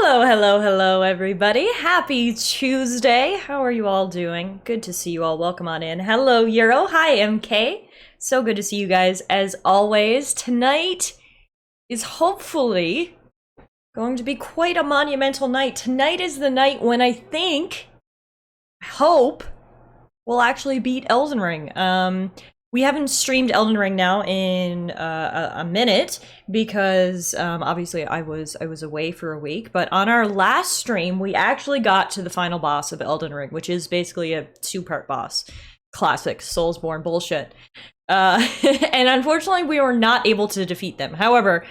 Hello, hello, hello, everybody. Happy Tuesday. How are you all doing? Good to see you all. Welcome on in. Hello, Euro. Hi, MK. So good to see you guys as always. Tonight is hopefully going to be quite a monumental night. Tonight is the night when I hope, we'll actually beat Elden Ring. We haven't streamed Elden Ring now in a minute because obviously I was away for a week. But on our last stream, we actually got to the final boss of Elden Ring, which is basically a two-part boss. Classic Soulsborne bullshit. And unfortunately, we were not able to defeat them. However,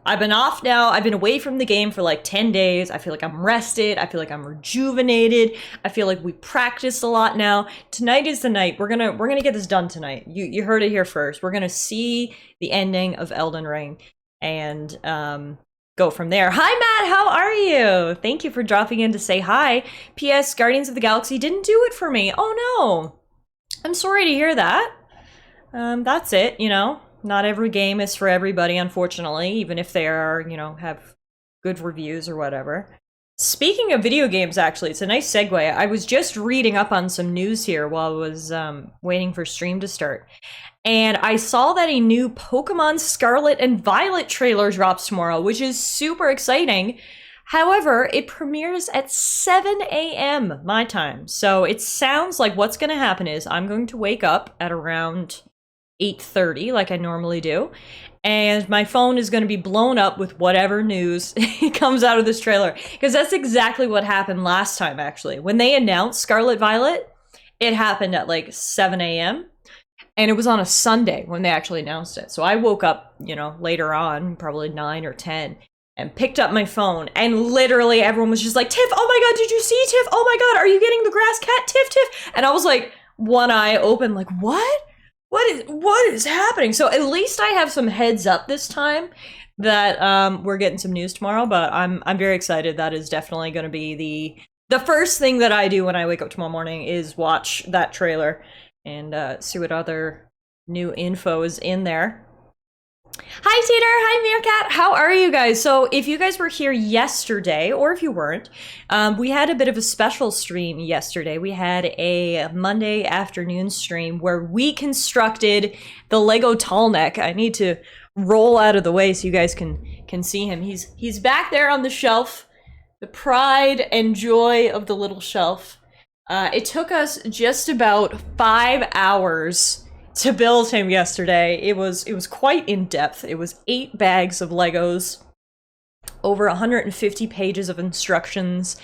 I've been off now. I've been away from the game for like 10 days. I feel like I'm rested. I feel like I'm rejuvenated. I feel like we practiced a lot now. Tonight is the night. We're gonna get this done tonight. You heard it here first. We're gonna see the ending of Elden Ring and go from there. Hi Matt, how are you? Thank you for dropping in to say hi. P.S. Guardians of the Galaxy didn't do it for me. Oh no. I'm sorry to hear that. That's it, you know. Not every game is for everybody, unfortunately, even if they are, you know, have good reviews or whatever. Speaking of video games, actually, it's a nice segue. I was just reading up on some news here while I was waiting for stream to start. And I saw that a new Pokemon Scarlet and Violet trailer drops tomorrow, which is super exciting. However, it premieres at 7 a.m. my time. So it sounds like what's going to happen is I'm going to wake up at around 8:30 like I normally do, and my phone is going to be blown up with whatever news comes out of this trailer, because that's exactly what happened last time. Actually, when they announced Scarlet Violet, it happened at like 7 a.m. and it was on a Sunday when they actually announced it. So I woke up, you know, later on, probably 9 or 10, and picked up my phone, and literally everyone was just like, Tiff, oh my god, did you see Tiff? Oh my god, are you getting the grass cat, Tiff? And I was like, one eye open, like, what? What is happening? So at least I have some heads up this time that we're getting some news tomorrow, but I'm very excited. That is definitely going to be the first thing that I do when I wake up tomorrow morning is watch that trailer and see what other new info is in there. Hi Tater, hi Meerkat, how are you guys? So if you guys were here yesterday, or if you weren't, we had a bit of a special stream yesterday. We had a Monday afternoon stream where we constructed the Lego tall neck. I need to roll out of the way so you guys can see him. He's back there on the shelf, the pride and joy of the little shelf. It took us just about 5 hours to build him yesterday. It was quite in depth. It was 8 bags of Legos, over 150 pages of instructions,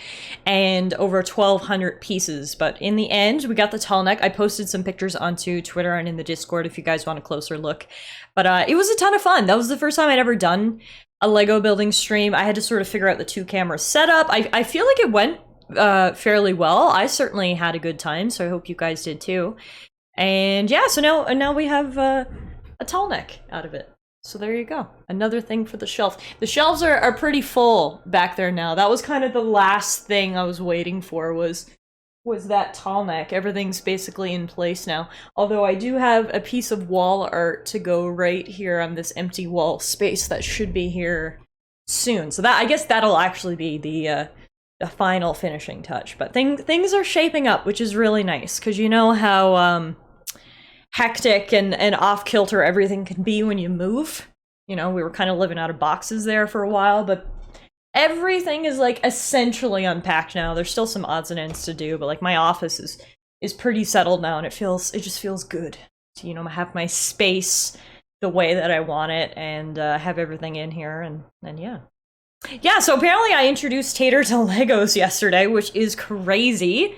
and over 1,200 pieces. But in the end, we got the tall neck. I posted some pictures onto Twitter and in the Discord if you guys want a closer look. But it was a ton of fun. That was the first time I'd ever done a Lego building stream. I had to sort of figure out the 2-camera setup. I feel like it went fairly well. I certainly had a good time, so I hope you guys did too. And yeah, so now we have a tall neck out of it. So there you go. Another thing for the shelf. The shelves are pretty full back there now. That was kind of the last thing I was waiting for was that tall neck. Everything's basically in place now. Although I do have a piece of wall art to go right here on this empty wall space that should be here soon. So that, I guess that'll actually be the final finishing touch. But things are shaping up, which is really nice, because you know how hectic and off-kilter everything can be when you move. You know, we were kind of living out of boxes there for a while, but everything is like essentially unpacked now. There's still some odds and ends to do, but like my office is pretty settled now, and it just feels good to, you know, have my space the way that I want it, and have everything in here, and yeah. Yeah, so apparently I introduced Tater to Legos yesterday, which is crazy.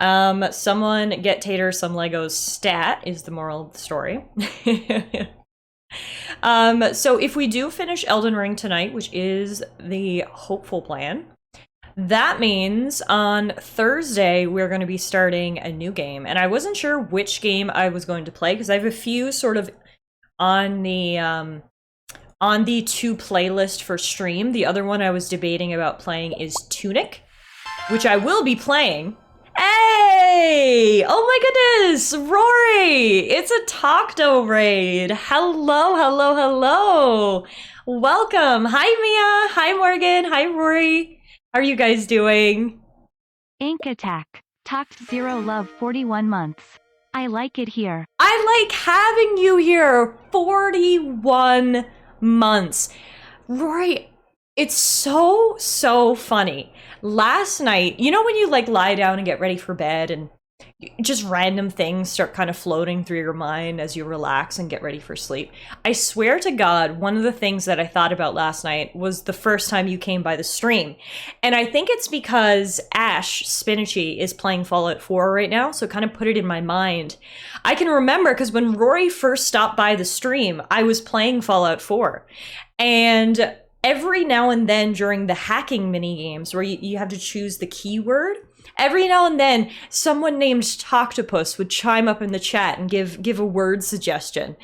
Someone get Tater some Legos stat is the moral of the story. So if we do finish Elden Ring tonight, which is the hopeful plan, that means on Thursday we're going to be starting a new game. And I wasn't sure which game I was going to play, because I have a few sort of on the to playlist for stream. The other one I was debating about playing is Tunic, which I will be playing. Hey! Oh my goodness! Rory! It's a Tocto raid! Hello, hello, hello! Welcome! Hi Mia! Hi Morgan! Hi Rory! How are you guys doing? Ink attack. Talked zero love 41 months. I like it here. I like having you here. 41 months. Rory, it's so funny. Last night, you know when you like lie down and get ready for bed and just random things start kind of floating through your mind as you relax and get ready for sleep. I swear to God, one of the things that I thought about last night was the first time you came by the stream. And I think it's because Ash Spinachy is playing Fallout 4 right now, so it kind of put it in my mind. I can remember because when Rory first stopped by the stream, I was playing Fallout 4. And every now and then during the hacking mini games where you have to choose the keyword, every now and then someone named Toctopus would chime up in the chat and give a word suggestion.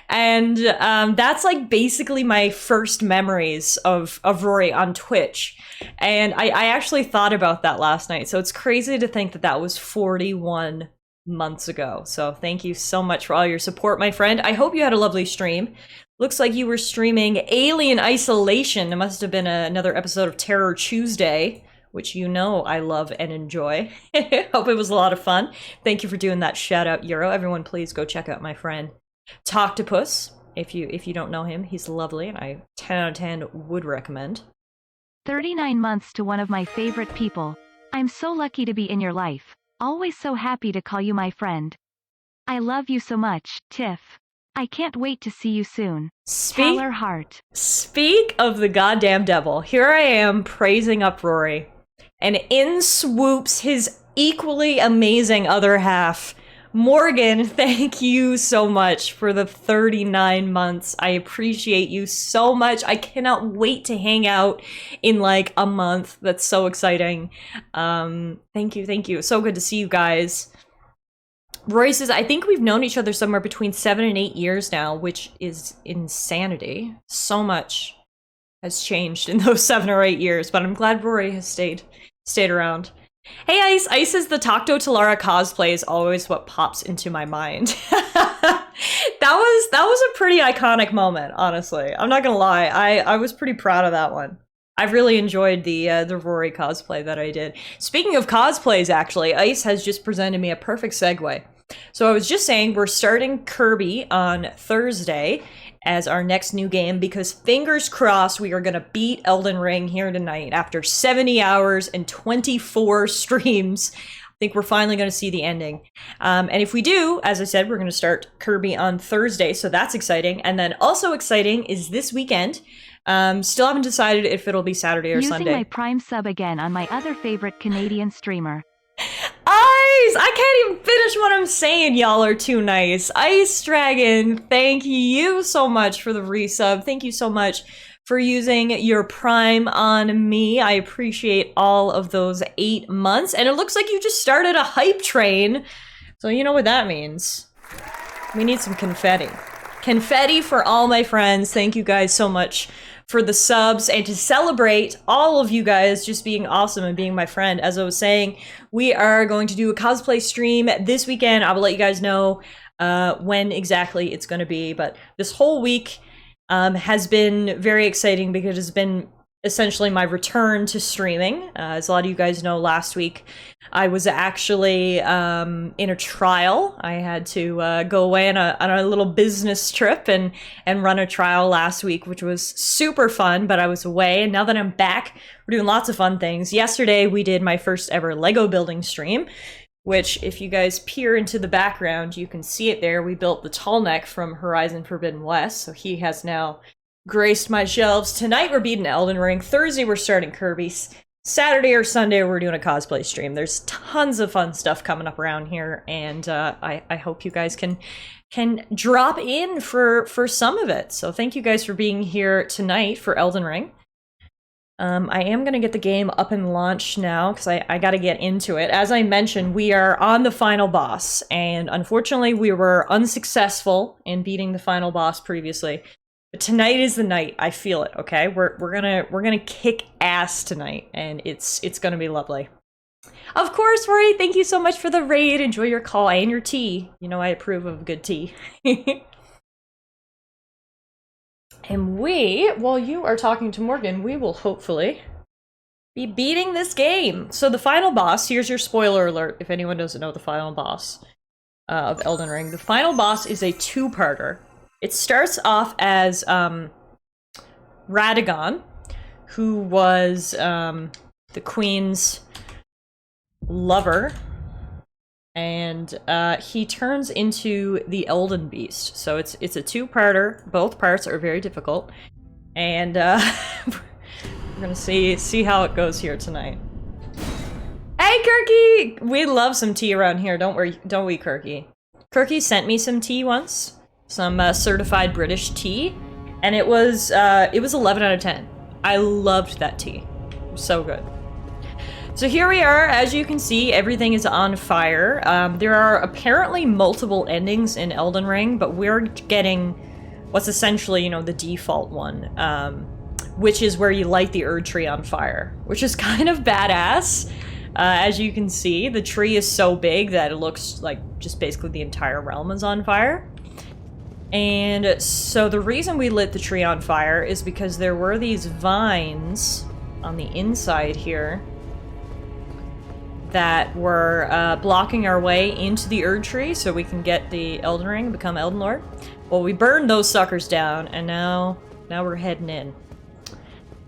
And that's like basically my first memories of Rory on Twitch. And I actually thought about that last night. So it's crazy to think that that was 41 months ago. So thank you so much for all your support, my friend. I hope you had a lovely stream. Looks like you were streaming Alien Isolation. It must have been another episode of Terror Tuesday, which you know I love and enjoy. Hope it was a lot of fun. Thank you for doing that shout out, Euro. Everyone, please go check out my friend Toctopus. If you don't know him, he's lovely, and I 10 out of 10 would recommend. 39 months to one of my favorite people. I'm so lucky to be in your life. Always so happy to call you my friend. I love you so much, Tiff. I can't wait to see you soon. Taller Heart. Speak of the goddamn devil. Here I am praising up Rory, and in swoops his equally amazing other half. Morgan, thank you so much for the 39 months. I appreciate you so much. I cannot wait to hang out in like a month. That's so exciting. Thank you. So good to see you guys. Roy says, I think we've known each other somewhere between 7 and 8 years now, which is insanity. So much has changed in those 7 or 8 years, but I'm glad Rory has stayed around. Hey Ice! Ice says the Tallara cosplay is always what pops into my mind. that was a pretty iconic moment, honestly. I'm not gonna lie. I was pretty proud of that one. I really enjoyed the Rory cosplay that I did. Speaking of cosplays, actually, Ice has just presented me a perfect segue. So I was just saying we're starting Kirby on Thursday as our next new game because fingers crossed we are going to beat Elden Ring here tonight after 70 hours and 24 streams. I think we're finally going to see the ending. And if we do, as I said, we're going to start Kirby on Thursday, so that's exciting. And then also exciting is this weekend. Still haven't decided if it'll be Saturday or Sunday. Using my Prime sub again on my other favorite Canadian streamer. Ice! I can't even finish what I'm saying. Y'all are too nice. Ice Dragon, thank you so much for the resub. Thank you so much for using your Prime on me. I appreciate all of those 8 months. And it looks like you just started a hype train. So you know what that means. We need some confetti. Confetti for all my friends. Thank you guys so much for the subs, and to celebrate all of you guys just being awesome and being my friend. As I was saying, we are going to do a cosplay stream this weekend. I will let you guys know when exactly it's going to be, but this whole week has been very exciting because it's been essentially my return to streaming. As a lot of you guys know, last week I was actually in a trial. I had to go away on a little business trip and run a trial last week, which was super fun, but I was away. And now that I'm back, we're doing lots of fun things. Yesterday, we did my first ever Lego building stream, which if you guys peer into the background, you can see it there. We built the tall neck from Horizon Forbidden West, so he has now graced my shelves. Tonight we're beating Elden Ring. Thursday we're starting Kirby. Saturday or Sunday we're doing a cosplay stream. There's tons of fun stuff coming up around here, and I hope you guys can drop in for some of it. So thank you guys for being here tonight for Elden Ring. I am going to get the game up and launched now because I got to get into it. As I mentioned, we are on the final boss, and unfortunately we were unsuccessful in beating the final boss previously. But tonight is the night. I feel it. Okay, we're gonna kick ass tonight, and it's gonna be lovely. Of course, Rory. Thank you so much for the raid. Enjoy your call and your tea. You know I approve of good tea. And while you are talking to Morgan, we will hopefully be beating this game. So the final boss, here's your spoiler alert if anyone doesn't know the final boss of Elden Ring. The final boss is a two-parter. It starts off as Radagon, who was the queen's lover, and he turns into the Elden Beast. So it's a two-parter. Both parts are very difficult, and we're gonna see how it goes here tonight. Hey, Kirky! We love some tea around here, don't we, Kirky? Kirky sent me some tea once, some certified British tea, and it was 11 out of 10. I loved that tea. It was so good. So here we are. As you can see, everything is on fire. There are apparently multiple endings in Elden Ring, but we're getting what's essentially, you know, the default one, which is where you light the Erd tree on fire, which is kind of badass. As you can see, the tree is so big that it looks like just basically the entire realm is on fire. And so the reason we lit the tree on fire is because there were these vines on the inside here that were blocking our way into the Erd tree so we can get the Elden Ring and become Elden Lord. Well, we burned those suckers down, and now we're heading in.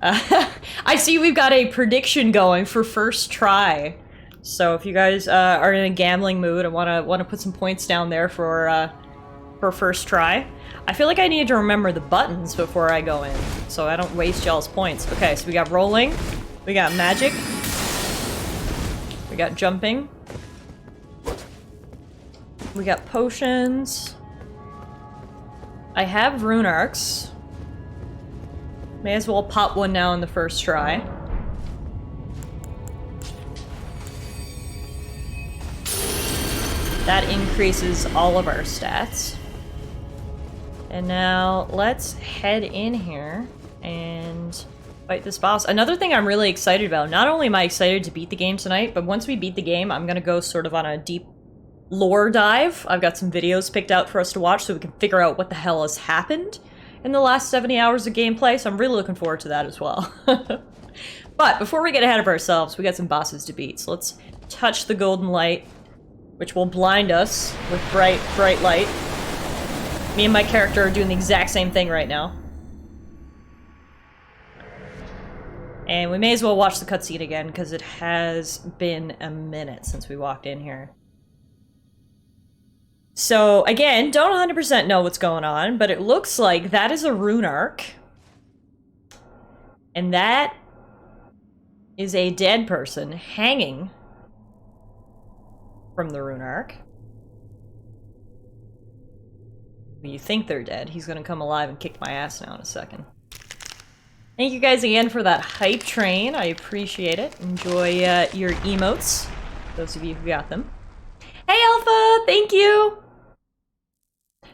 I see we've got a prediction going for first try. So if you guys are in a gambling mood and want to put some points down there for first try, I feel like I need to remember the buttons before I go in, so I don't waste y'all's points. Okay, so we got rolling, we got magic, we got jumping, we got potions. I have rune arcs. May as well pop one now in the first try. That increases all of our stats. And now let's head in here and fight this boss. Another thing I'm really excited about, not only am I excited to beat the game tonight, but once we beat the game, I'm gonna go sort of on a deep lore dive. I've got some videos picked out for us to watch so we can figure out what the hell has happened in the last 70 hours of gameplay, so I'm really looking forward to that as well. But before we get ahead of ourselves, we got some bosses to beat. So let's touch the golden light, which will blind us with bright, bright light. Me and my character are doing the exact same thing right now. And we may as well watch the cutscene again, because it has been a minute since we walked in here. So, again, don't 100% know what's going on, but it looks like that is a rune arc. And that is a dead person hanging from the rune arc. When you think they're dead, he's gonna come alive and kick my ass now in a second. Thank you guys again for that hype train. I appreciate it. Enjoy your emotes, those of you who got them. Hey Alpha, thank you!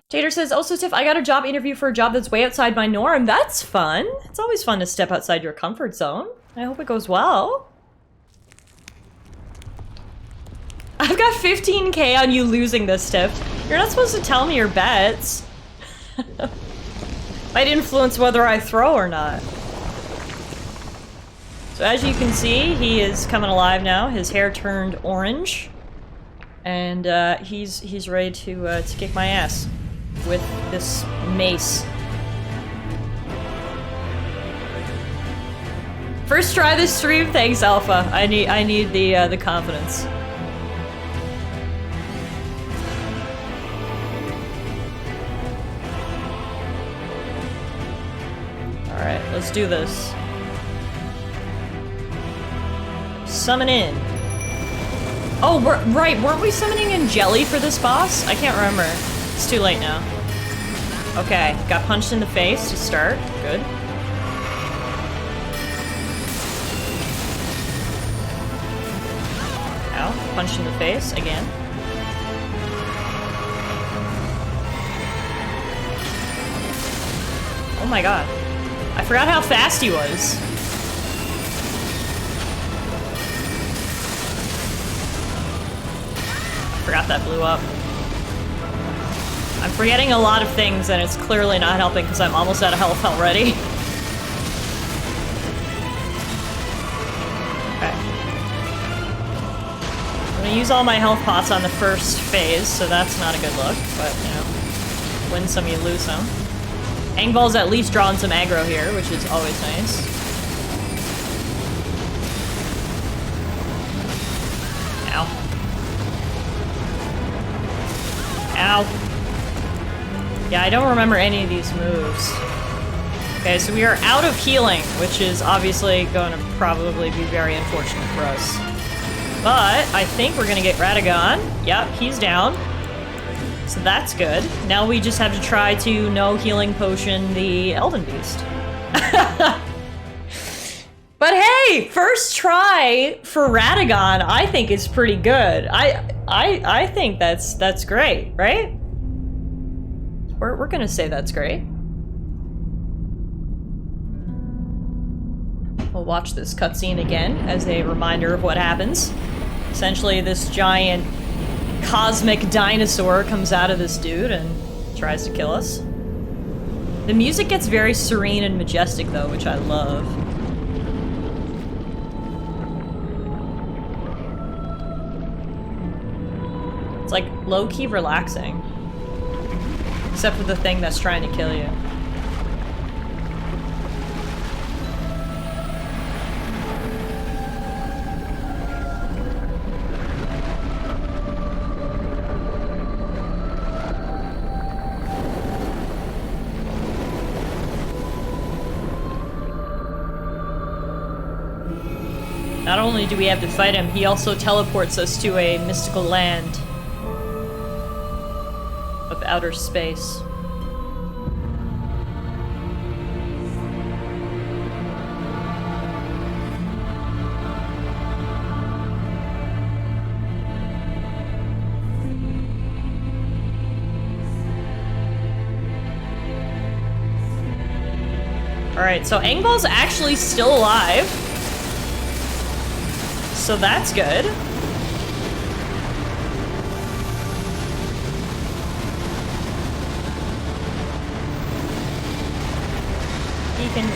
Tater says, also Tiff, I got a job interview for a job that's way outside my norm. That's fun. It's always fun to step outside your comfort zone. I hope it goes well. I've got 15k on you losing this, Tiff. You're not supposed to tell me your bets. Might influence whether I throw or not. So as you can see, he is coming alive now. His hair turned orange. And he's ready to kick my ass with this mace. First try this stream, thanks Alpha. I need the confidence. All right, let's do this. Summon in. Oh, right, weren't we summoning in Jelly for this boss? I can't remember. It's too late now. Okay, got punched in the face to start. Good. Ow, punched in the face again. Oh my god. I forgot how fast he was. Forgot that blew up. I'm forgetting a lot of things and it's clearly not helping because I'm almost out of health already. gonna use all my health pots on the first phase, so that's not a good look, but, you know, win some, you lose some. Angball's at least drawing some aggro here, which is always nice. Ow. Ow. Yeah, I don't remember any of these moves. Okay, so we are out of healing, which is obviously going to probably be very unfortunate for us. But I think we're going to get Radagon. Yep, he's down. So that's good. Now we just have to try to no healing potion the Elden Beast. But hey, first try for Radagon, I think is pretty good. I think that's great, right? We're gonna say that's great. We'll watch this cutscene again as a reminder of what happens. Essentially, this giant cosmic dinosaur comes out of this dude and tries to kill us. The music gets very serene and majestic though, which I love. It's like low-key relaxing. Except for the thing that's trying to kill you. Not only do we have to fight him, he also teleports us to a mystical land of outer space. Alright, so Angball's actually still alive. So that's good.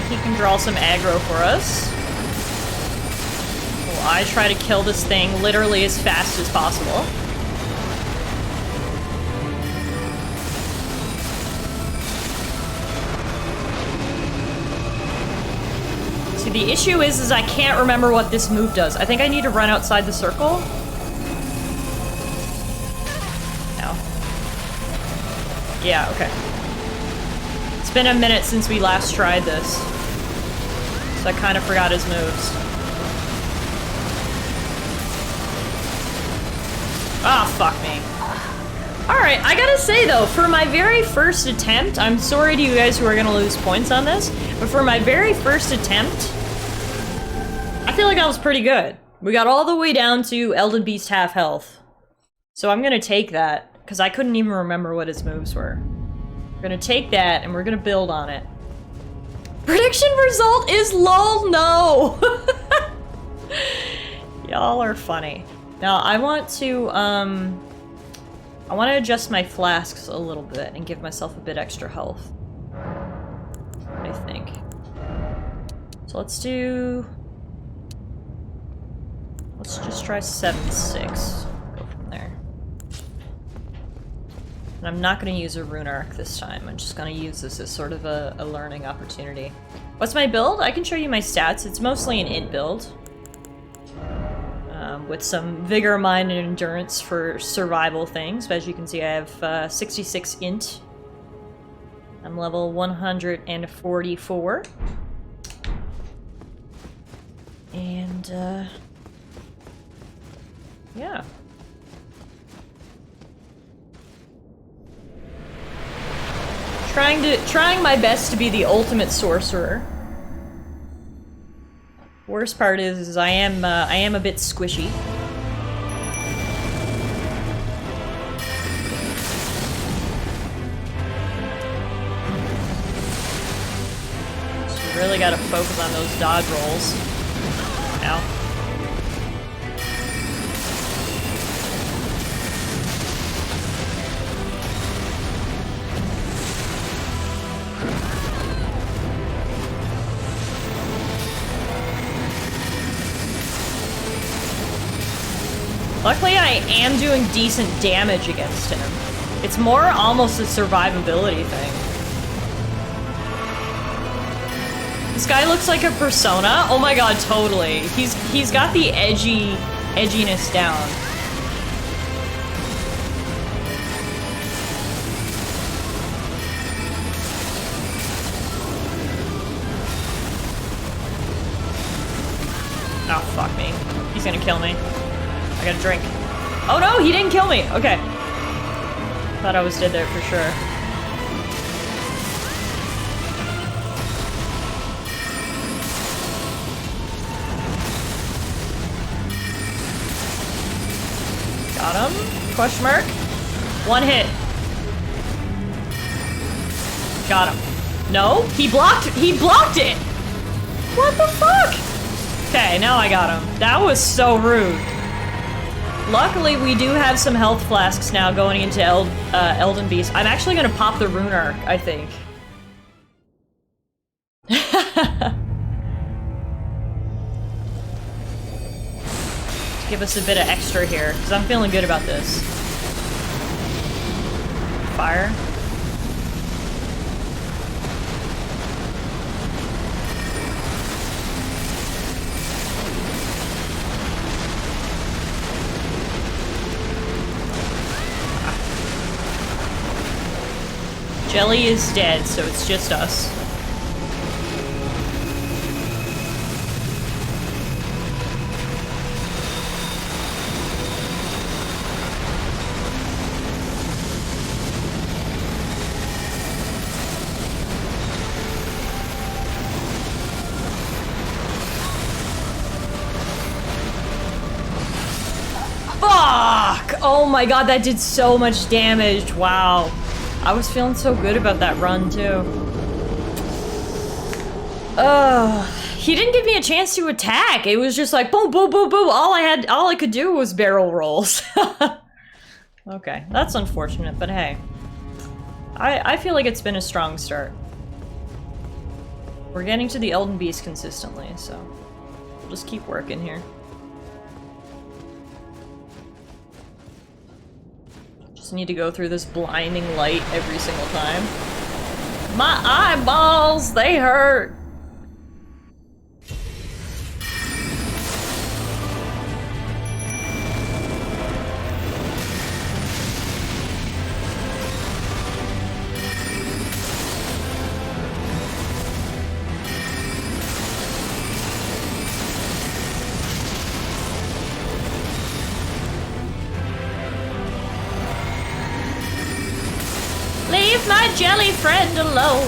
He can draw some aggro for us. Well, I try to kill this thing literally as fast as possible. See, the issue is I can't remember what this move does. I think I need to run outside the circle. No. Yeah, okay. It's been a minute since we last tried this, so I kind of forgot his moves. Ah, fuck me. Alright, I gotta say though, for my very first attempt, I'm sorry to you guys who are gonna lose points on this, but for my very first attempt, I feel like I was pretty good. We got all the way down to Elden Beast half health. So I'm gonna take that, because I couldn't even remember what his moves were. We're gonna take that, and we're gonna build on it. Prediction result is lol no! Y'all are funny. Now, I want to adjust my flasks a little bit and give myself a bit extra health. I think. So let's just try 7-6. Go from there. And I'm not going to use a rune arc this time. I'm just going to use this as sort of a learning opportunity. What's my build? I can show you my stats. It's mostly an int build. With some vigor, mind, and endurance for survival things. But as you can see, I have 66 int. I'm level 144. And, yeah. Trying my best to be the ultimate sorcerer. Worst part is I am a bit squishy. So you really gotta focus on those dodge rolls. Ow. Luckily, I am doing decent damage against him. It's more almost a survivability thing. This guy looks like a persona. Oh my god, totally. He's got the edginess down. Oh, fuck me. He's gonna kill me. I gotta drink. Oh no, he didn't kill me! Okay. Thought I was dead there for sure. Got him. Question mark. One hit. Got him. No, he blocked it! What the fuck? Okay, now I got him. That was so rude. Luckily, we do have some health flasks now going into Elden Beast. I'm actually gonna pop the Rune Arc, I think. Give us a bit of extra here, because I'm feeling good about this. Fire. Jelly is dead, so it's just us. Fuck! Oh my god, that did so much damage. Wow. I was feeling so good about that run, too. He didn't give me a chance to attack. It was just like boom, boom, boom, boom. All I could do was barrel rolls. Okay, that's unfortunate, but hey. I feel like it's been a strong start. We're getting to the Elden Beast consistently, so we'll just keep working here. Need to go through this blinding light every single time. My eyeballs, they hurt. Leave my jelly friend alone.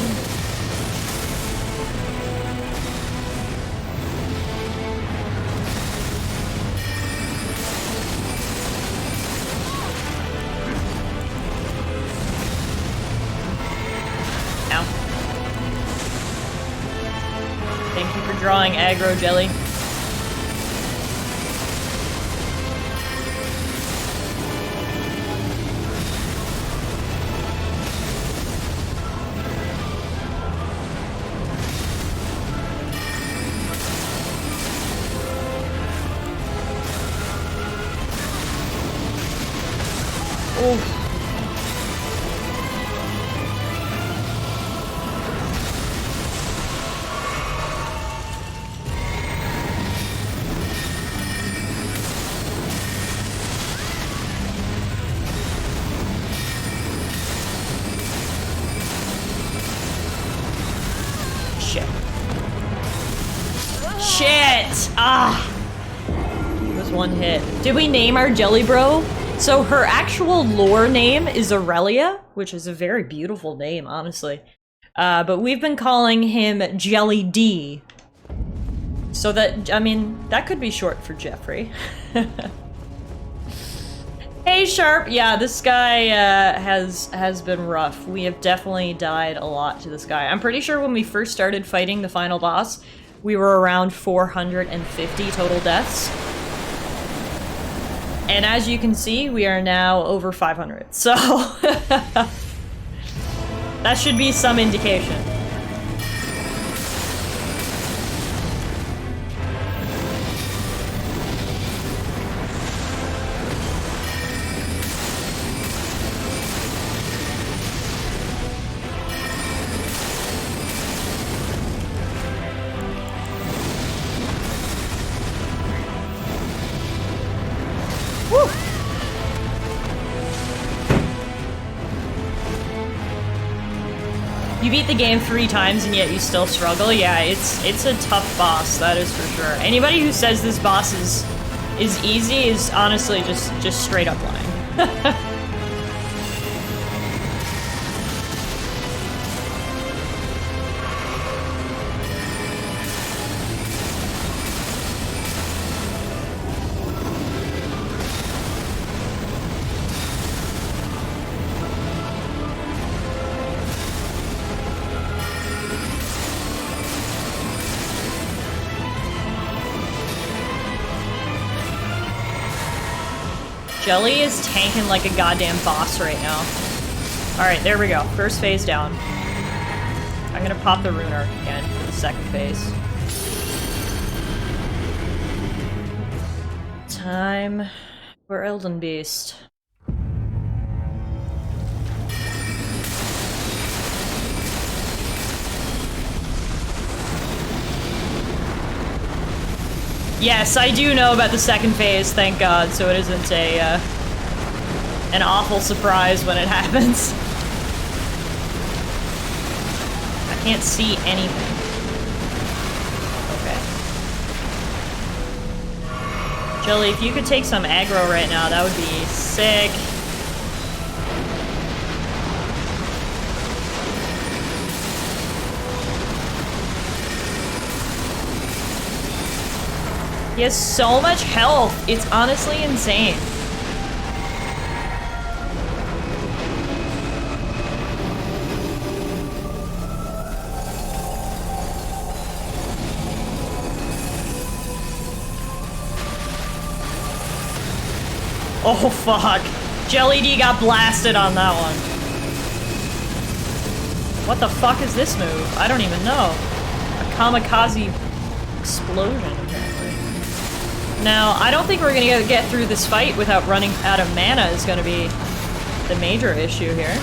Ow. Thank you for drawing aggro, Jelly. He was one hit. Did we name our Jelly Bro? So her actual lore name is Aurelia, which is a very beautiful name, honestly. But we've been calling him Jelly D. So that, I mean, that could be short for Jeffrey. Hey Sharp, yeah, this guy has been rough. We have definitely died a lot to this guy. I'm pretty sure when we first started fighting the final boss, we were around 450 total deaths. And as you can see, we are now over 500. So that should be some indication. beat the game 3 times and yet you still struggle, yeah, it's a tough boss, that is for sure. Anybody who says this boss is easy is honestly just straight up lying. Jelly is tanking like a goddamn boss right now. Alright, there we go. First phase down. I'm gonna pop the rune arc again for the second phase. Time for Elden Beast. Yes, I do know about the second phase, thank God, so it isn't an awful surprise when it happens. I can't see anything. Okay. Jelly, if you could take some aggro right now, that would be sick. He has so much health. It's honestly insane. Oh fuck. Jelly D got blasted on that one. What the fuck is this move? I don't even know. A kamikaze explosion, apparently. Now, I don't think we're gonna get through this fight without running out of mana is gonna be the major issue here.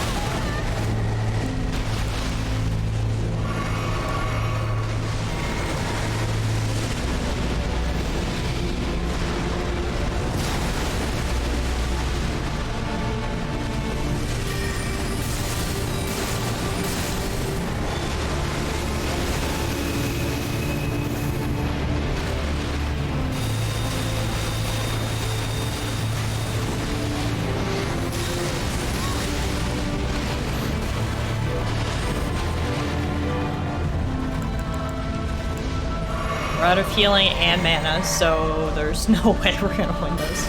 We're out of healing and mana, so there's no way we're gonna win this.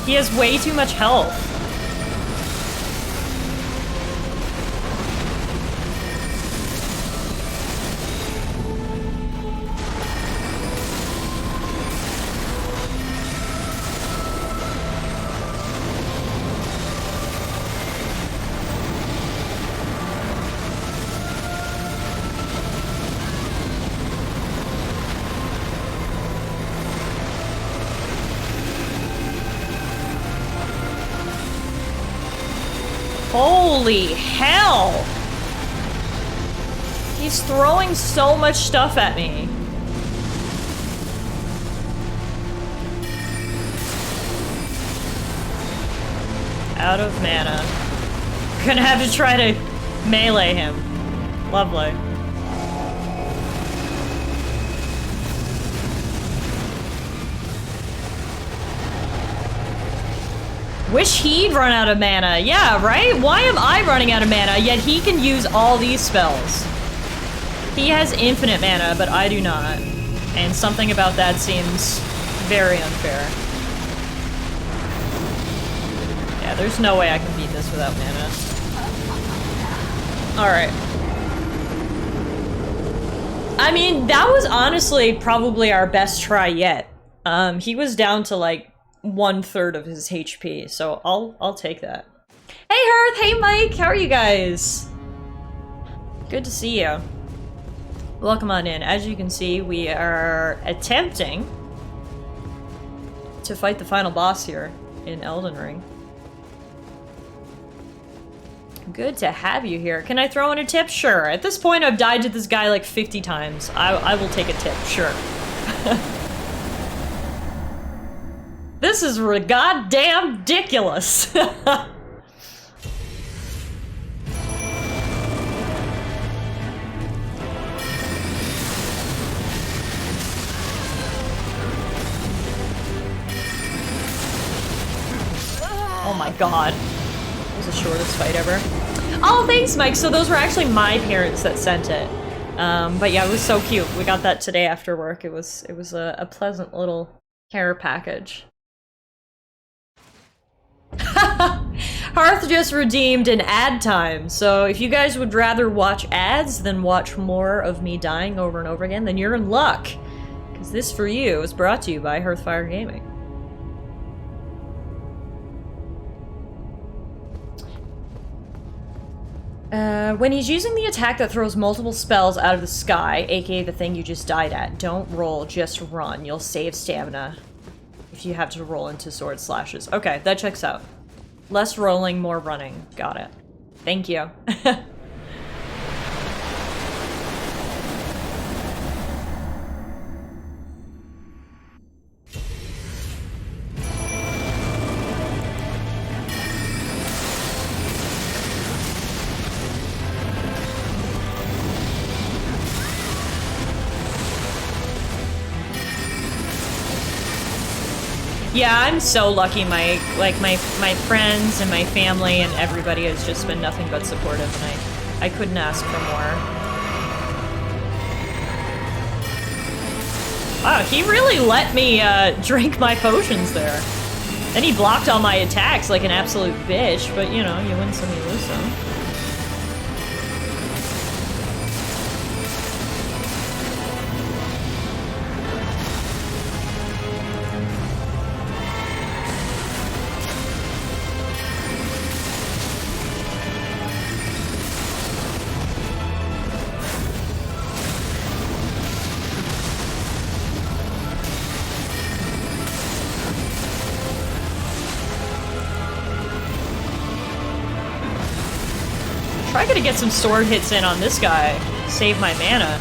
He has way too much health. Holy hell! He's throwing so much stuff at me. Out of mana. Gonna have to try to melee him. Lovely. Wish he'd run out of mana. Yeah, right? Why am I running out of mana, yet he can use all these spells? He has infinite mana, but I do not. And something about that seems very unfair. Yeah, there's no way I can beat this without mana. Alright. I mean, that was honestly probably our best try yet. He was down to like 1/3 of his HP, so I'll take that. Hey Hearth, hey Mike, how are you guys? Good to see you. Welcome on in. As you can see, we are attempting to fight the final boss here in Elden Ring. Good to have you here. Can I throw in a tip? Sure. At this point, I've died to this guy like 50 times. I will take a tip, sure. This is goddamn ridiculous. Oh my god. It was the shortest fight ever. Oh, thanks, Mike. So those were actually my parents that sent it. But yeah, it was so cute. We got that today after work. It was a pleasant little care package. Hearth just redeemed an ad time, so if you guys would rather watch ads than watch more of me dying over and over again, then you're in luck. Because this for you is brought to you by Hearthfire Gaming. When he's using the attack that throws multiple spells out of the sky, aka the thing you just died at, don't roll, just run. You'll save stamina if you have to roll into sword slashes. Okay, that checks out. Less rolling, more running. Got it. Thank you. Yeah, I'm so lucky. My friends and my family and everybody has just been nothing but supportive, and I couldn't ask for more. Wow, he really let me drink my potions there. And he blocked all my attacks like an absolute bitch, but you know, you win some, you lose some. I gotta get some sword hits in on this guy. Save my mana.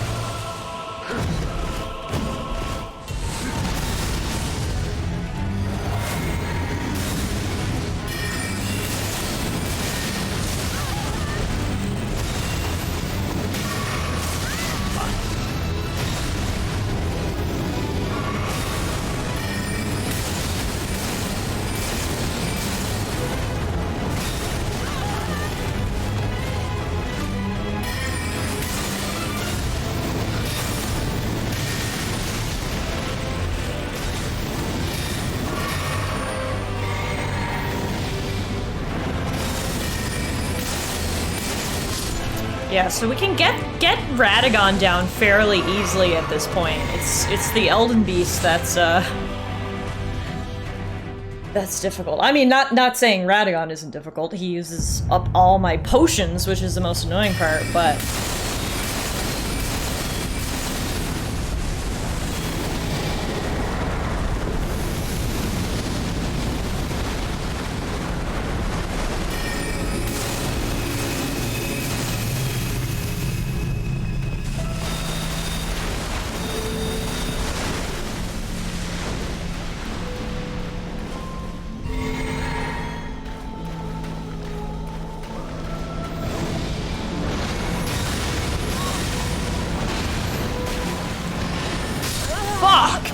Yeah, so we can get Radagon down fairly easily at this point. It's the Elden Beast that's difficult. I mean, not saying Radagon isn't difficult. He uses up all my potions, which is the most annoying part, but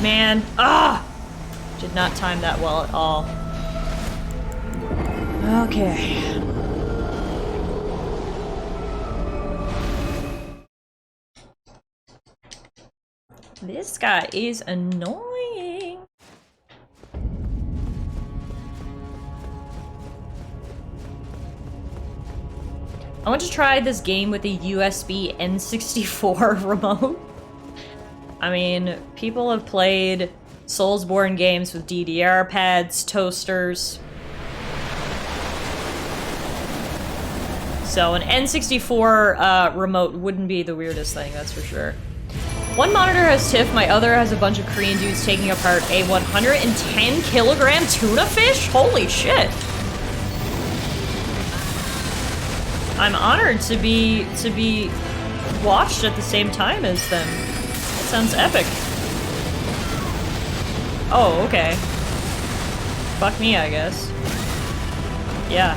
man, did not time that well at all. Okay. This guy is annoying. I want to try this game with a USB N64 remote. I mean, people have played Soulsborne games with DDR pads, toasters. So an N64 remote wouldn't be the weirdest thing, that's for sure. One monitor has Tiff, my other has a bunch of Korean dudes taking apart a 110 kilogram tuna fish? Holy shit! I'm honored to be watched at the same time as them. Sounds epic. Oh, okay. Fuck me, I guess. Yeah.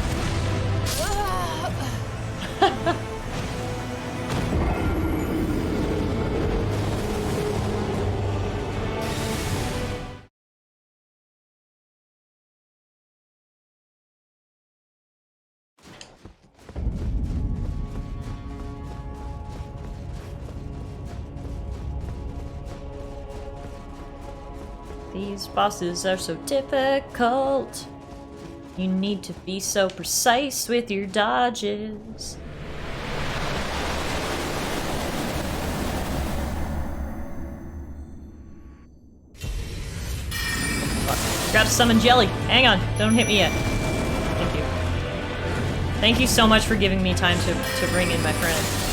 These bosses are so difficult. You need to be so precise with your dodges. Forgot to summon Jelly. Hang on, don't hit me yet. Thank you. Thank you so much for giving me time to bring in my friend.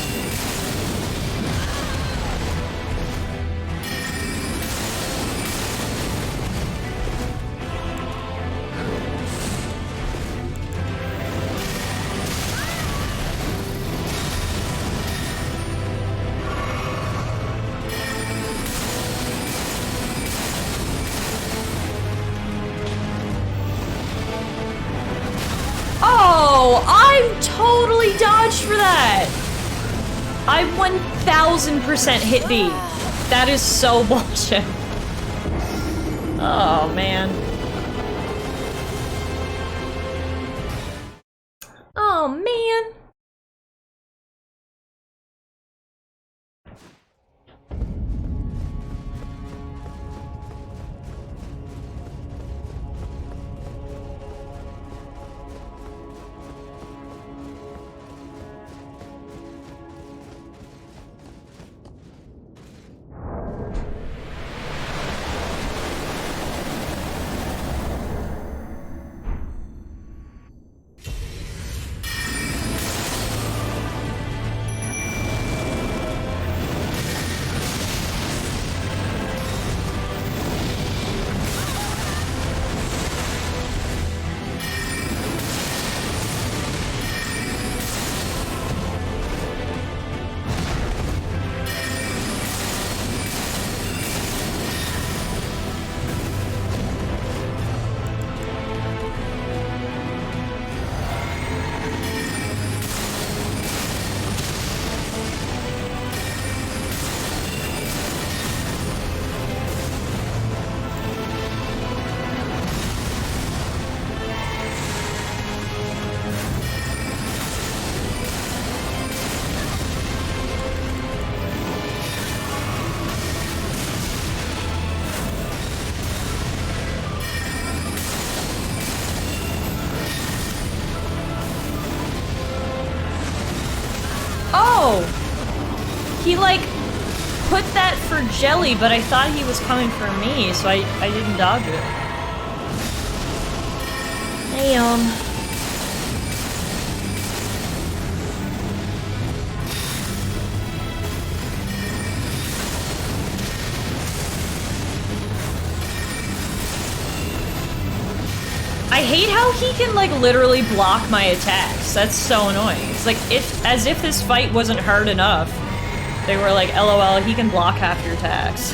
Oh, I totally dodged for that. I 1000% hit B. That is so bullshit. Oh, man. Oh, man. Oh! He, like, put that for Jelly, but I thought he was coming for me, so I didn't dodge it. Damn. I hate how he can, like, literally block my attacks. That's so annoying. It's like, as if this fight wasn't hard enough. They were like, LOL, he can block half your attacks.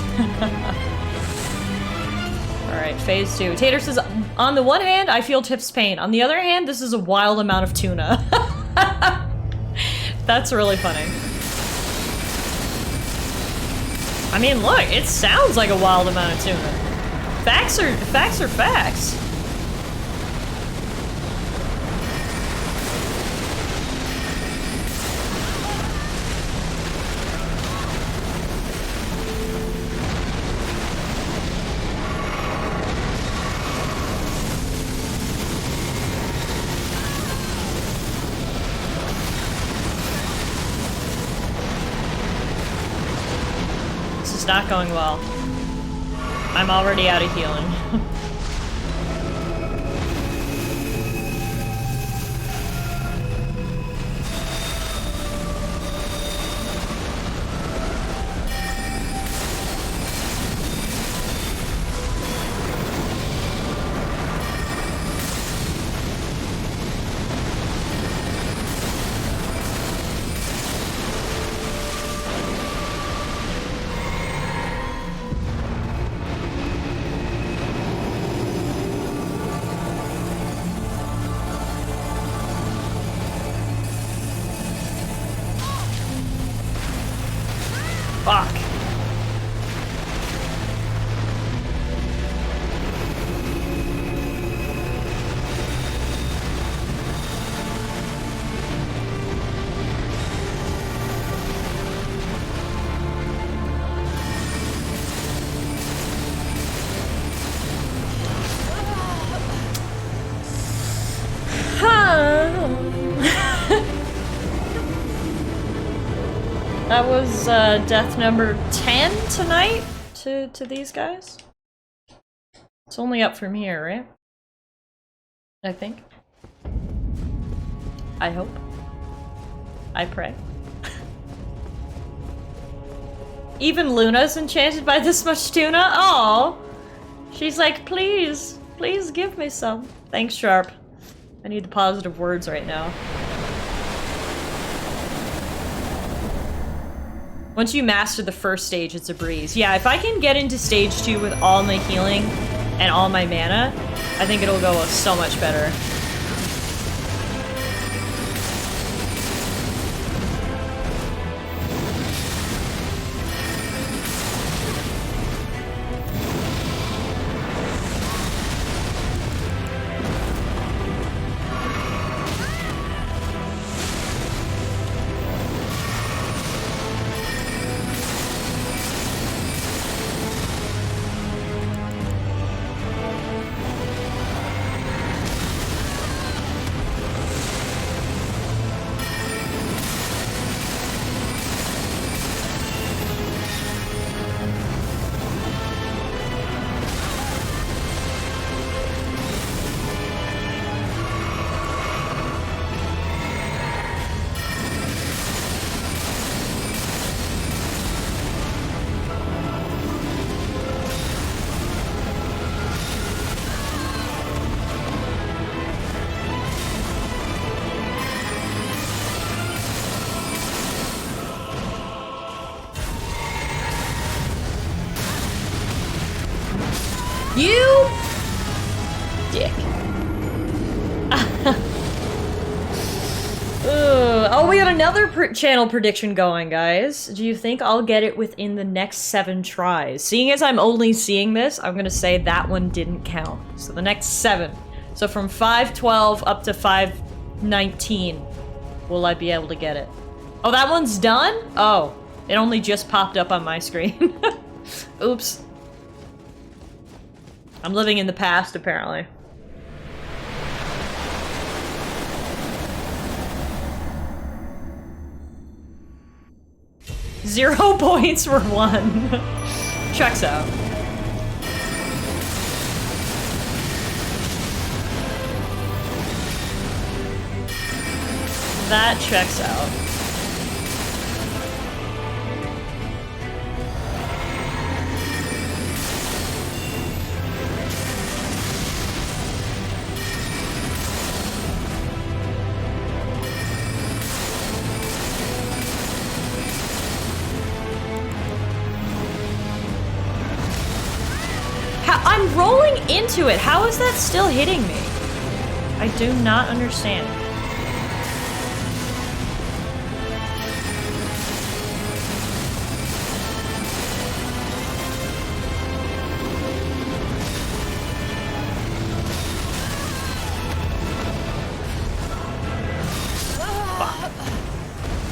Alright, phase 2. Tater says, on the one hand, I feel Tiff's pain. On the other hand, this is a wild amount of tuna. That's really funny. I mean, look, it sounds like a wild amount of tuna. Facts are facts. Not going well. I'm already out of healing. That was death number 10 tonight to these guys. It's only up from here, right? I think. I hope. I pray. Even Luna's enchanted by this much tuna? Oh, she's like, please, please give me some. Thanks, Sharp. I need the positive words right now. Once you master the first stage, it's a breeze. Yeah, if I can get into stage 2 with all my healing and all my mana, I think it'll go so much better. You dick. Oh, we got another channel prediction going, guys. Do you think I'll get it within the next 7 tries? Seeing as I'm only seeing this, I'm gonna say that one didn't count. So the next 7. So from 512 up to 519, will I be able to get it? Oh, that one's done? Oh, it only just popped up on my screen. Oops. I'm living in the past, apparently. Zero points for 1. Checks out. That checks out. I'm rolling into it. How is that still hitting me? I do not understand.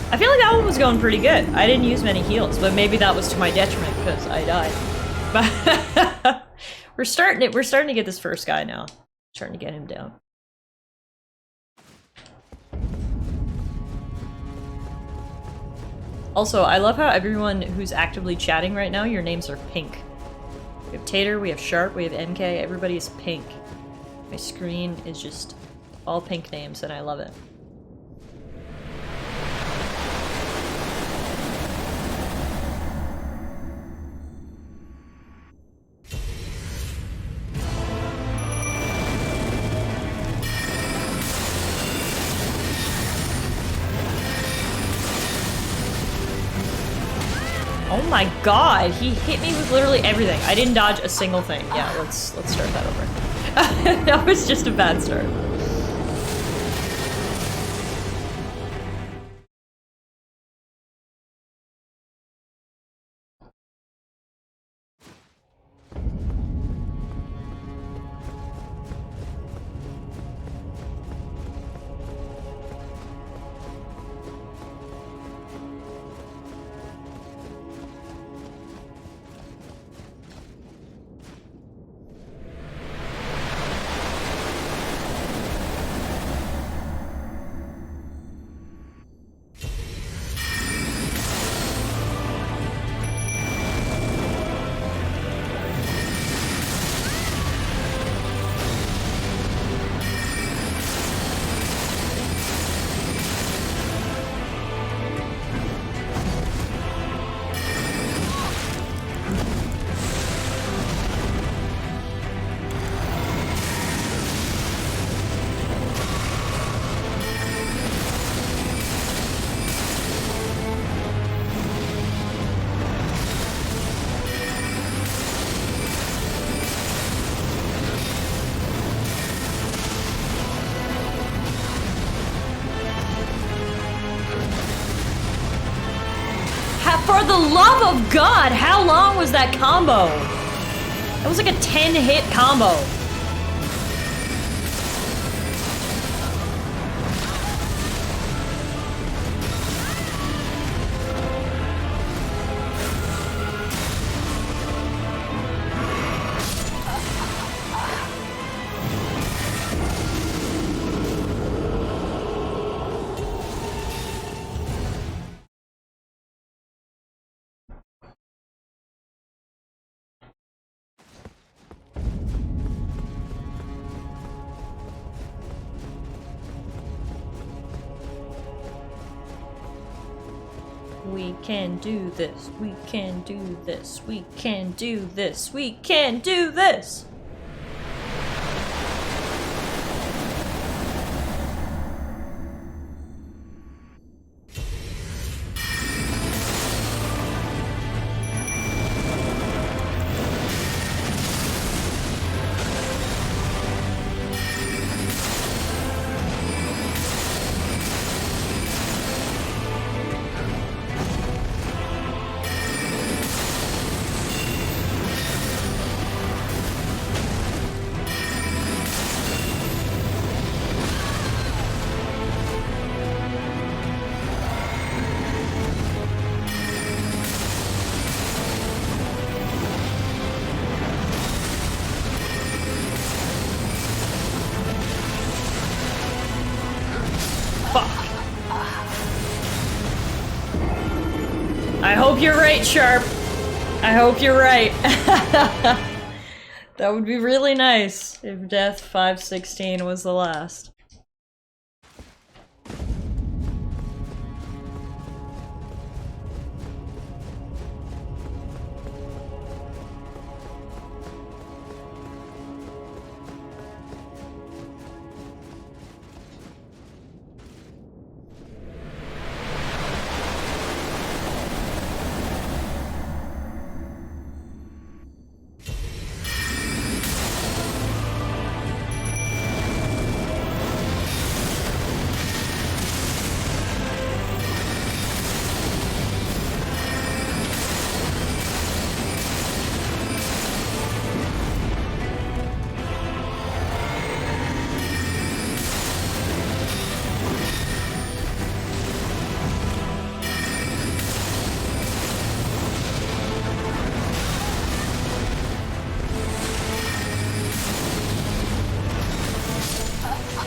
I feel like that one was going pretty good. I didn't use many heals, but maybe that was to my detriment because I died. But we're starting to get this first guy now. Starting to get him down. Also, I love how everyone who's actively chatting right now, your names are pink. We have Tater, we have Sharp, we have MK, everybody's pink. My screen is just all pink names and I love it. Oh my god, he hit me with literally everything. I didn't dodge a single thing. Yeah, let's start that over. That was just a bad start. love of God, how long was that combo? That was like a 10-hit combo. We can do this, we can do this, we can do this, we can do this! I hope you're right, Sharp. I hope you're right. That would be really nice if Death 516 was the last.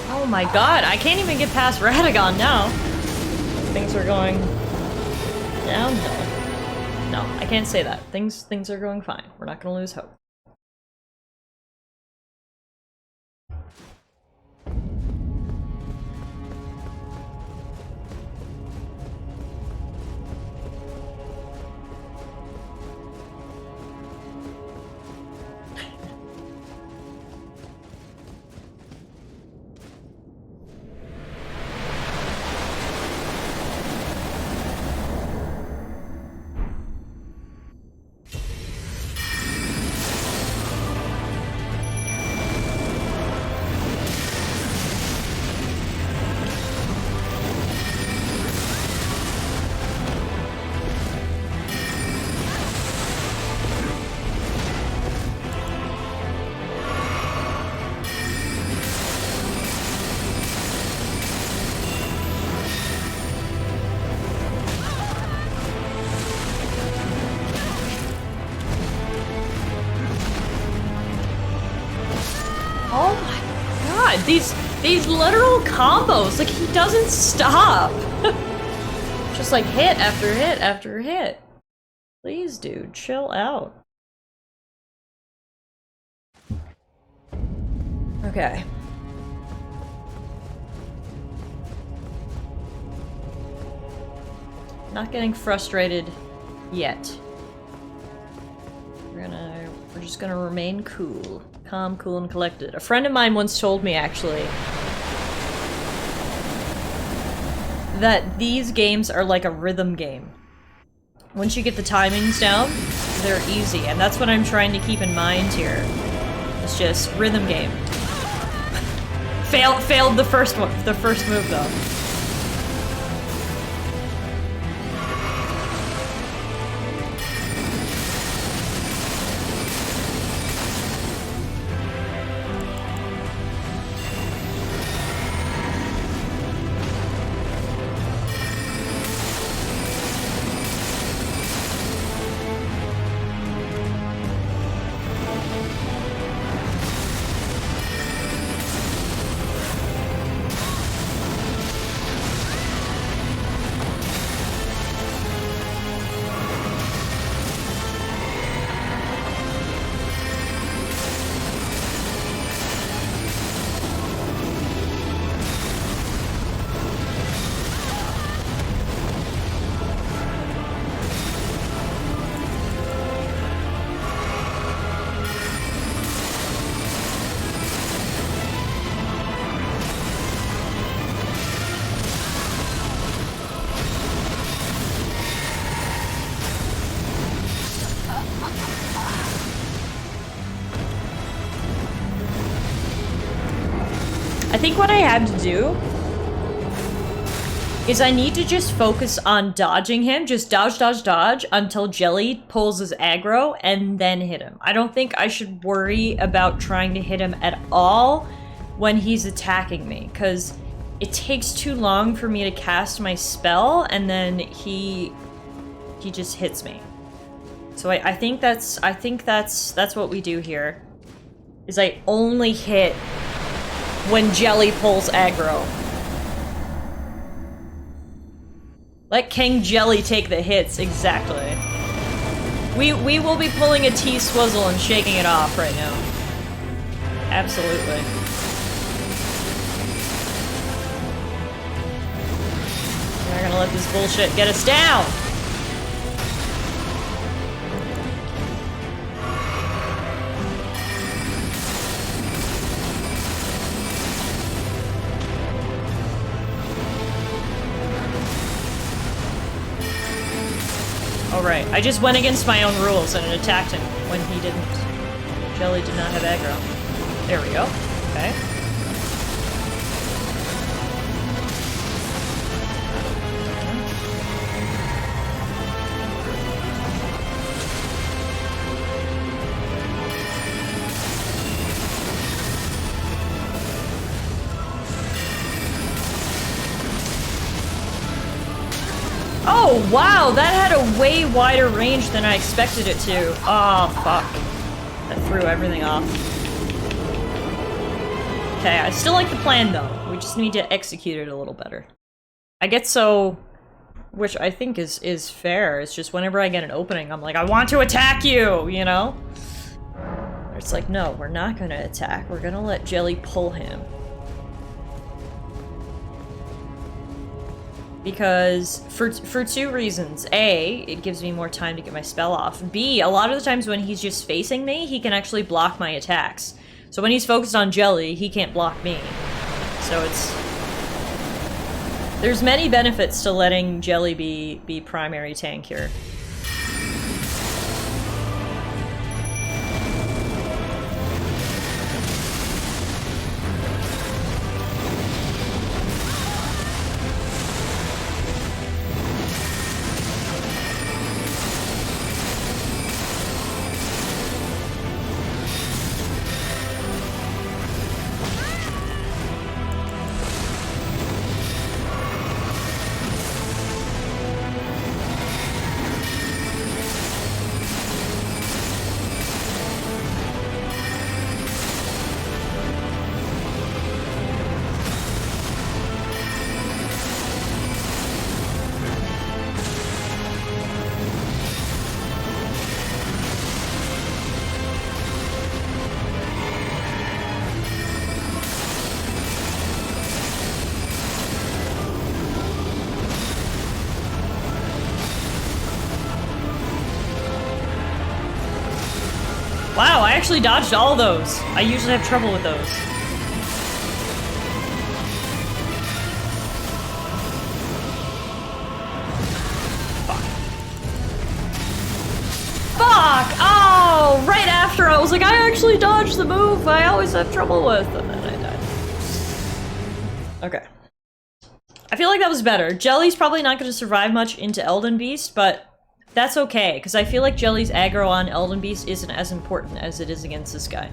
Oh my god, I can't even get past Radagon now. Things are going downhill. No, I can't say that. Things are going fine. We're not gonna lose hope. Oh my god, these literal combos, like he doesn't stop. Just like hit after hit after hit. Please, dude, chill out. Okay. Not getting frustrated yet. We're just gonna remain cool. Calm, cool, and collected. A friend of mine once told me, actually, that these games are like a rhythm game. Once you get the timings down, they're easy, and that's what I'm trying to keep in mind here. It's just rhythm game. Failed the first one, the first move though. I think what I had to do is I need to just focus on dodging him. Just dodge, dodge, dodge until Jelly pulls his aggro and then hit him. I don't think I should worry about trying to hit him at all when he's attacking me, because it takes too long for me to cast my spell and then he just hits me. So I think that's what we do here. Is I only hit when Jelly pulls aggro. Let King Jelly take the hits, exactly. We will be pulling a T-Swizzle and shaking it off right now. Absolutely. We're not gonna let this bullshit get us down! Alright, I just went against my own rules and it attacked him when he didn't. Jelly did not have aggro. There we go. Okay. Oh, wow, that had a way wider range than I expected it to. Oh, fuck. That threw everything off. Okay, I still like the plan, though. We just need to execute it a little better. I get so... Which I think is fair. It's just whenever I get an opening, I'm like, I want to attack you, you know? It's like, no, we're not gonna attack. We're gonna let Jelly pull him. Because, for two reasons. A, it gives me more time to get my spell off. B, a lot of the times when he's just facing me, he can actually block my attacks. So when he's focused on Jelly, he can't block me. So it's... There's many benefits to letting Jelly be primary tank here. Wow, I actually dodged all those. I usually have trouble with those. Fuck. Fuck! Oh, right after I was like, I actually dodged the move I always have trouble with, and then I died. Okay. I feel like that was better. Jelly's probably not going to survive much into Elden Beast, but that's okay, because I feel like Jelly's aggro on Elden Beast isn't as important as it is against this guy.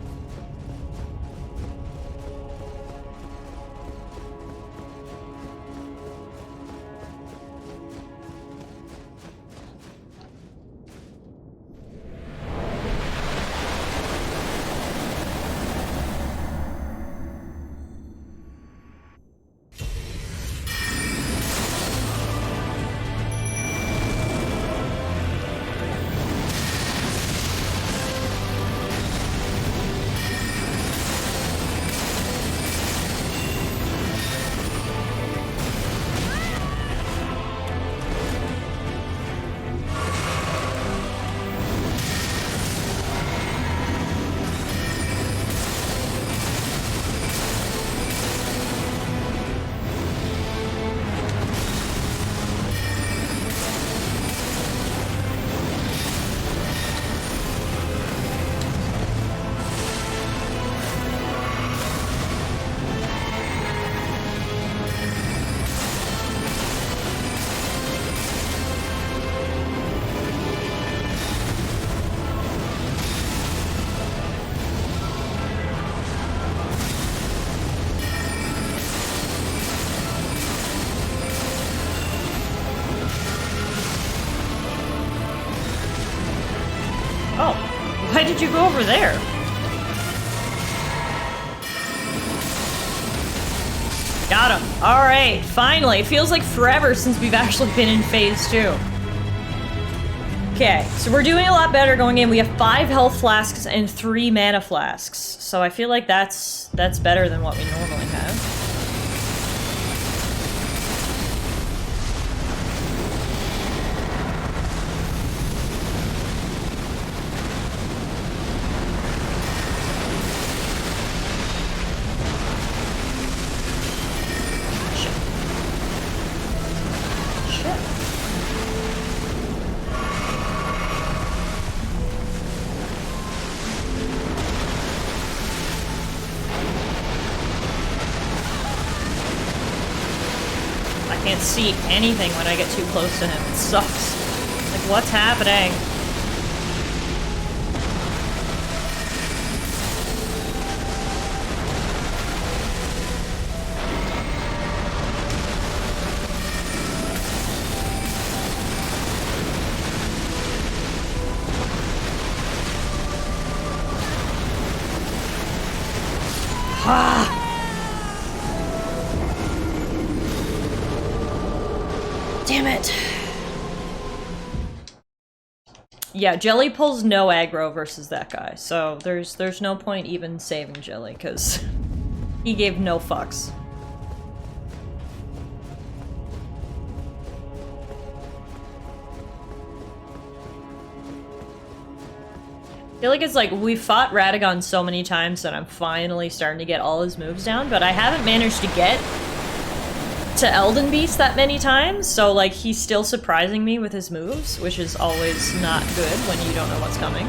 you go over there? Got him. Alright, finally. It feels like forever since we've actually been in phase 2. Okay, so we're doing a lot better going in. We have 5 health flasks and 3 mana flasks. So I feel like that's better than what we normally have. Can't see anything when I get too close to him. It sucks. Like, what's happening? Ah! Damn it. Yeah, Jelly pulls no aggro versus that guy, so there's no point even saving Jelly, because he gave no fucks. I feel like it's like, we fought Radagon so many times that I'm finally starting to get all his moves down, but I haven't managed to get to Elden Beast that many times, so like he's still surprising me with his moves, which is always not good when you don't know what's coming.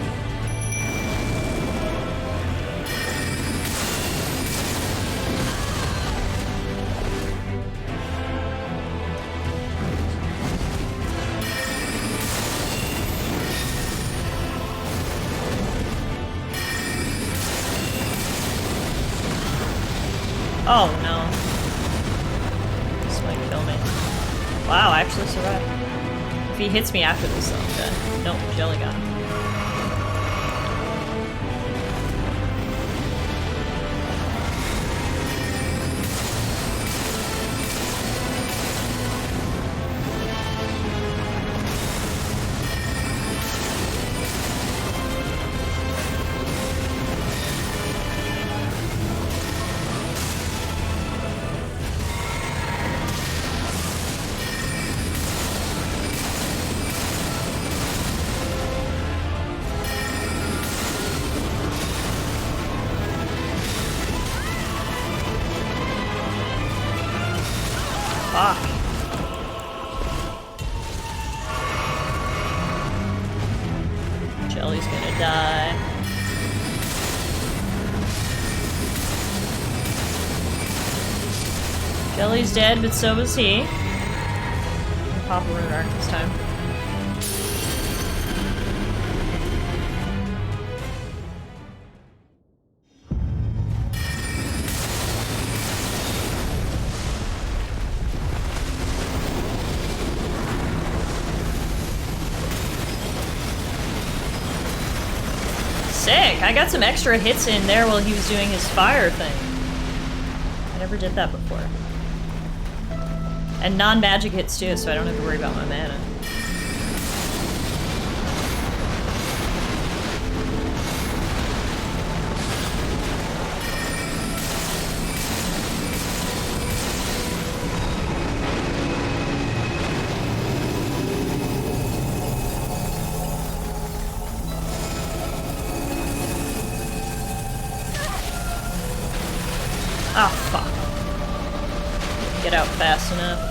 Oh no. This might kill me. Wow, I actually survived. If he hits me after this, though, I'm dead. Nope, Jelly got him. Fuck. Jelly's gonna die. Jelly's dead, but so is he. Pop a Rune Arc this time. Sick! I got some extra hits in there while he was doing his fire thing. I never did that before. And non-magic hits too, so I don't have to worry about my mana. Ah, fuck. Get out fast enough.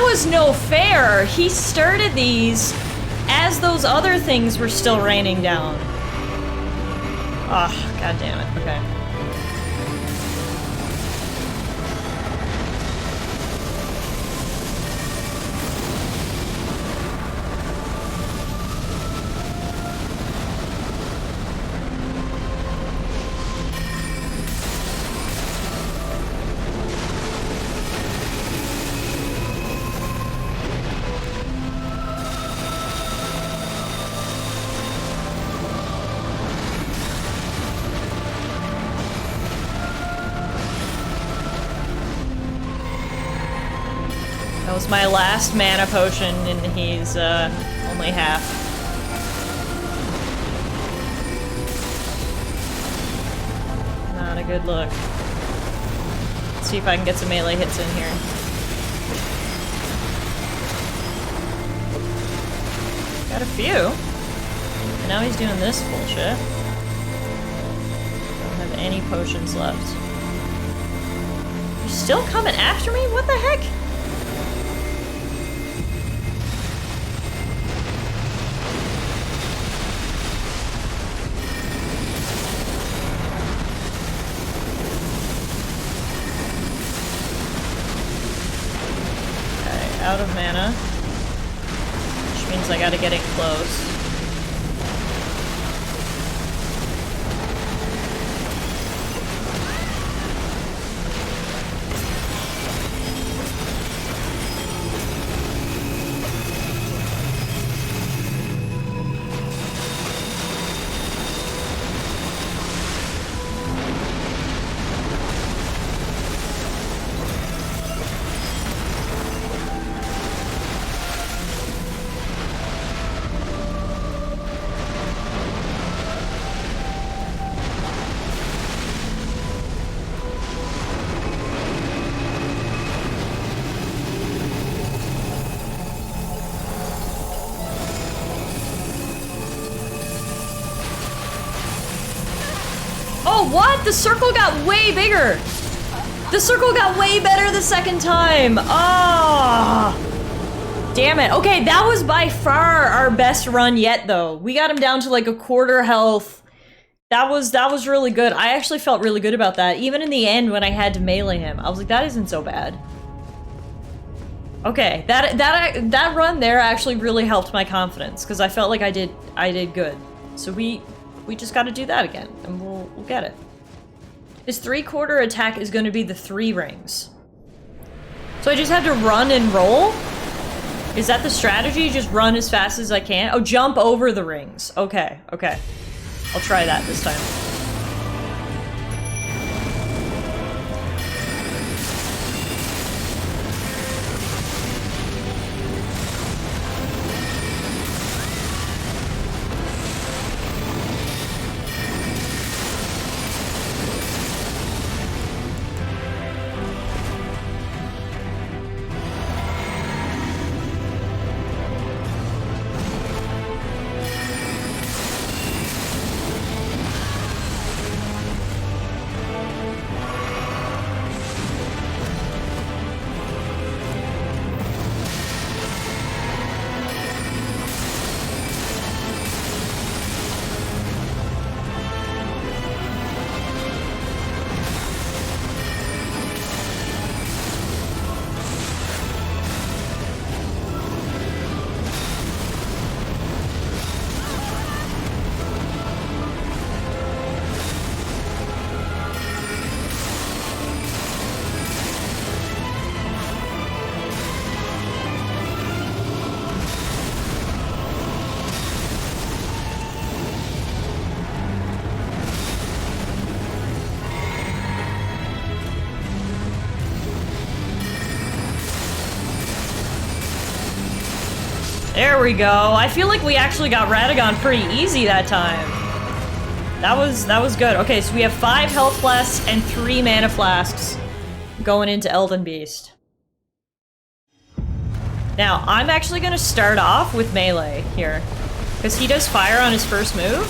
was no fair. He started these as those other things were still raining down. Oh, god damn it. Okay. That was my last mana potion, and he's only half. Not a good look. Let's see if I can get some melee hits in here. Got a few. And now he's doing this bullshit. Don't have any potions left. You're still coming after me? What the heck? Out of mana, which means I gotta get in close. Oh, what? The circle got way bigger! The circle got way better the second time! Ah! Damn it. Okay, that was by far our best run yet, though. We got him down to like a quarter health. That was really good. I actually felt really good about that. Even in the end when I had to melee him, I was like, that isn't so bad. Okay, that run there actually really helped my confidence, because I felt like I did good. So we just gotta do that again, and we'll get it. His 3/4 attack is gonna be the 3 rings. So I just have to run and roll? Is that the strategy? Just run as fast as I can? Oh, jump over the rings. Okay, okay. I'll try that this time. There we go. I feel like we actually got Radagon pretty easy that time. That was good. Okay, so we have 5 health flasks and 3 mana flasks going into Elden Beast. Now, I'm actually gonna start off with melee here, because he does fire on his first move.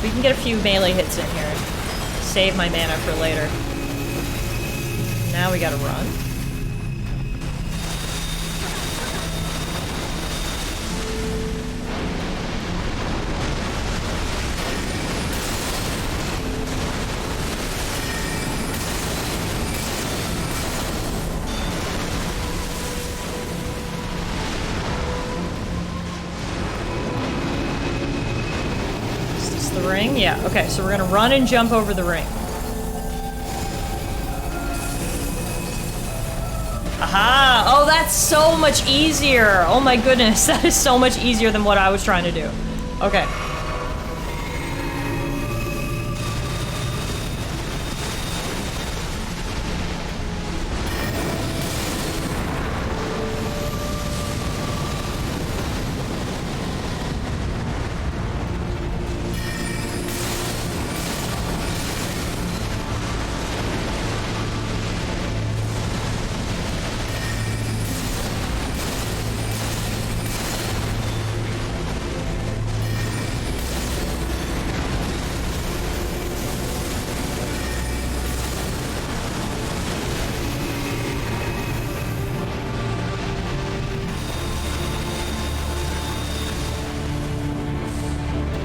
We can get a few melee hits in here. Save my mana for later. Now we gotta run. Is this the ring? Yeah, okay, so we're gonna run and jump over the ring. Aha! Oh, that's so much easier! Oh my goodness, that is so much easier than what I was trying to do. Okay.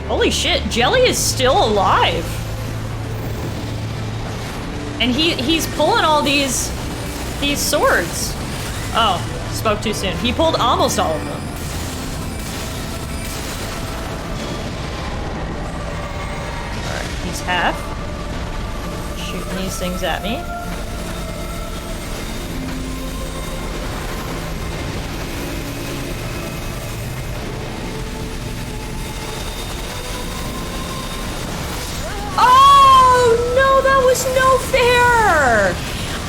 Holy shit, Jelly is still alive. And he's pulling all these swords. Oh, spoke too soon. He pulled almost all of them. Alright, he's half. Shooting these things at me. No fair!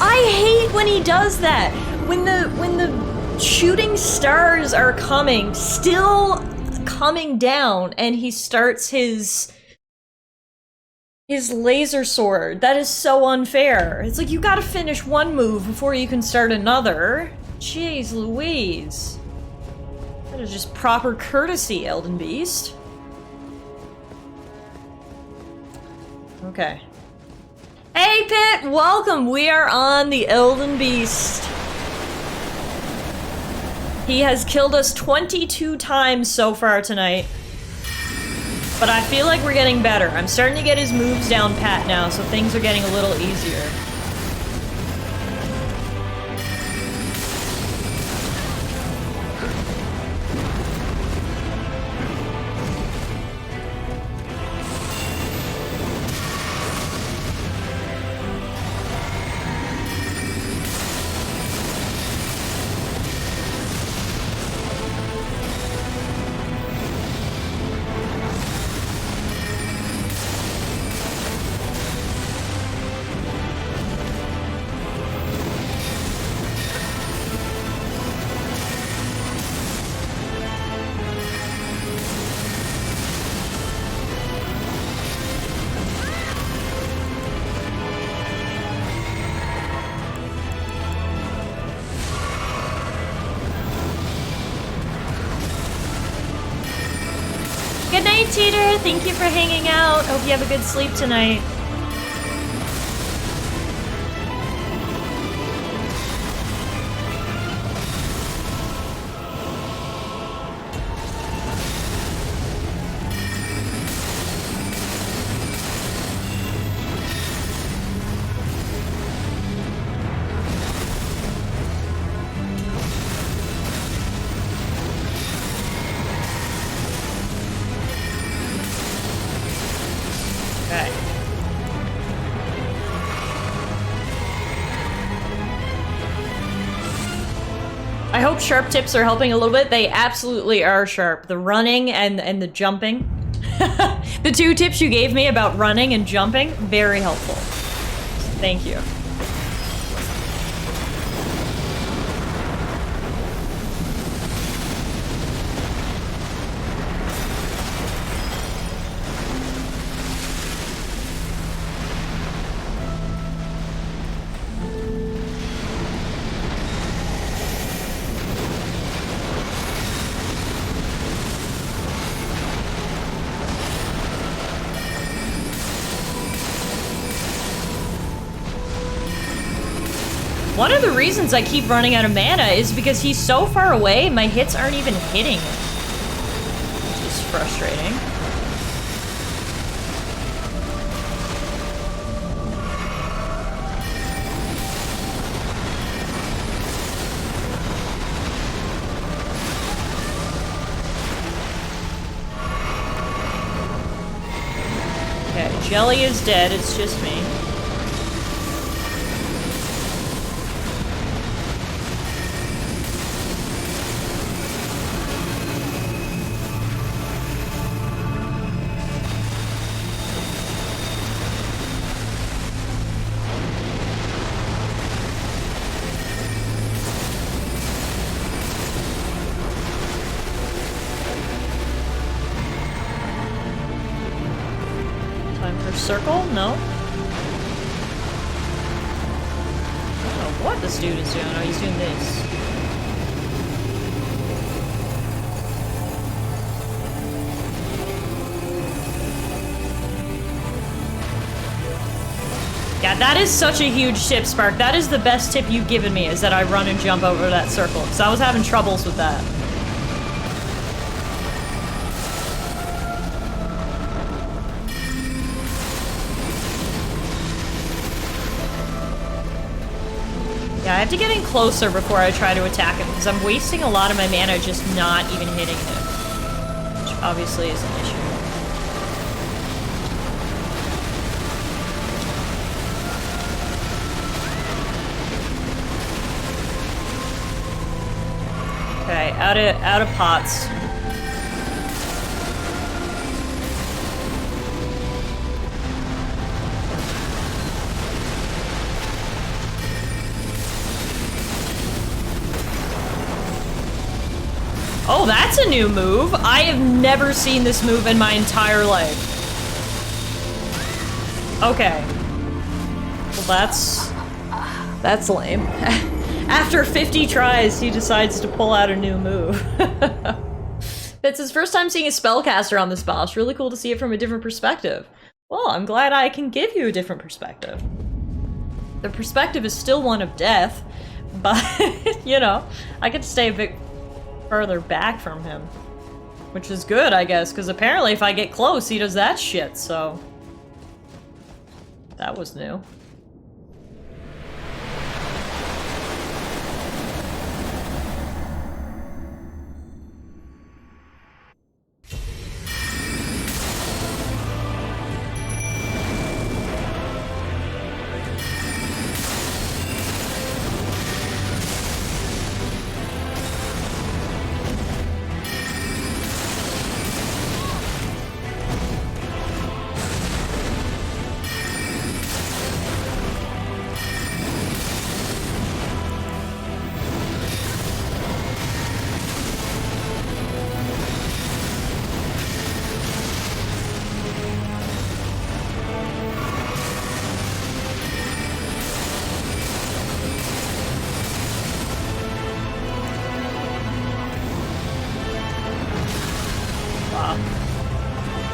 I hate when he does that. When the shooting stars are coming, still coming down, and he starts his laser sword. That is so unfair. It's like you gotta finish one move before you can start another. Jeez Louise. That is just proper courtesy, Elden Beast. Okay. Hey Pit, welcome! We are on the Elden Beast. He has killed us 22 times so far tonight. But I feel like we're getting better. I'm starting to get his moves down pat now, so things are getting a little easier. Good night, Teeter. Thank you for hanging out. Hope you have a good sleep tonight. I hope sharp tips are helping a little bit. They absolutely are sharp. The running and the jumping. The two tips you gave me about running and jumping, very helpful. Thank you. One of the reasons I keep running out of mana is because he's so far away, my hits aren't even hitting him. Which is frustrating. Okay, Jelly is dead, it's just me. Circle? No? I don't know what this dude is doing. Oh, he's doing this. Yeah, that is such a huge tip, Spark. That is the best tip you've given me, is that I run and jump over that circle. Because I was having troubles with that. Yeah, I have to get in closer before I try to attack him, because I'm wasting a lot of my mana just not even hitting him. Which obviously is an issue. Okay, out of pots. Oh, that's a new move. I have never seen this move in my entire life. Okay. Well, that's lame. After 50 tries, he decides to pull out a new move. It's his first time seeing a spellcaster on this boss. Really cool to see it from a different perspective. Well, I'm glad I can give you a different perspective. The perspective is still one of death, but, you know, I get to stay a bit further back from him. Which is good, I guess, because apparently if I get close, he does that shit, so... That was new.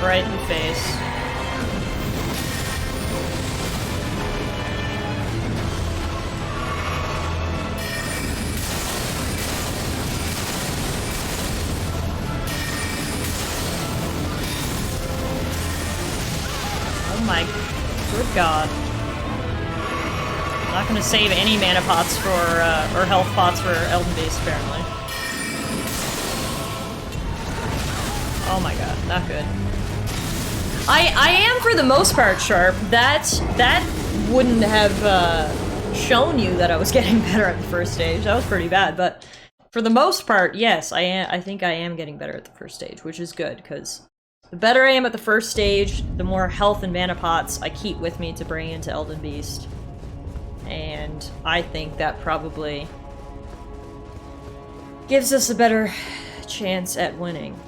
Right in the face. Oh my good god. I'm not gonna save any mana pots for, or health pots for Elden Beast, apparently. Oh my god, not good. I am, for the most part, Sharp. That wouldn't have shown you that I was getting better at the first stage. That was pretty bad, but for the most part, yes, I think I am getting better at the first stage, which is good, because the better I am at the first stage, the more health and mana pots I keep with me to bring into Elden Beast. And I think that probably gives us a better chance at winning.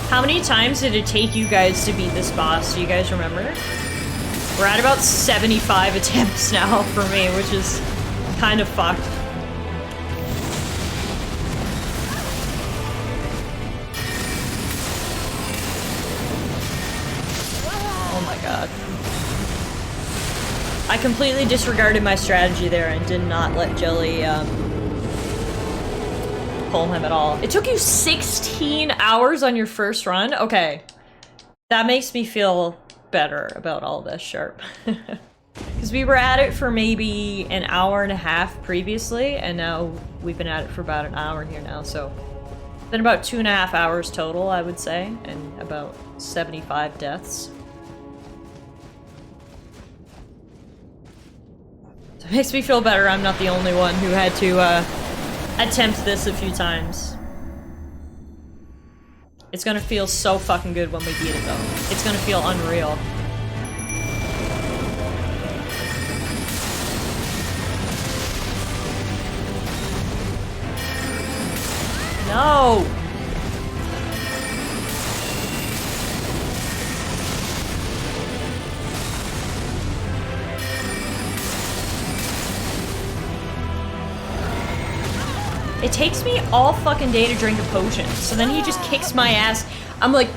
How many times did it take you guys to beat this boss? Do you guys remember? We're at about 75 attempts now for me, which is kind of fucked. Oh my god. I completely disregarded my strategy there and did not let Jelly pull him at all. It took you 16 hours on your first run? Okay. That makes me feel better about all this, Sharp. Because we were at it for maybe an hour and a half previously, and now we've been at it for about an hour here now, so... It's been about 2.5 hours total, I would say, and about 75 deaths. So it makes me feel better I'm not the only one who had to, attempt this a few times. It's gonna feel so fucking good when we beat it, though. It's gonna feel unreal. No! It takes me all fucking day to drink a potion, so then he just kicks my ass. I'm like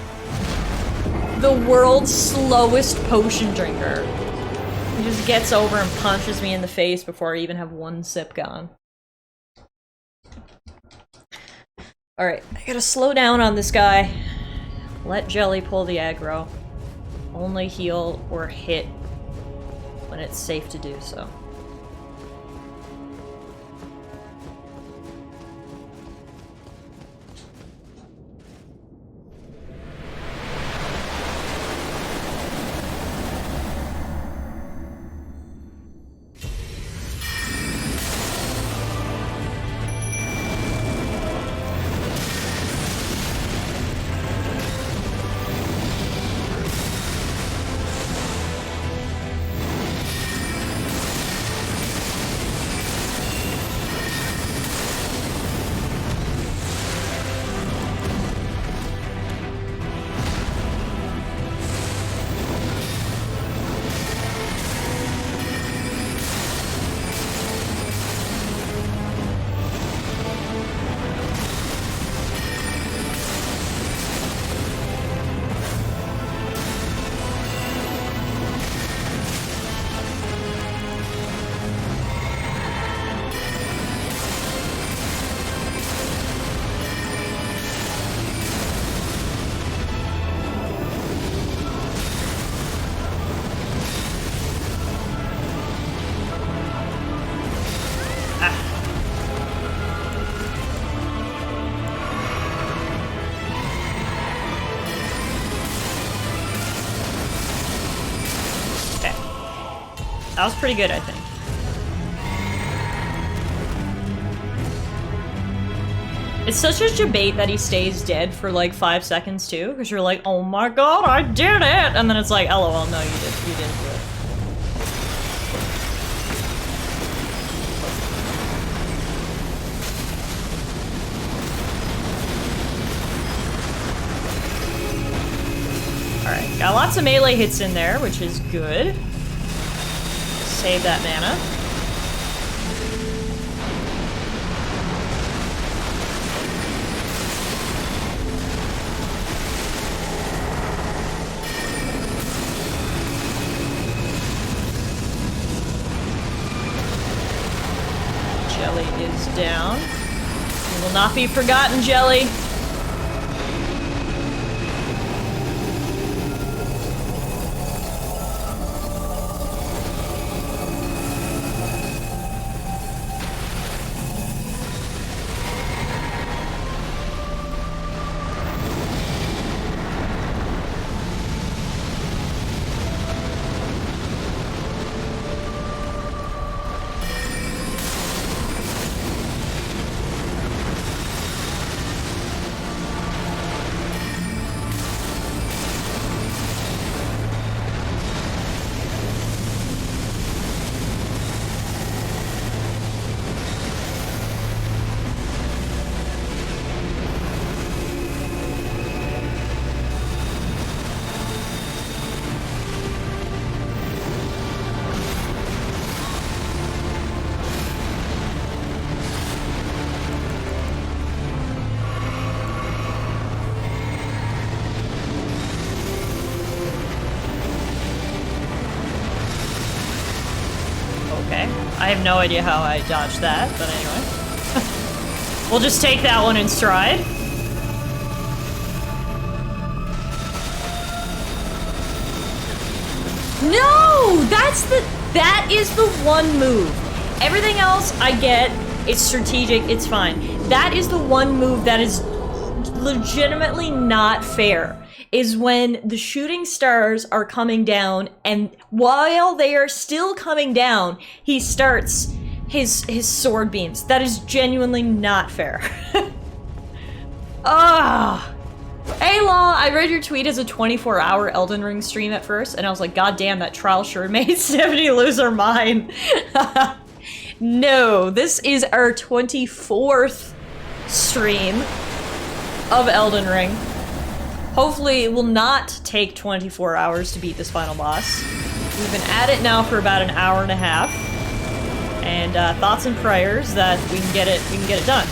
the world's slowest potion drinker. He just gets over and punches me in the face before I even have one sip gone. Alright, I gotta slow down on this guy. Let Jelly pull the aggro. Only heal or hit when it's safe to do so. That was pretty good, I think. It's such a debate that he stays dead for like 5 seconds too, because you're like, oh my god, I did it! And then it's like, lol, no, you didn't do it. Alright, got lots of melee hits in there, which is good. Save that mana. Jelly is down. You will not be forgotten, Jelly. have no idea how I dodged that, but anyway. We'll just take that one in stride. No! That is the one move. Everything else I get, it's strategic, it's fine. That is the one move that is legitimately not fair. Is when the shooting stars are coming down, and while they are still coming down, he starts his sword beams. That is genuinely not fair. Ah. Hey Law, I read your tweet as a 24-hour Elden Ring stream at first, and I was like, God damn, that trial sure made Stephanie lose her mind. No, this is our 24th stream of Elden Ring. Hopefully it will not take 24 hours to beat this final boss. We've been at it now for about an hour and a half. And thoughts and prayers that we can get it done.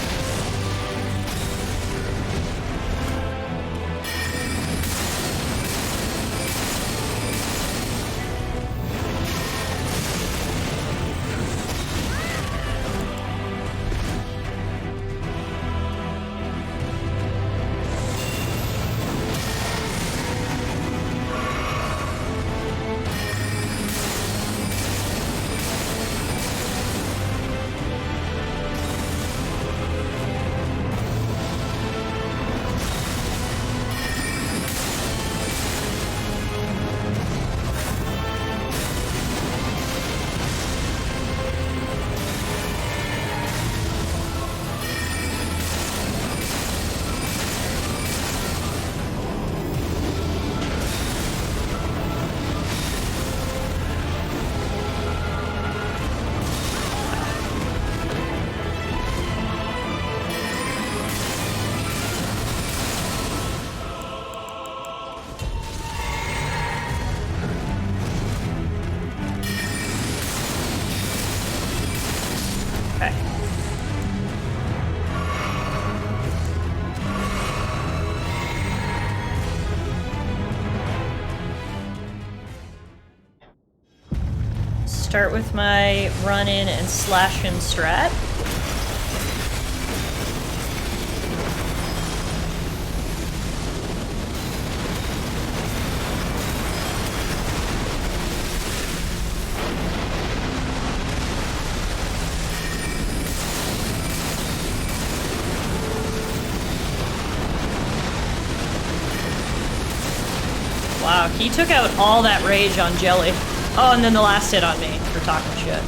Start with my run in and slash in strat. Wow, he took out all that rage on Jelly. Oh, and then the last hit on me for talking shit.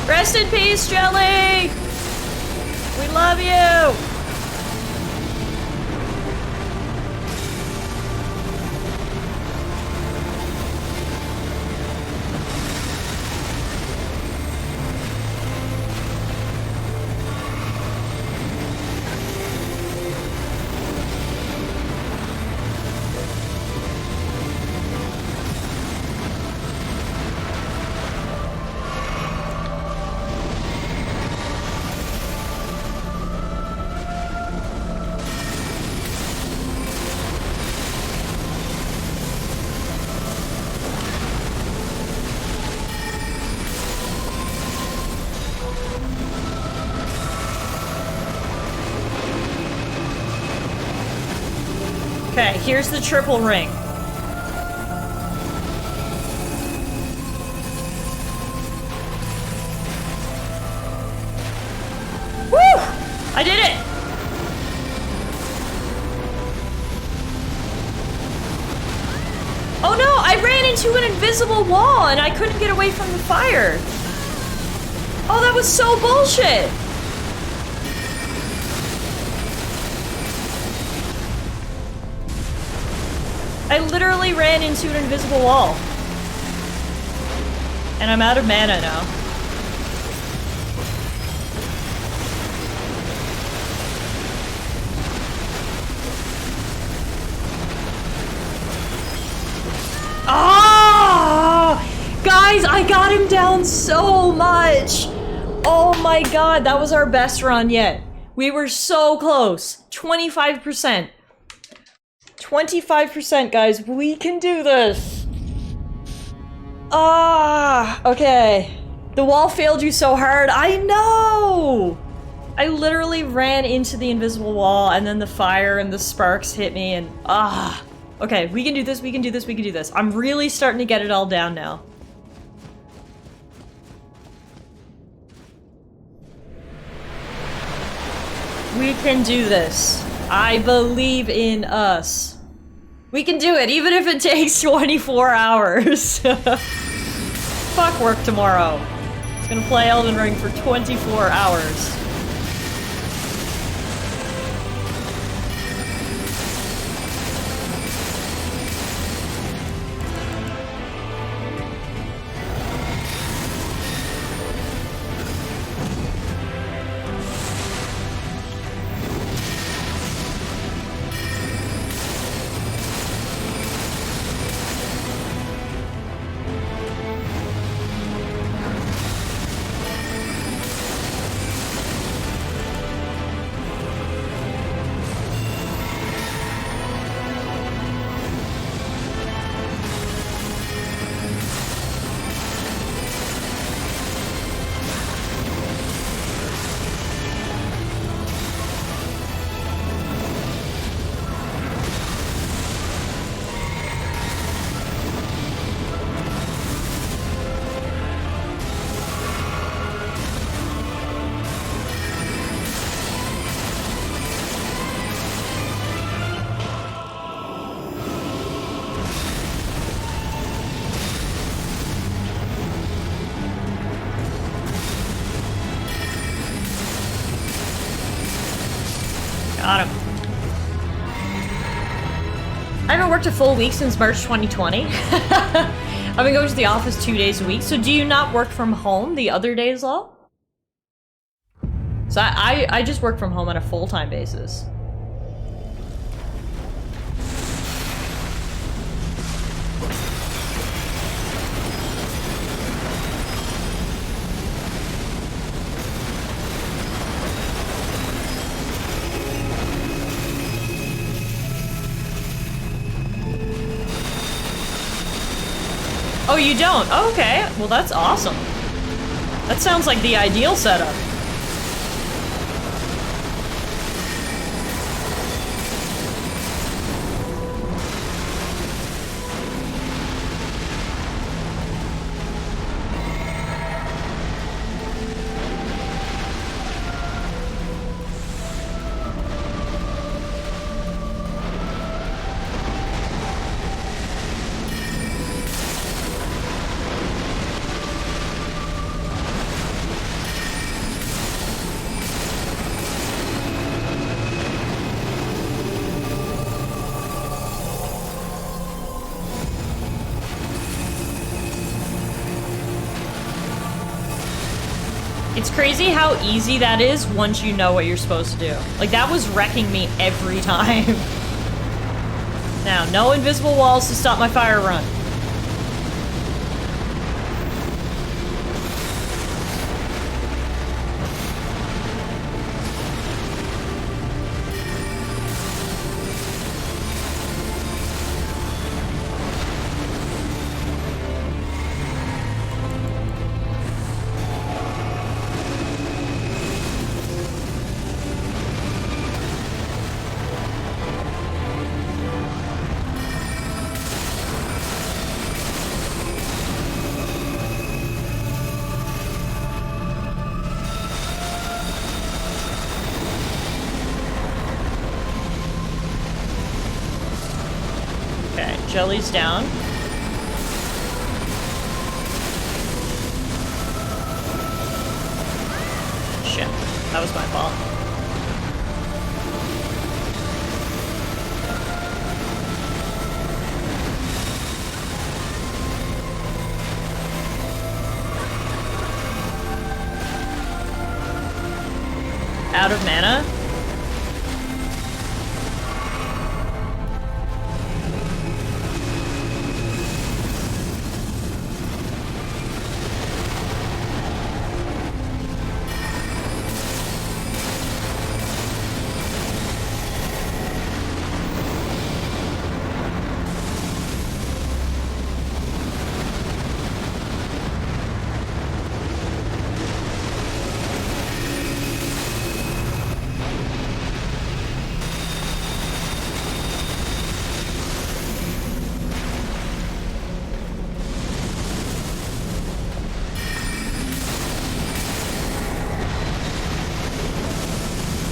Rest in peace, Jelly! We love you! Okay, here's the triple ring. Woo! I did it! into an invisible wall and I couldn't get away from the fire. Oh, that was so bullshit. I literally ran into an invisible wall. And I'm out of mana now. Ah! Guys, I got him down so much! Oh my god, that was our best run yet. We were so close. 25%. 25%, guys. We can do this. Ah, okay. The wall failed you so hard. I know! I literally ran into the invisible wall and then the fire and the sparks hit me and okay, we can do this, we can do this, we can do this. I'm really starting to get it all down now. We can do this. I believe in us. We can do it, even if it takes 24 hours. Fuck work tomorrow. It's gonna play Elden Ring for 24 hours. Got him. I haven't worked a full week since March 2020. I've been going to the office 2 days a week. So do you not work from home the other days, Law? So I just work from home on a full-time basis. Oh, you don't? Oh, okay. Well, that's awesome. That sounds like the ideal setup. It's crazy how easy that is once you know what you're supposed to do. Like, that was wrecking me every time. Now, no invisible walls to stop my fire run. Jelly's down. That was my fault. Out of mana?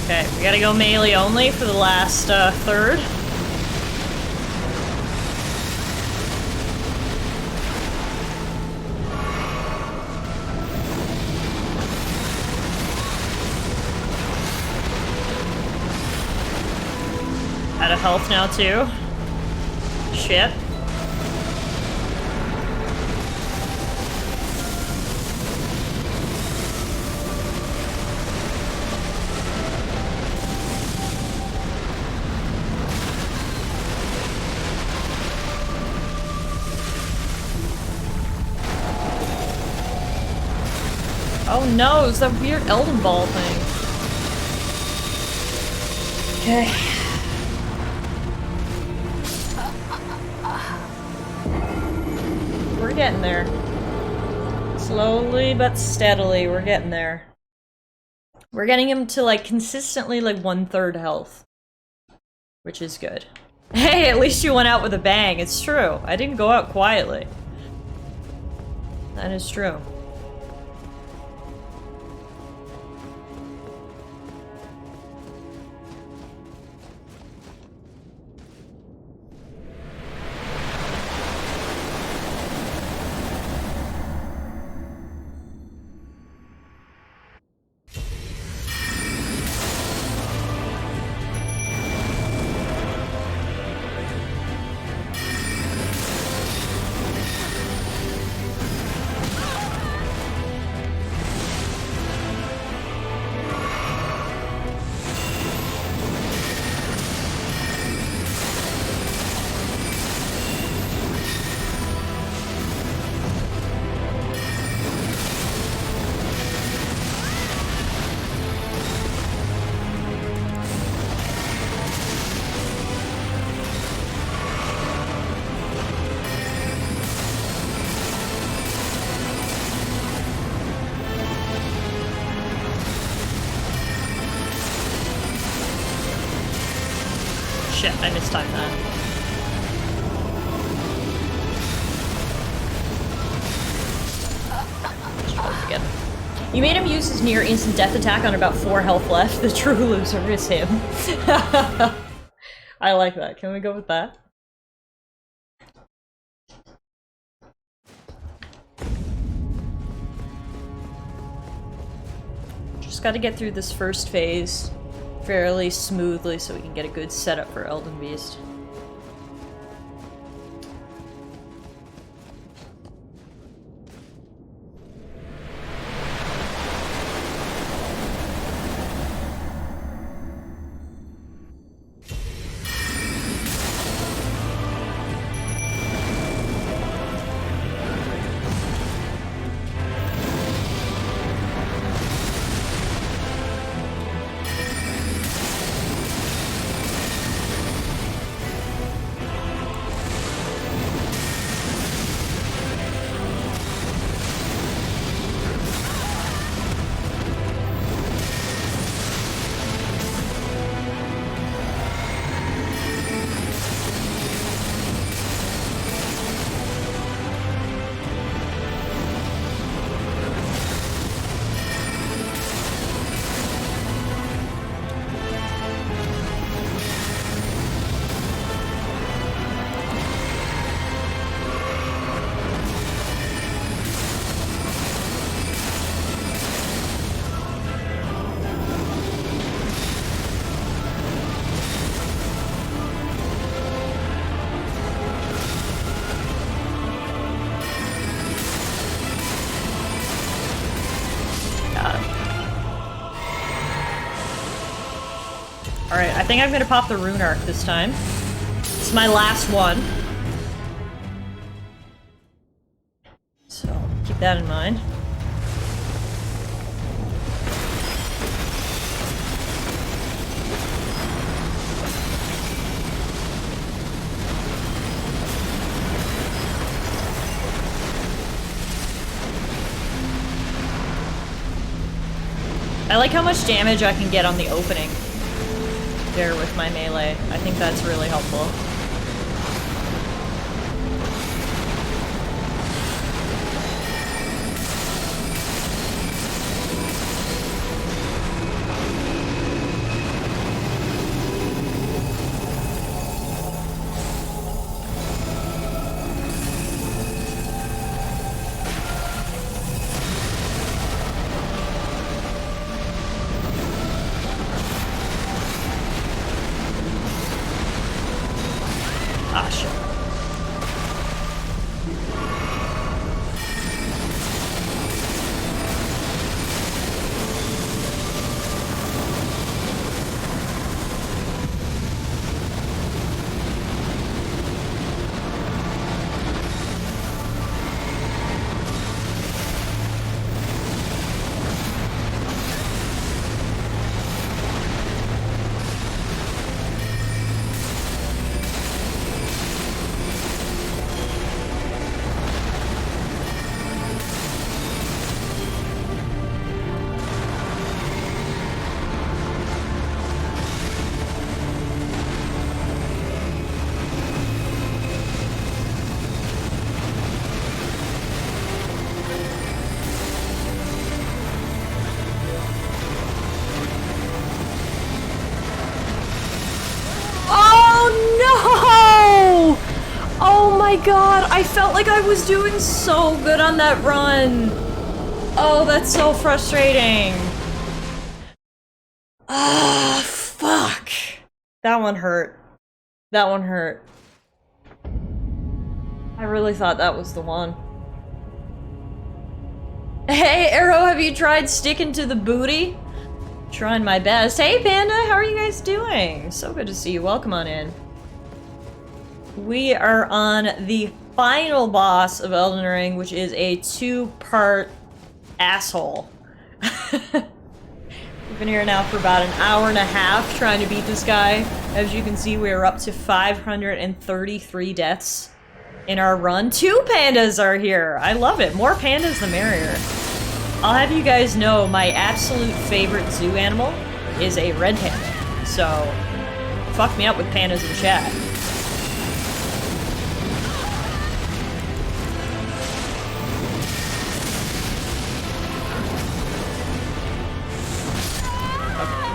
Okay, we gotta go melee only for the last third. Out of health now too. Shit. Oh no, it's that weird Elden Ball thing. Okay. We're getting there. Slowly but steadily, we're getting there. We're getting him to like consistently like 1/3 health. Which is good. Hey, at least you went out with a bang. It's true. I didn't go out quietly. That is true. Shit, I mistimed that. Let's try this again. You made him use his near instant death attack on about 4 health left. The true loser is him. I like that. Can we go with that? Just gotta get through this first phase fairly smoothly so we can get a good setup for Elden Beast. Alright, I think I'm gonna pop the rune arc this time. It's my last one. So, keep that in mind. I like how much damage I can get on the opening there with my melee. I think that's really helpful. Ah, shit. Oh my god, I felt like I was doing so good on that run. Oh, that's so frustrating. Ah, fuck. That one hurt. That one hurt. I really thought that was the one. Hey, Arrow, have you tried sticking to the booty? Trying my best. Hey, Panda, how are you guys doing? So good to see you. Welcome on in. We are on the final boss of Elden Ring, which is a 2-part asshole. We've been here now for about an hour and a half trying to beat this guy. As you can see, we are up to 533 deaths in our run. 2 pandas are here. I love it. More pandas the merrier. I'll have you guys know my absolute favorite zoo animal is a red panda. So, fuck me up with pandas in chat.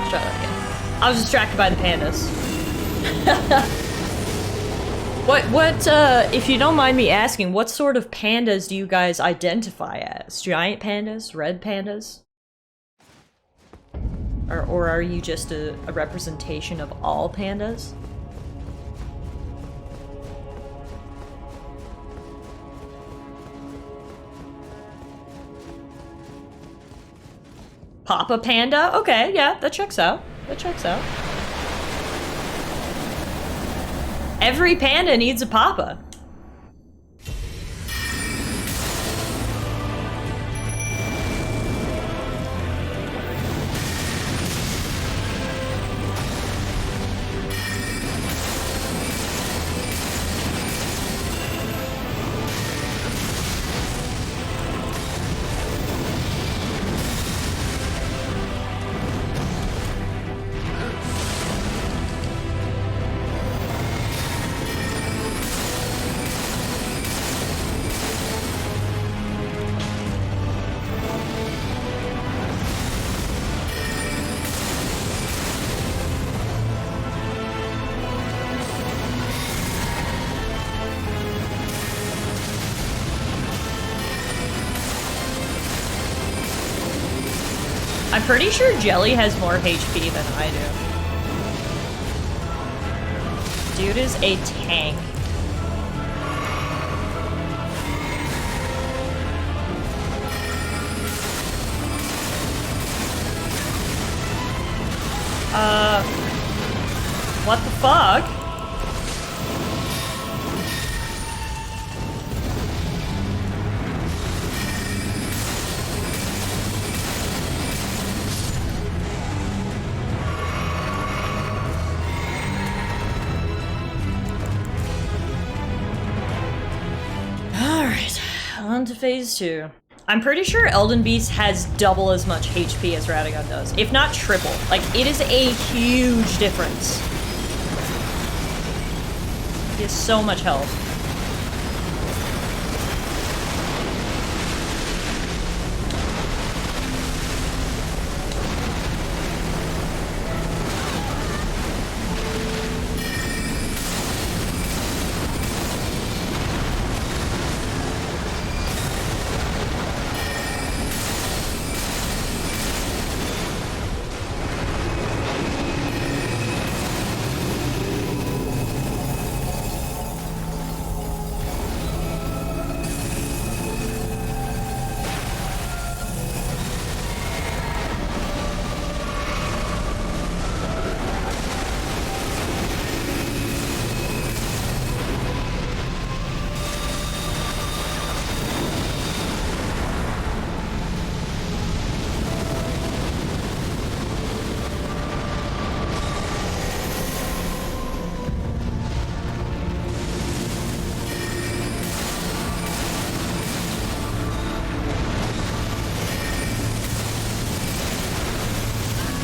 Try that again. I was distracted by the pandas. If you don't mind me asking, what sort of pandas do you guys identify as? Giant pandas? Red pandas? Or are you just a representation of all pandas? Papa Panda? Okay, yeah, that checks out. That checks out. Every panda needs a papa. I'm pretty sure Jelly has more HP than I do. Dude is a tank. What the fuck? Alright, on to phase 2. I'm pretty sure Elden Beast has double as much HP as Radagon does, if not triple. Like, it is a huge difference. He has so much health.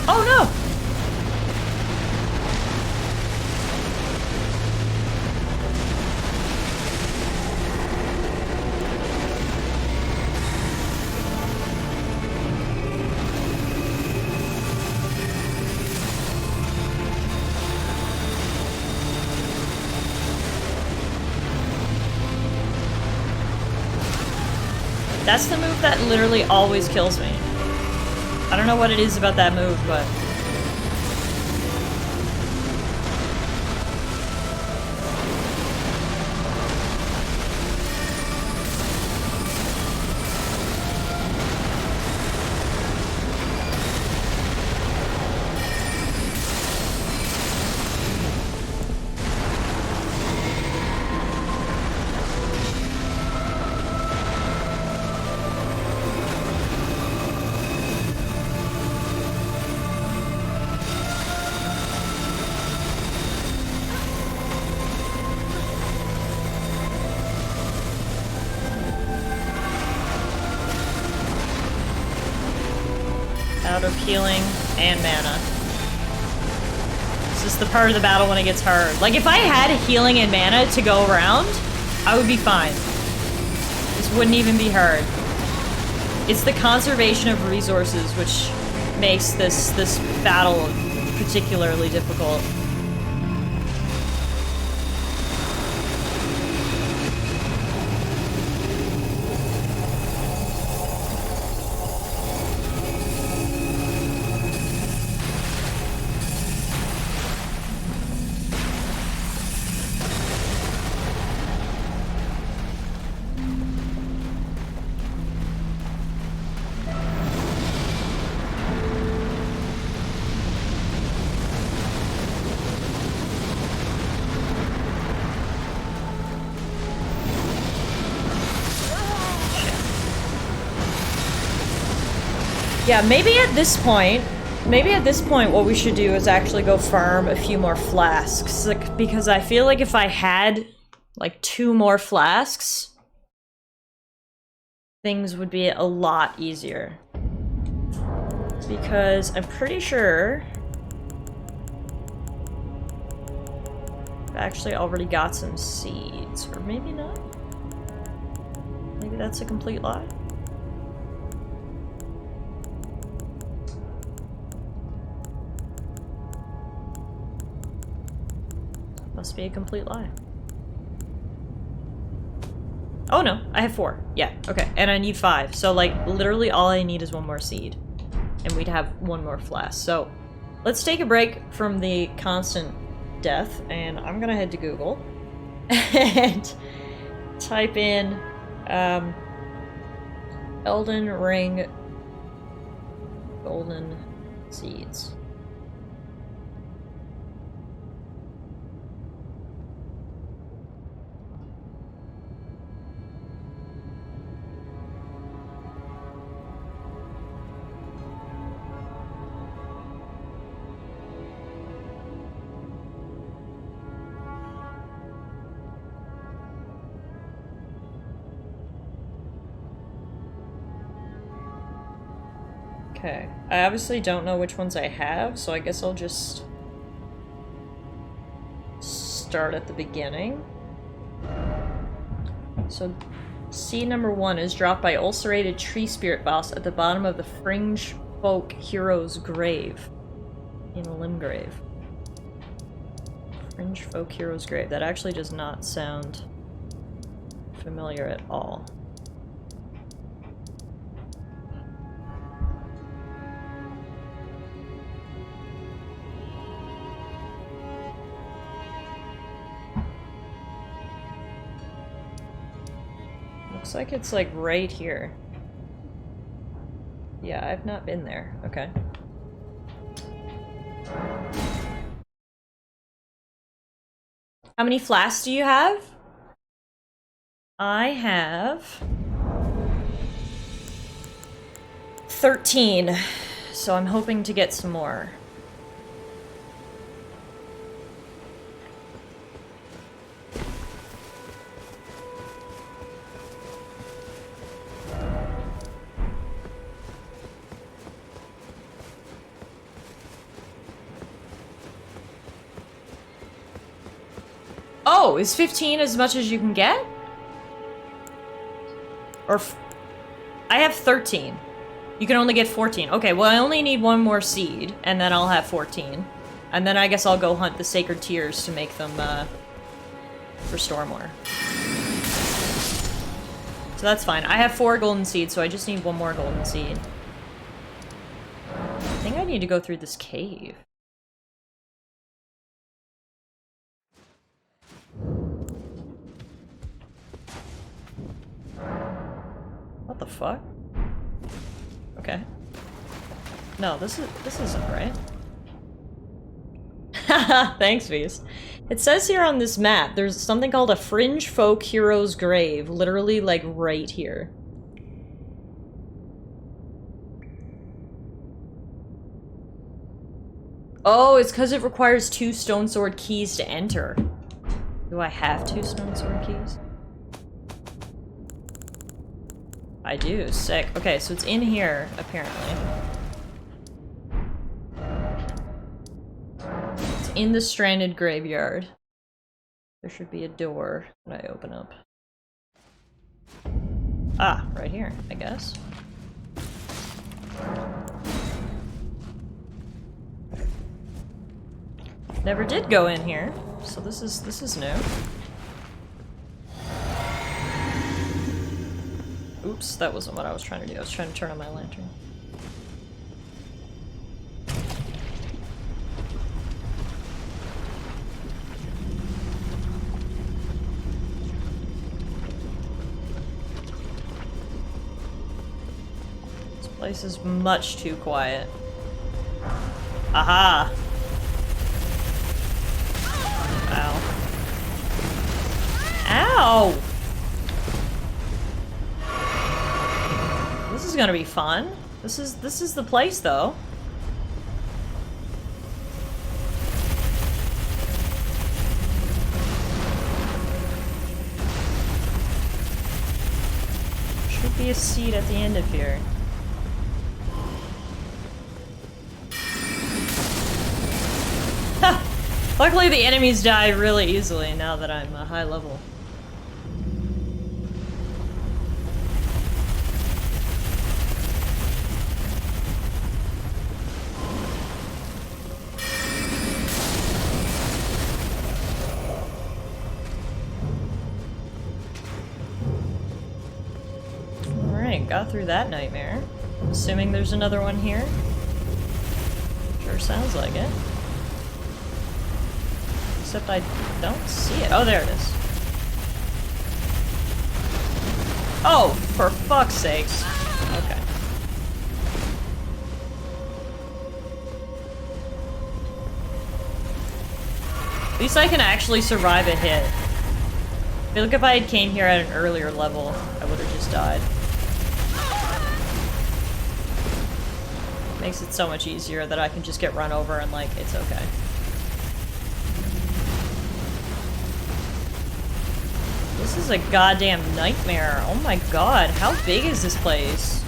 Oh no! That's the move that literally always kills me. I don't know what it is about that move, but... out of healing and mana. This is the part of the battle when it gets hard. Like, if I had healing and mana to go around, I would be fine. This wouldn't even be hard. It's the conservation of resources which makes this battle particularly difficult. Yeah, maybe at this point what we should do is actually go farm a few more flasks. Like, because I feel like if I had, like, 2 more flasks, things would be a lot easier. Because I'm pretty sure I've actually already got some seeds. Or maybe not. Maybe that's a complete lie. Must be a complete lie. Oh no, I have 4. Yeah, okay. And I need 5. So, like, literally all I need is 1 more seed. And we'd have 1 more flask. So, let's take a break from the constant death. And I'm gonna head to Google. And type in, Elden Ring golden seeds. Okay. I obviously don't know which ones I have, so I guess I'll just start at the beginning. So, seed number 1 is dropped by ulcerated tree spirit boss at the bottom of the Fringe Folk Hero's grave. In Limgrave. Fringe Folk Hero's grave. That actually does not sound familiar at all. Looks like it's like right here. Yeah, I've not been there. Okay. How many flasks do you have? I have 13, so I'm hoping to get some more. Oh, is 15 as much as you can get? Or I have 13. You can only get 14. Okay, well I only need one more seed, and then I'll have 14. And then I guess I'll go hunt the Sacred Tears to make them, restore more. So that's fine. I have 4 golden seeds, so I just need one more golden seed. I think I need to go through this cave. What the fuck? Okay. No, this isn't right. Haha, thanks, V's. It says here on this map, there's something called a Fringe Folk Hero's grave, literally like right here. Oh, it's because it requires 2 stone sword keys to enter. Do I have 2 stone sword keys? I do. Sick. Okay, so it's in here, apparently. It's in the stranded graveyard. There should be a door that I open up. Ah, right here, I guess. Never did go in here, so this is new. Oops, that wasn't what I was trying to do. I was trying to turn on my lantern. This place is much too quiet. Aha! Ow! Ow! This is gonna be fun. This is the place, though. Should be a seat at the end of here. Luckily, the enemies die really easily now that I'm a high level. Got through that nightmare. I'm assuming there's another one here. Sure sounds like it. Except I don't see it. Oh, there it is. Oh, for fuck's sakes. Okay. At least I can actually survive a hit. I feel like if I had came here at an earlier level, I would have just died. Makes it so much easier that I can just get run over and, like, it's okay. This is a goddamn nightmare. Oh my god, how big is this place?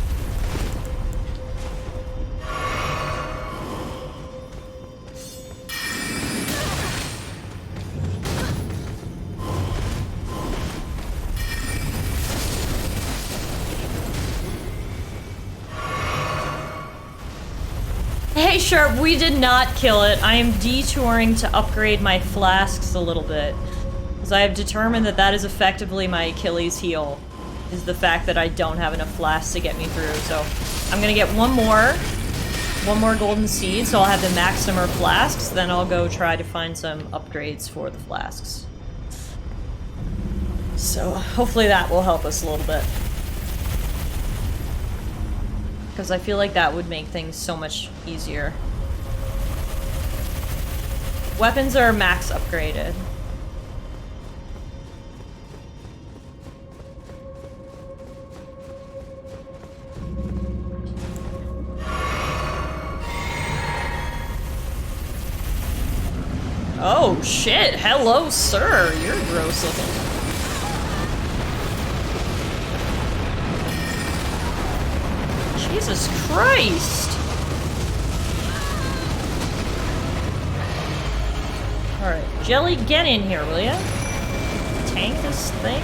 Hey Sharp, we did not kill it. I am detouring to upgrade my flasks a little bit. Because I have determined that that is effectively my Achilles heel. Is the fact that I don't have enough flasks to get me through. So I'm gonna get one more golden seed, so I'll have the max number of flasks. Then I'll go try to find some upgrades for the flasks. So hopefully that will help us a little bit. Because I feel like that would make things so much easier. Weapons are max upgraded. Oh shit, hello sir, you're gross looking. Jesus Christ! Alright, Jelly, get in here, will ya? Tank this thing?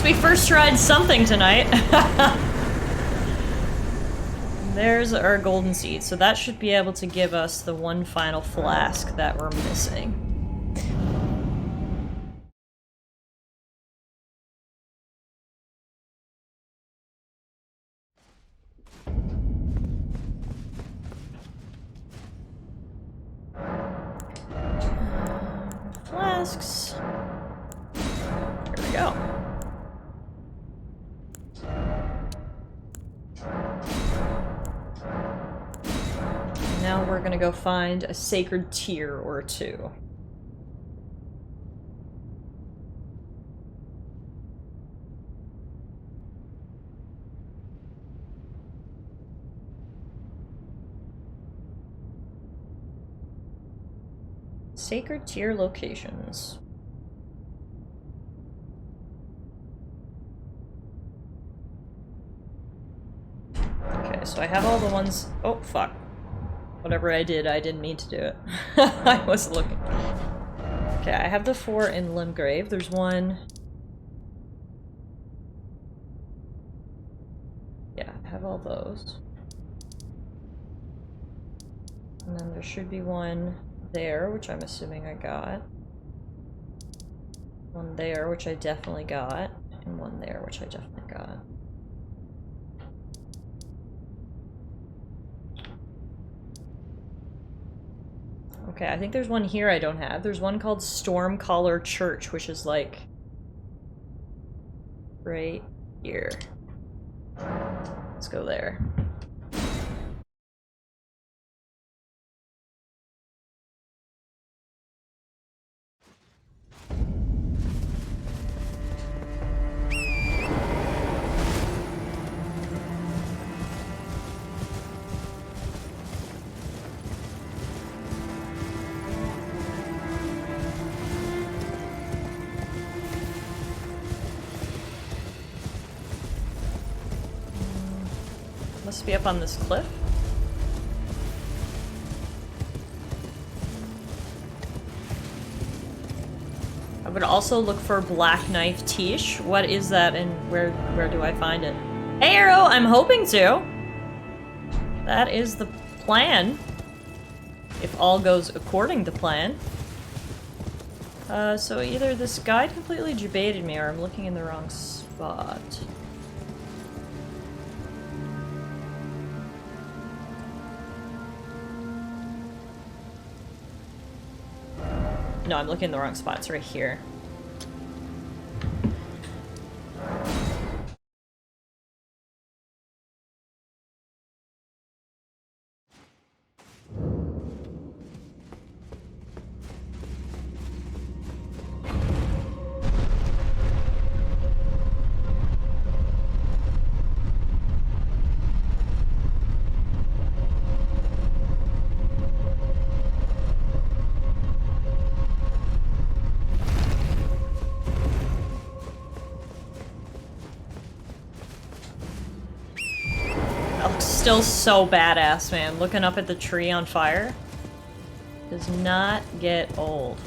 We first tried something tonight. There's our golden seed, so that should be able to give us the one final flask that we're missing. Flasks. Here we go. Now we're gonna go find a sacred tear or two. Sacred tear locations. Okay, so I have all the ones. Oh, fuck. Whatever I didn't mean to do it. I was looking. Okay, I have the 4 in Limgrave. There's one. Yeah, I have all those. And then there should be one there, which I'm assuming I got. One there, which I definitely got. And one there, which I definitely got. Okay, I think there's one here I don't have. There's one called Stormcaller Church, which is like right here. Let's go there. Must be up on this cliff. I would also look for Black Knife Tish. What is that and where do I find it? Hey Arrow, I'm hoping to. That is the plan. If all goes according to plan. So either this guide completely debated me or I'm looking in the wrong spot. No, I'm looking in the wrong spot. It's right here. That looks still so badass, man. Looking up at the tree on fire does not get old.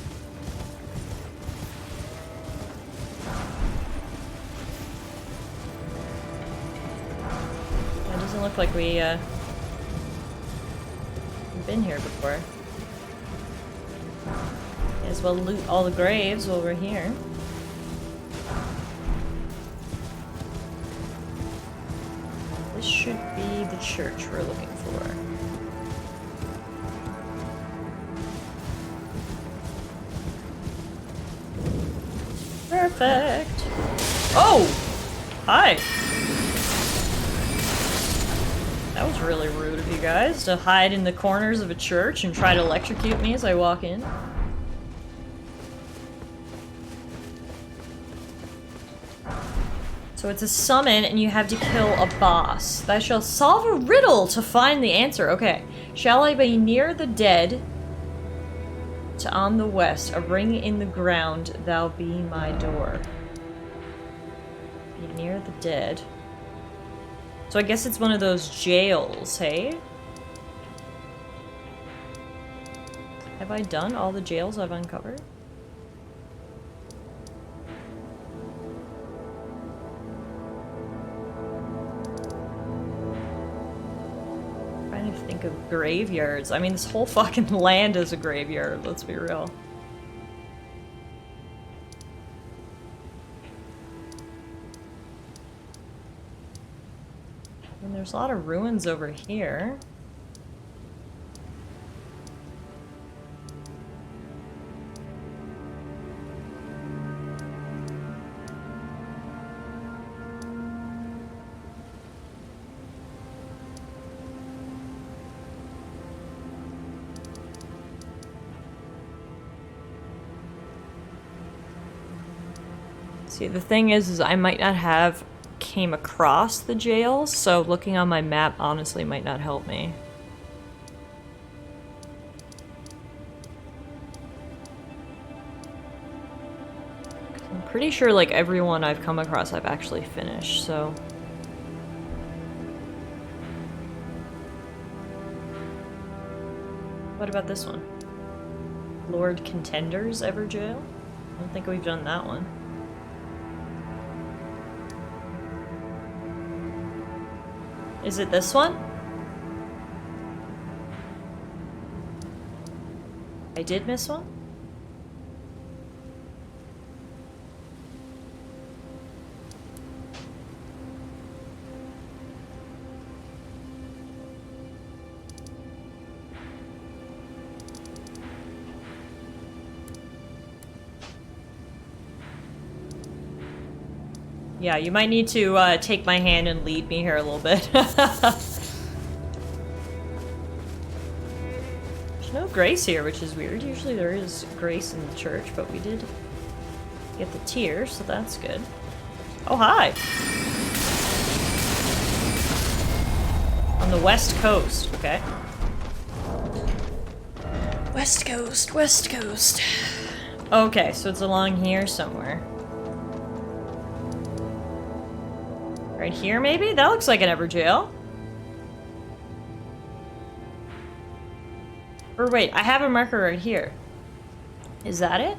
It doesn't look like we've been here before. May as well loot all the graves while we're here. This should be the church we're looking for. Perfect. Oh! Hi! That was really rude of you guys to hide in the corners of a church and try to electrocute me as I walk in. So it's a summon and you have to kill a boss. Thou shalt solve a riddle to find the answer. Okay. Shall I be near the dead to on the west, a ring in the ground, thou be my door. Be near the dead. So I guess it's one of those jails, hey? Have I done all the jails I've uncovered? Trying to think of graveyards. I mean, this whole fucking land is a graveyard, let's be real. And there's a lot of ruins over here. See, the thing is I might not have came across the jails, so looking on my map honestly might not help me. I'm pretty sure like everyone I've come across I've actually finished, so... What about this one? Lord Contender's Ever Jail? I don't think we've done that one. Is it this one? I did miss one? Yeah, you might need to take my hand and lead me here a little bit. There's no grace here, which is weird. Usually there is grace in the church, but we did get the tear, so that's good. Oh, hi! On the west coast, okay. West coast, west coast. Okay, so it's along here somewhere. Right here, maybe? That looks like an Ever Jail. Or wait, I have a marker right here. Is that it?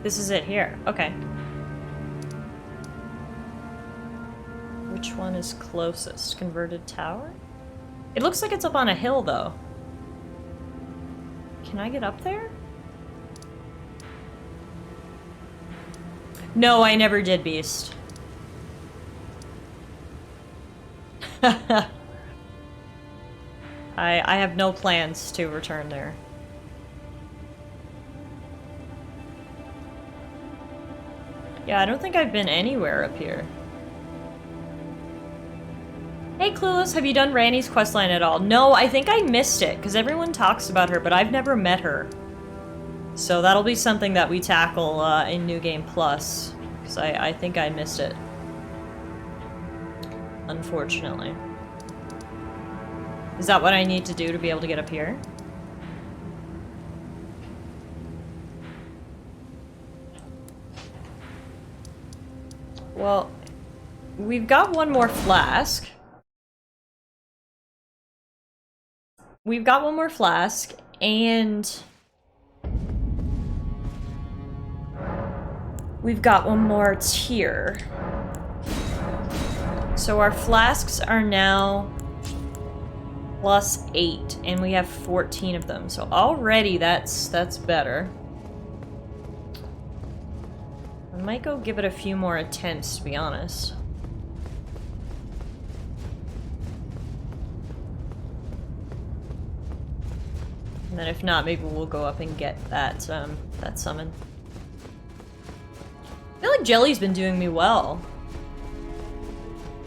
This is it here. Okay. Which one is closest? Converted tower? It looks like it's up on a hill, though. Can I get up there? No, I never did, Beast. I have no plans to return there. Yeah, I don't think I've been anywhere up here. Hey Clueless, have you done Randy's questline at all? No, I think I missed it, because everyone talks about her, but I've never met her. So that'll be something that we tackle in New Game Plus, because I think I missed it. Unfortunately. Is that what I need to do to be able to get up here? Well, we've got one more flask. We've got one more flask, and we've got one more tier. So our flasks are now +8, and we have 14 of them. So already that's better. I might go give it a few more attempts, to be honest. And then if not, maybe we'll go up and get that summon. I feel like Jelly's been doing me well.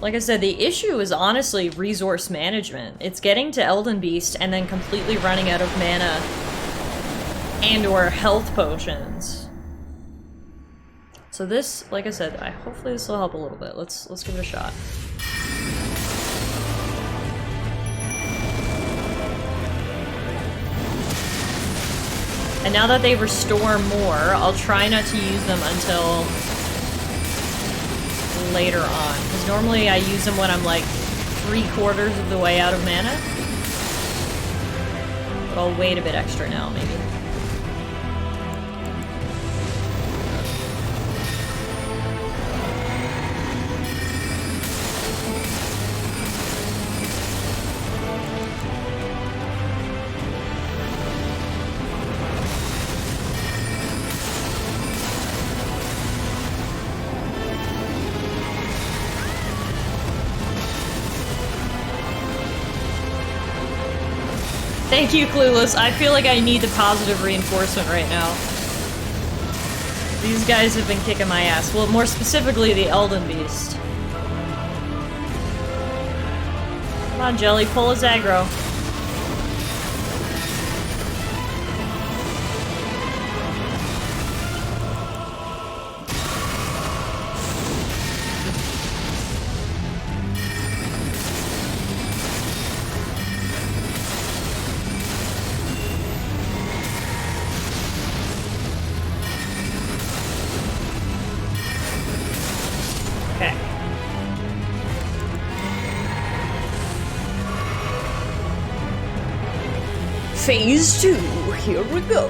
Like I said, the issue is honestly resource management. It's getting to Elden Beast and then completely running out of mana and or health potions. So this, like I said, hopefully this will help a little bit. Let's give it a shot. And now that they restore more, I'll try not to use them until later on. Because normally I use them when I'm like 3/4 of the way out of mana. But I'll wait a bit extra now, maybe. Thank you, Clueless. I feel like I need the positive reinforcement right now. These guys have been kicking my ass. Well, more specifically, the Elden Beast. Come on, Jelly, pull his aggro. Phase 2, here we go.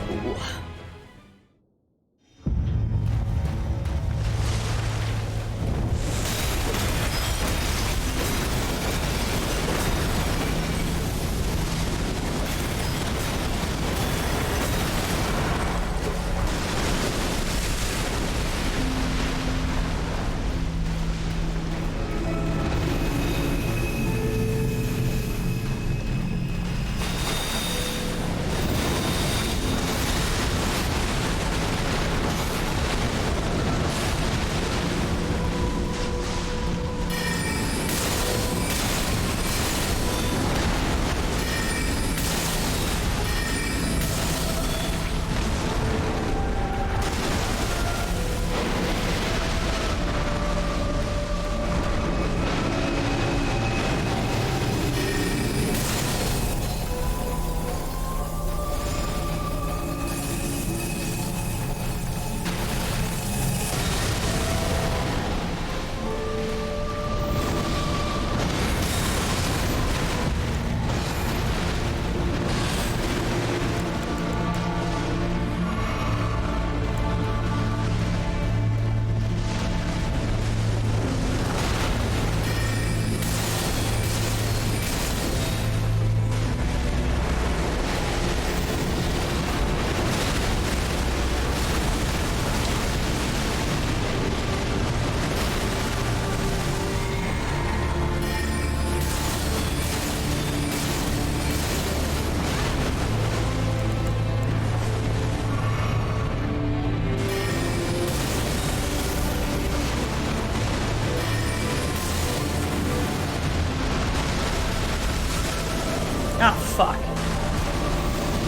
Oh, fuck.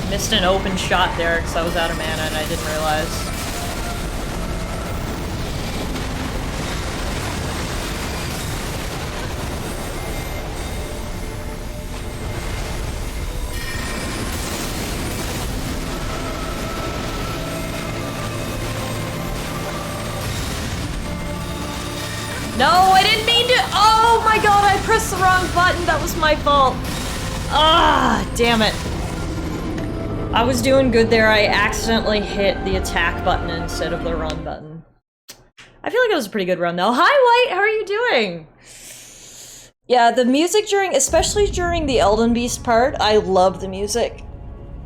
Missed an open shot there because I was out of mana and I didn't realize. No, I didn't mean to. Oh my god, I pressed the wrong button. That was my fault. Ah, damn it. I was doing good there. I accidentally hit the attack button instead of the run button. I feel like it was a pretty good run though. Hi, White, how are you doing? Yeah, the music especially during the Elden Beast part, I love the music.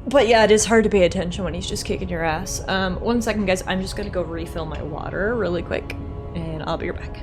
But yeah, it is hard to pay attention when he's just kicking your ass. 1 second, guys. I'm just gonna go refill my water really quick, and I'll be right back.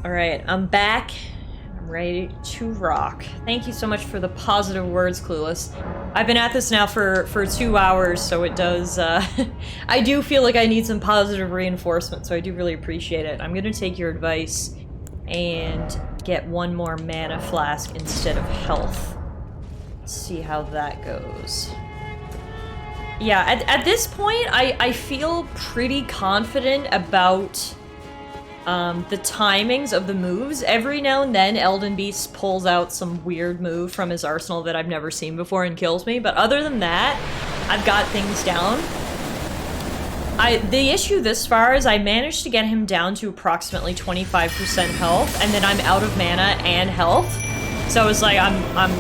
Alright, I'm back. I'm ready to rock. Thank you so much for the positive words, Clueless. I've been at this now for 2 hours, so it does, I do feel like I need some positive reinforcement, so I do really appreciate it. I'm gonna take your advice and get 1 more mana flask instead of health. Let's see how that goes. Yeah, at this point, I feel pretty confident about the timings of the moves. Every now and then, Elden Beast pulls out some weird move from his arsenal that I've never seen before and kills me, but other than that, I've got things down. The issue this far is I managed to get him down to approximately 25% health, and then I'm out of mana and health. So it's like, I'm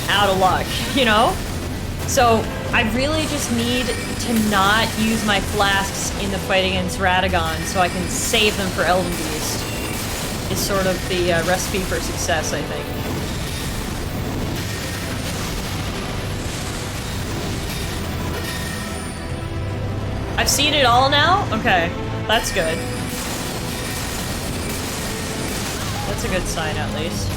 out of luck, you know? So, I really just need to not use my flasks in the fight against Radagon so I can save them for Elden Beast. Is sort of the recipe for success, I think. I've seen it all now? Okay, that's good. That's a good sign, at least.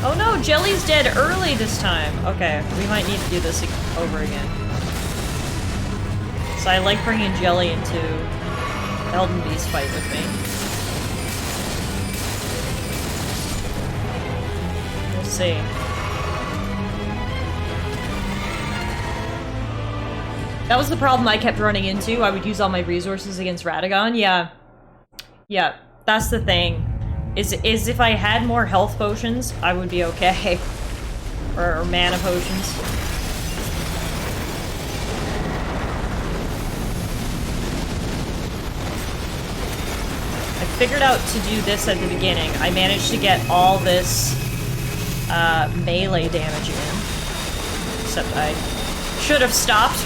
Oh no, Jelly's dead early this time. Okay, we might need to do this over again. So I like bringing Jelly into Elden Beast fight with me. We'll see. That was the problem I kept running into. I would use all my resources against Radagon. Yeah. Yeah, that's the thing. Is if I had more health potions, I would be okay. Or mana potions. I figured out to do this at the beginning. I managed to get all this melee damage in. Except I should have stopped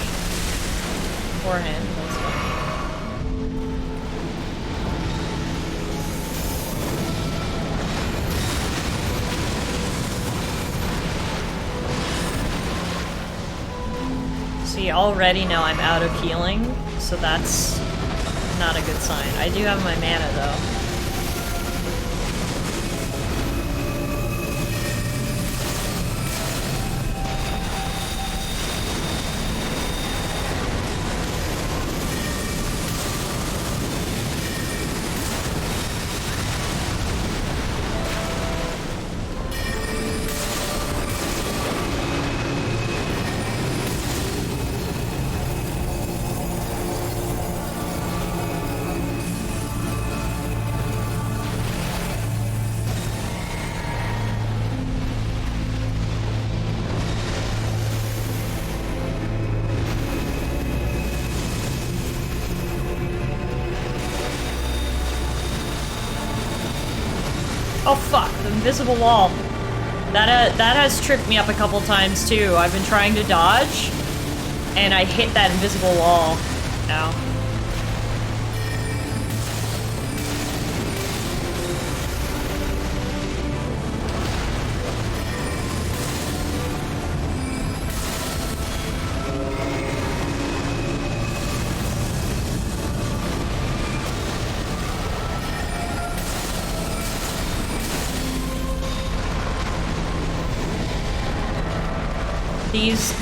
beforehand. See, already now I'm out of healing, so that's not a good sign. I do have my mana, though. Oh fuck, the invisible wall. That has tripped me up a couple times too. I've been trying to dodge, and I hit that invisible wall. Ow.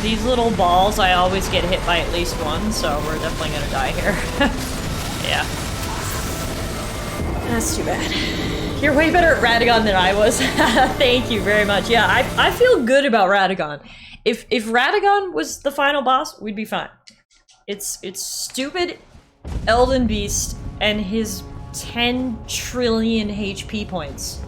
These little balls, I always get hit by at least one, so we're definitely gonna die here. Yeah. That's too bad. You're way better at Radagon than I was. Thank you very much. Yeah, I feel good about Radagon. If Radagon was the final boss, we'd be fine. It's stupid Elden Beast and his 10 trillion HP points.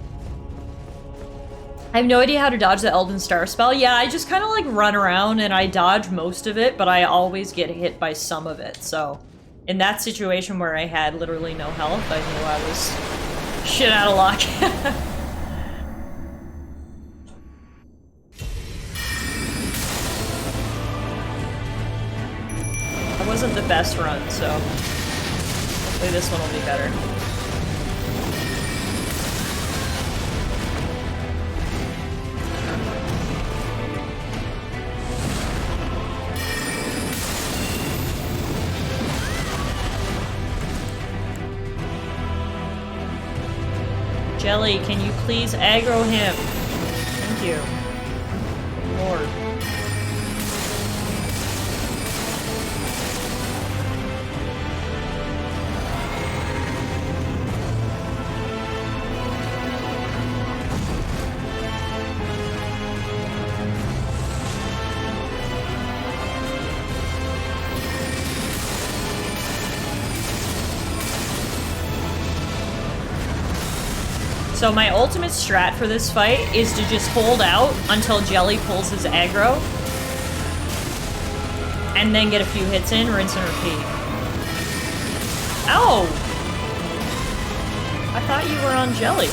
I have no idea how to dodge the Elden Star spell. Yeah, I just kind of like run around and I dodge most of it, but I always get hit by some of it. So in that situation where I had literally no health, I knew I was shit out of luck. That wasn't the best run, so hopefully this one will be better. Jelly, can you please aggro him? Thank you. Lord. So my ultimate strat for this fight is to just hold out until Jelly pulls his aggro. And then get a few hits in, rinse and repeat. Ow! I thought you were on Jelly.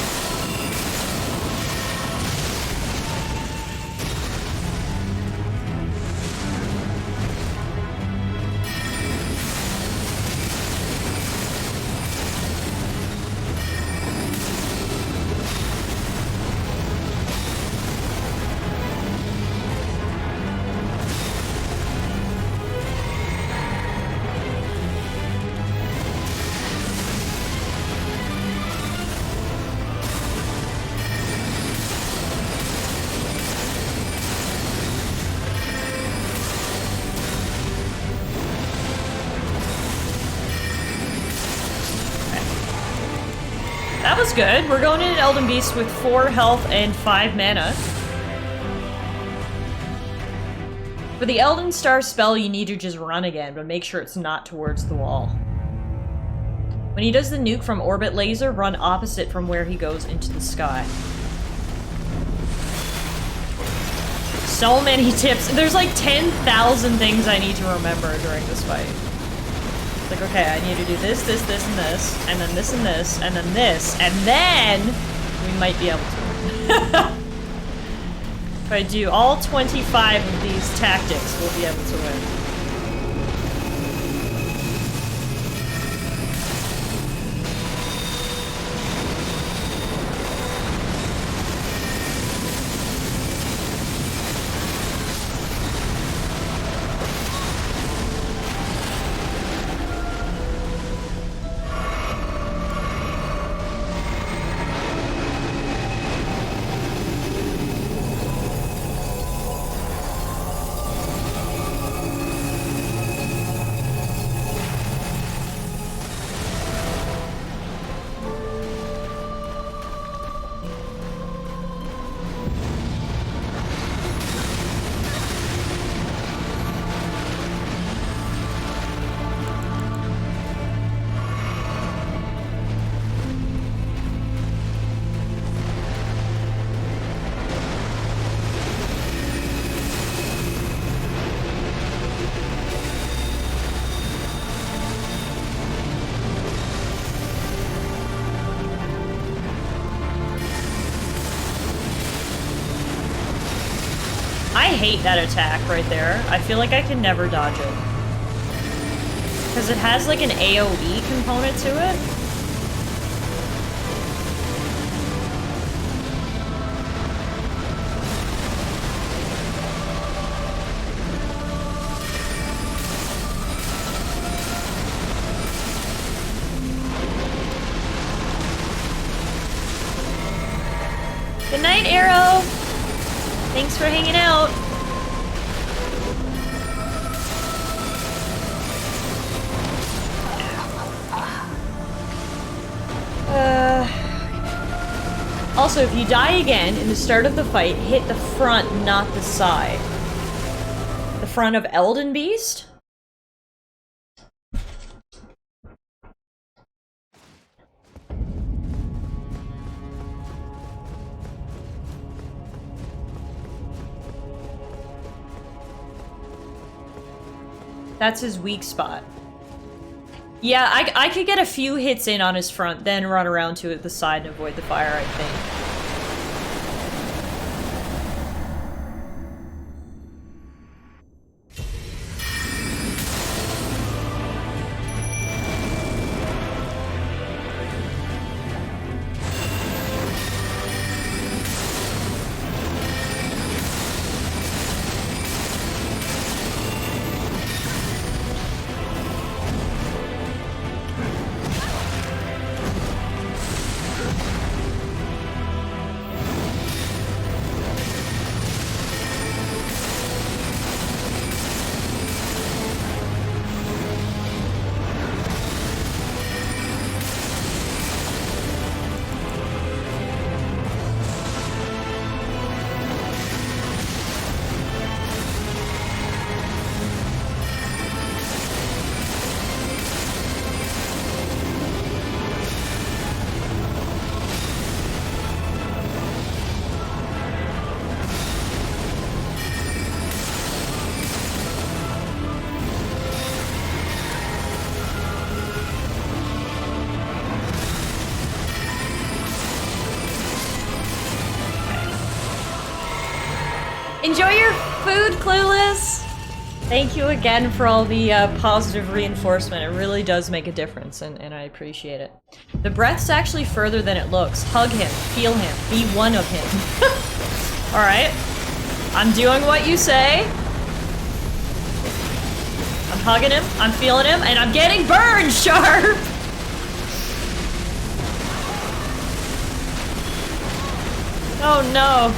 That was good. We're going into Elden Beast with 4 health and 5 mana. For the Elden Star spell, you need to just run again, but make sure it's not towards the wall. When he does the nuke from orbit laser, run opposite from where he goes into the sky. So many tips. There's like 10,000 things I need to remember during this fight. Like, okay, I need to do this, this, this, and this, and then this and this, and then this, and then we might be able to. If I do all 25 of these tactics, we'll be able to win. I hate that attack right there. I feel like I can never dodge it. Because it has like an AoE component to it. Good night, Arrow! Thanks for hanging out. Also, if you die again in the start of the fight, hit the front, not the side. The front of Elden Beast? That's his weak spot. Yeah, I could get a few hits in on his front, then run around to the side and avoid the fire, I think. Enjoy your food, Clueless! Thank you again for all the positive reinforcement. It really does make a difference, and I appreciate it. The breath's actually further than it looks. Hug him, feel him, be one of him. Alright. I'm doing what you say. I'm hugging him, I'm feeling him, and I'm getting burned, Sharp! Oh no.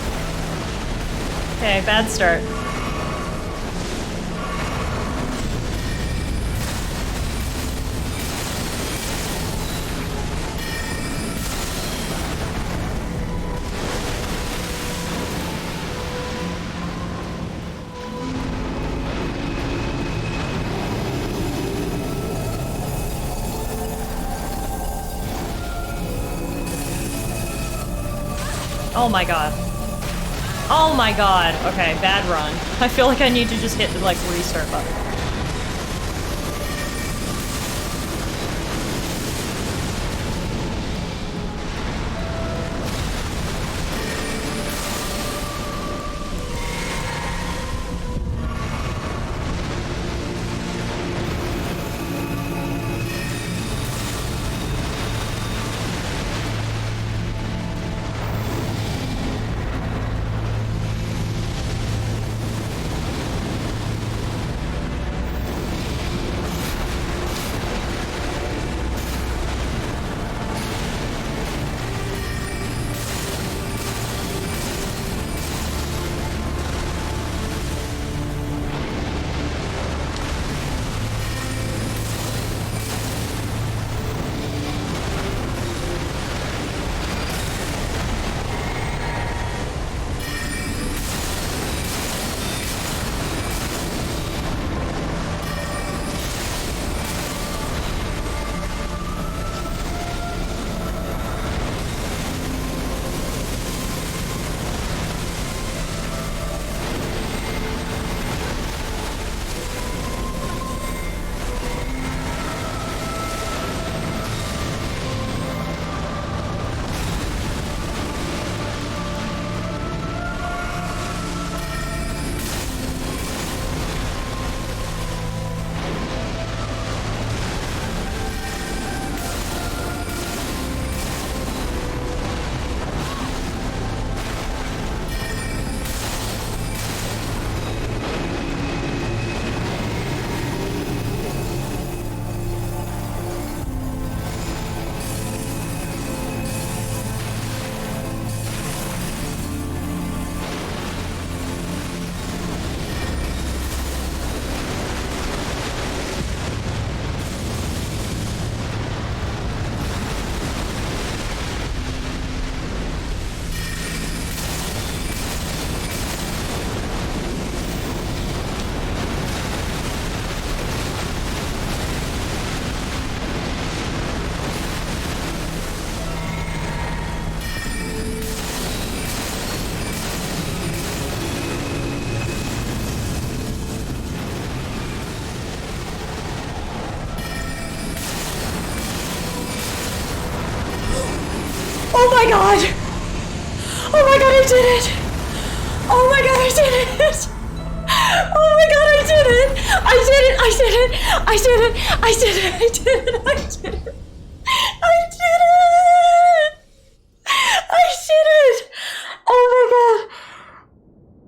Okay, bad start. Oh my god. Oh my god. Okay, bad run. I feel like I need to just hit the, like, restart button. my god! Oh my god, I did it! Oh my god, I did it! Oh my god, I did it! I did it! I did it! I did it! I did it! I did it! I did it! I did it! I did it! Oh my god!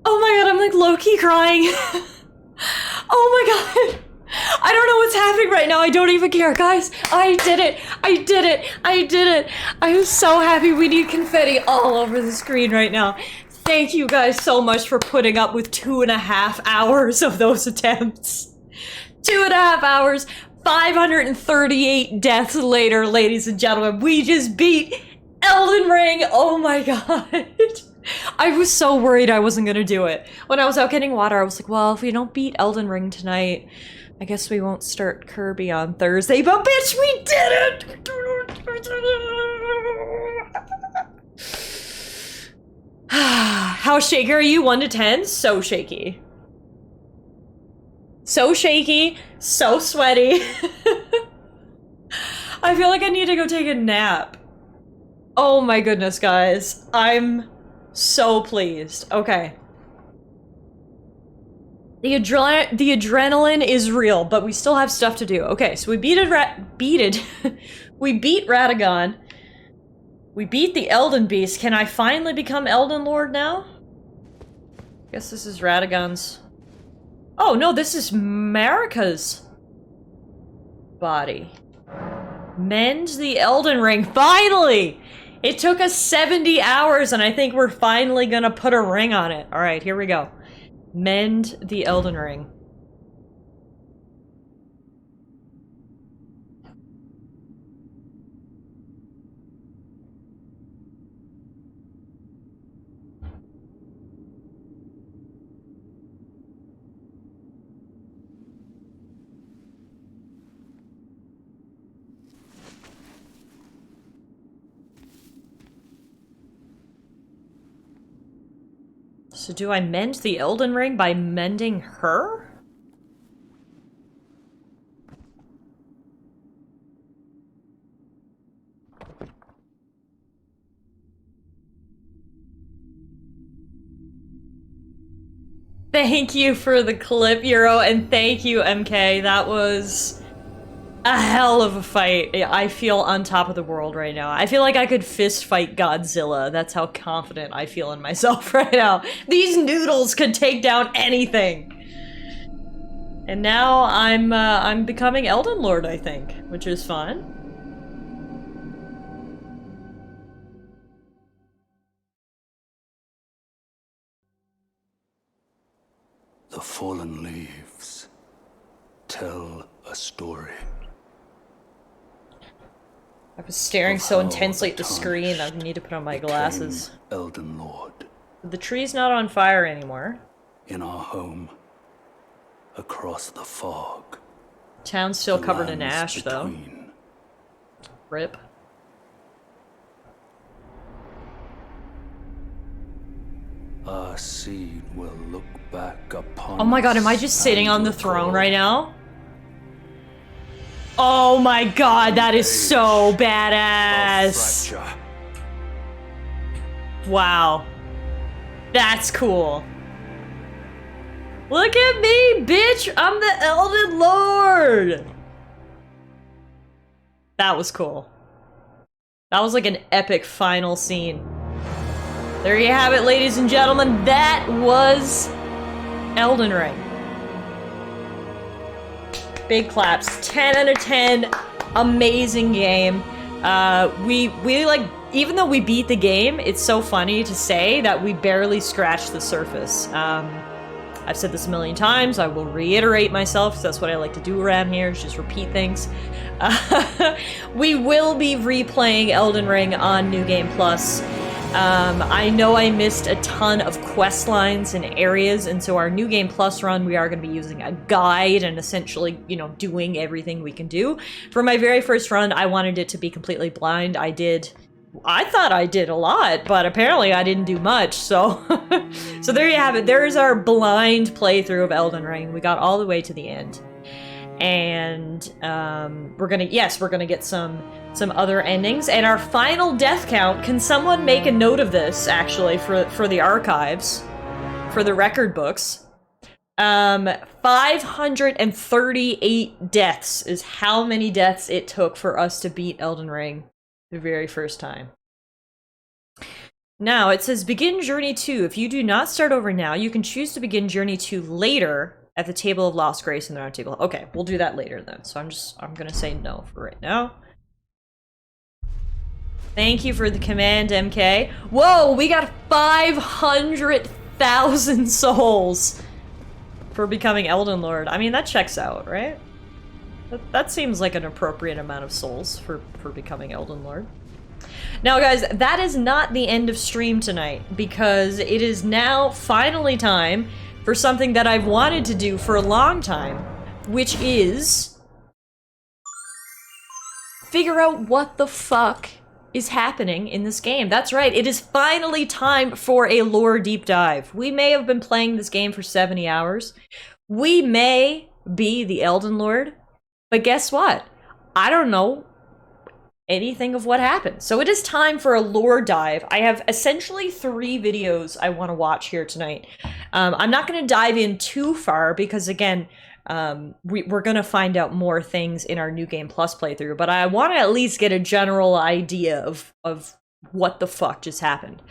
Oh my god, I'm like low-key crying. Oh my god! I don't know what's happening right now. I don't even care, guys. I did it. I did it. I did it. I am so happy. We need confetti all over the screen right now. Thank you guys so much for putting up with 2.5 hours of those attempts. 2.5 hours, 538 deaths later, ladies and gentlemen. We just beat Elden Ring. Oh my god. I was so worried I wasn't gonna do it. When I was out getting water, I was like, well, if we don't beat Elden Ring tonight, I guess we won't start Kirby on Thursday, but bitch, we did it! How shaky are you? 1 to 10? So shaky. So shaky, so sweaty. I feel like I need to go take a nap. Oh my goodness, guys. I'm so pleased. Okay. The adrenaline is real, but we still have stuff to do. Okay, so we we beat Radagon. We beat the Elden Beast. Can I finally become Elden Lord now? Guess this is Radagon's... Oh, no, this is Marika's body. Mend the Elden Ring. Finally! It took us 70 hours, and I think we're finally gonna put a ring on it. Alright, here we go. Mend the Elden Ring. So do I mend the Elden Ring by mending her? Thank you for the clip, Euro, and thank you, MK. That was a hell of a fight. I feel on top of the world right now. I feel like I could fist fight Godzilla. That's how confident I feel in myself right now. These noodles could take down anything. And now I'm becoming Elden Lord, I think, which is fun. The fallen leaves tell a story. I was staring so intensely at the screen, I need to put on my glasses. Elden Lord. The tree's not on fire anymore. In our home, across the fog. Town's still covered in ash, though. Rip. Our seed will look back upon. Oh my god, am I just sitting on the throne right now? Oh my god, that is so badass! Wow. That's cool. Look at me, bitch! I'm the Elden Lord! That was cool. That was like an epic final scene. There you have it, ladies and gentlemen. That was Elden Ring. Big claps. 10 out of 10. Amazing game. We like, even though we beat the game, it's so funny to say that we barely scratched the surface. I've said this a million times. I will reiterate myself, because that's what I like to do around here, is just repeat things. We will be replaying Elden Ring on New Game Plus. I know I missed a ton of quest lines and areas, and so our New Game Plus run, we are going to be using a guide and essentially, you know, doing everything we can do. For my very first run, I wanted it to be completely blind. I thought I did a lot, but apparently I didn't do much, so... So there you have it. There's our blind playthrough of Elden Ring. We got all the way to the end. And, we're gonna get some some other endings. And our final death count, can someone make a note of this, actually, for the archives, for the record books? 538 deaths is how many deaths it took for us to beat Elden Ring the very first time. Now, it says begin Journey 2. If you do not start over now, you can choose to begin Journey 2 later at the Table of Lost Grace in the round table. Okay, we'll do that later then. So I'm gonna say no for right now. Thank you for the command, MK. Whoa, we got 500,000 souls for becoming Elden Lord. I mean, that checks out, right? That seems like an appropriate amount of souls for becoming Elden Lord. Now, guys, that is not the end of stream tonight, because it is now finally time for something that I've wanted to do for a long time, which is figure out what the fuck is happening in this game. That's right, it is finally time for a lore deep dive. We may have been playing this game for 70 hours. We may be the Elden Lord, but guess what? I don't know anything of what happened. So it is time for a lore dive. I have essentially 3 videos I want to watch here tonight. I'm not going to dive in too far because, again, we're going to find out more things in our New Game Plus playthrough, but I want to at least get a general idea of what the fuck just happened.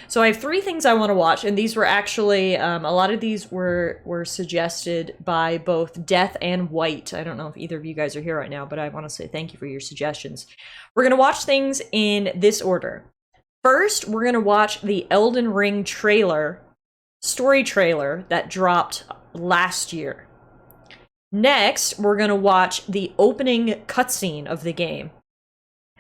So I have 3 things I want to watch, and these were actually, a lot of these were suggested by both Death and White. I don't know if either of you guys are here right now, but I want to say thank you for your suggestions. We're going to watch things in this order. First, we're going to watch the Elden Ring trailer, story trailer, that dropped last year. Next, we're going to watch the opening cutscene of the game.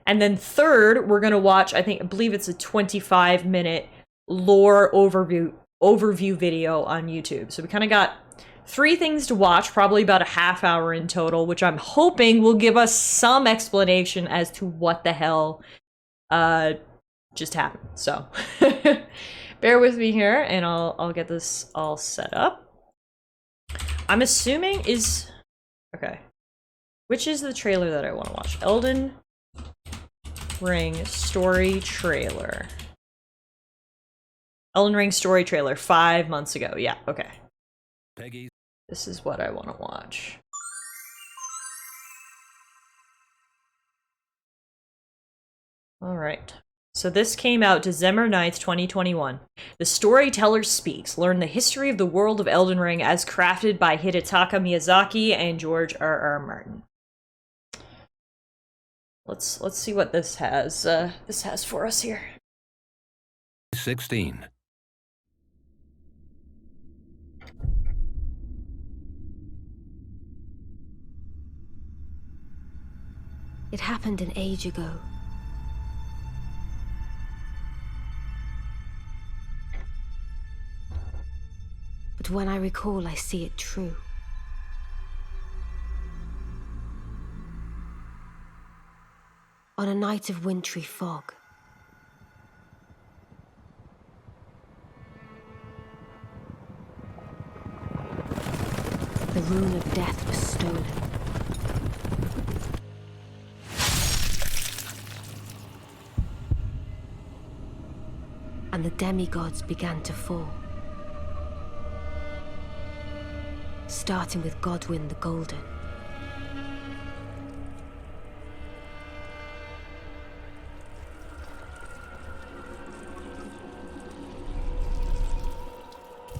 And then third, we're going to watch, I believe it's a 25-minute lore overview video on YouTube. So we kind of got 3 things to watch, probably about a half hour in total, which I'm hoping will give us some explanation as to what the hell just happened. So bear with me here, and I'll get this all set up. I'm assuming okay. Which is the trailer that I want to watch? Elden Ring story trailer. Elden Ring story trailer 5 months ago. Yeah, okay. Peggy. This is what I want to watch. Alright. So this came out December 9th, 2021. The Storyteller Speaks. Learn the history of the world of Elden Ring as crafted by Hidetaka Miyazaki and George R.R. Martin. Let's see what this has for us here. 16. It happened an age ago. But when I recall, I see it true. On a night of wintry fog, the rune of death was stolen. And the demigods began to fall. Starting with Godwyn the Golden.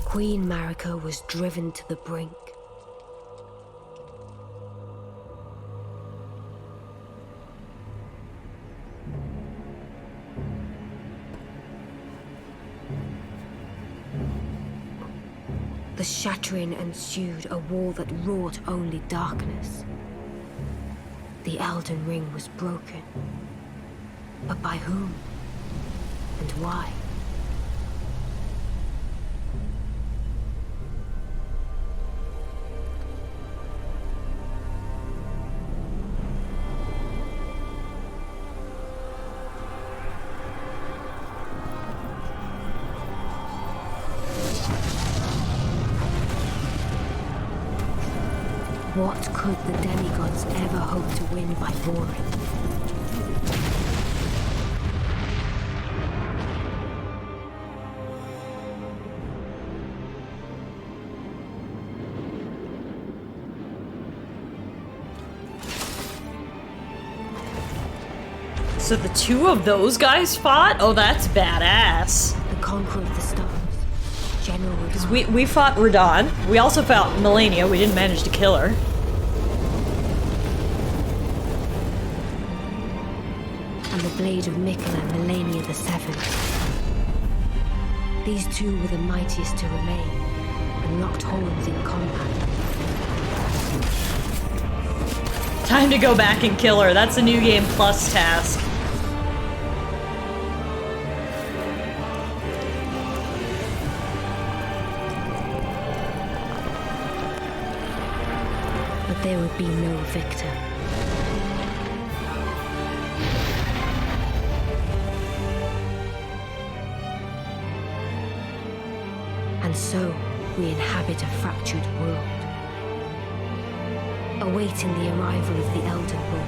Queen Marika was driven to the brink. The shattering ensued, a war that wrought only darkness. The Elden Ring was broken. But by whom? And why? What could the demigods ever hope to win by warring? So the two of those guys fought? Oh, that's badass. The Conqueror of the Stars, General Radahn. We fought Radahn. We also fought Melania. We didn't manage to kill her. And the blade of Mikkel and Melania the Seventh. These two were the mightiest to remain, and locked horns in combat. Time to go back and kill her. That's a New Game Plus task. But there would be no victor. And so, we inhabit a fractured world, awaiting the arrival of the Elden Lord.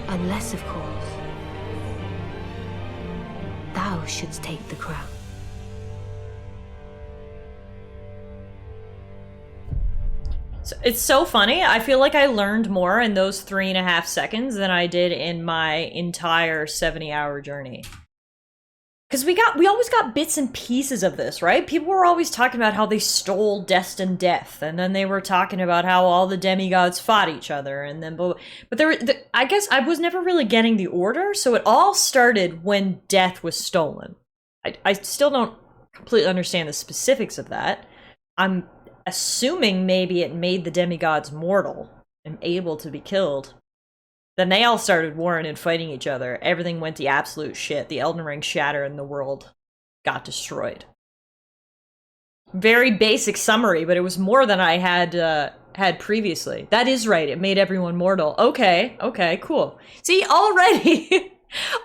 Unless, of course, thou shouldst take the crown. So it's so funny. I feel like I learned more in those 3.5 seconds than I did in my entire 70-hour journey. Because we always got bits and pieces of this, right? People were always talking about how they stole destined death, and then they were talking about how all the demigods fought each other, and then but I guess I was never really getting the order, so it all started when death was stolen. I still don't completely understand the specifics of that. I'm assuming maybe it made the demigods mortal and able to be killed. Then they all started warring and fighting each other. Everything went to absolute shit. The Elden Ring shattered and the world got destroyed. Very basic summary, but it was more than I had previously. That is right. It made everyone mortal. Okay, cool. See, already,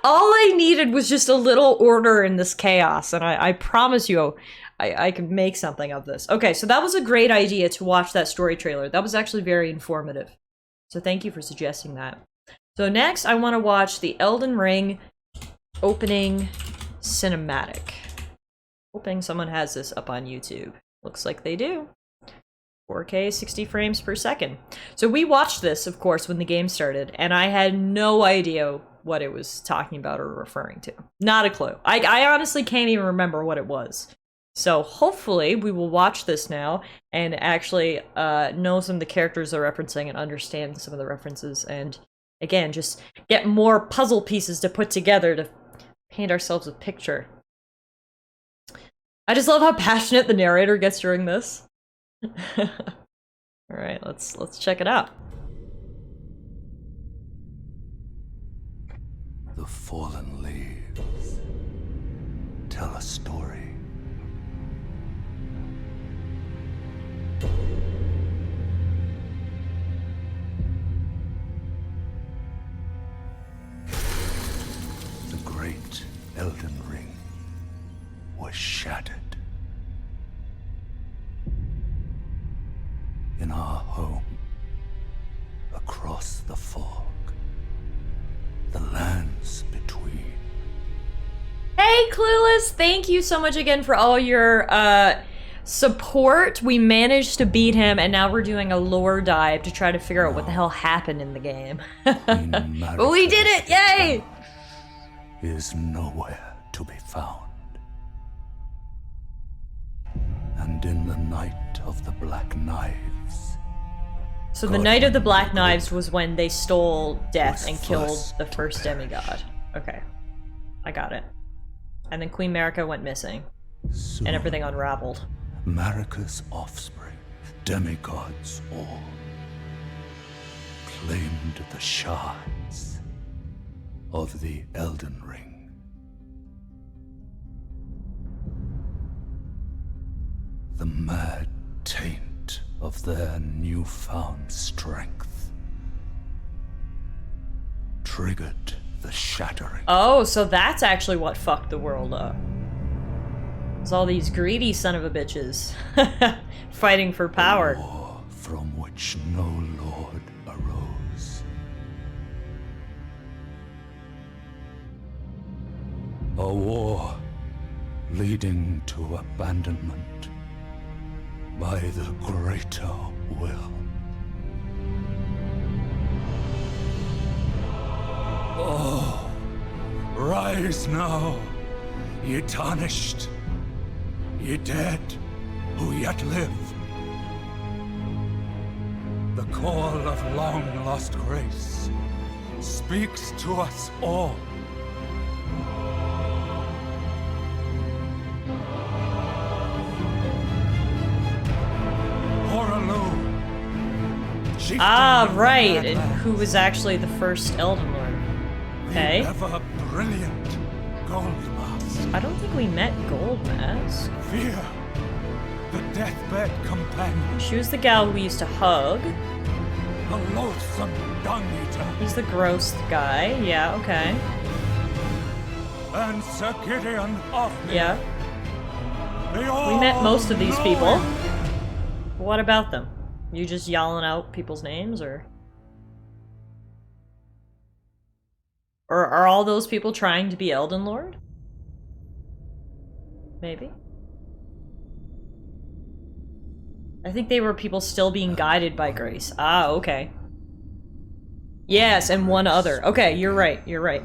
all I needed was just a little order in this chaos, and I promise you, I could make something of this. Okay, so that was a great idea to watch that story trailer. That was actually very informative. So thank you for suggesting that. So next, I want to watch the Elden Ring opening cinematic. Hoping someone has this up on YouTube. Looks like they do. 4K, 60 frames per second. So we watched this, of course, when the game started, and I had no idea what it was talking about or referring to. Not a clue. I honestly can't even remember what it was. So hopefully we will watch this now and actually know some of the characters they're referencing and understand some of the references, and again, just get more puzzle pieces to put together to paint ourselves a picture. I just love how passionate the narrator gets during this. Alright, let's check it out. The fallen leaves tell a story. The great Elden Ring was shattered. In our home, across the fog, the lands between. Hey, Clueless! Thank you so much again for all your support. We managed to beat him, and now we're doing a lore dive to try to figure out what the hell happened in the game. But we did it! Yay! Is nowhere to be found. And in the night of the Black Knives. So the Night of the Black Knives was when they stole Death and killed the first demigod. Okay. I got it. And then Queen Marika went missing. Soon, and everything unraveled. Marika's offspring, demigods all, claimed the shards of the Elden Ring. The mad taint of their newfound strength triggered the shattering. Oh, so that's actually what fucked the world up. It's all these greedy son of a bitches fighting for power. A war from which no lord arose. A war leading to abandonment by the greater will. Oh, rise now, ye tarnished, ye dead who yet live. The call of long-lost grace speaks to us all. Ah, right, and who was actually the first Elden Lord? Okay. Ever brilliant Gold Mask. I don't think we met Gold Mask. Fear, the deathbed companion. She was the gal we used to hug. The loathsome dung eater. He's the gross guy. Yeah, okay. And Sir Gideon Ofnir. Yeah. We met most of these people. What about them? You just yelling out people's names, or are all those people trying to be Elden Lord? Maybe. I think they were people still being guided by grace. Ah, okay. Yes, and one other. Okay, you're right, you're right.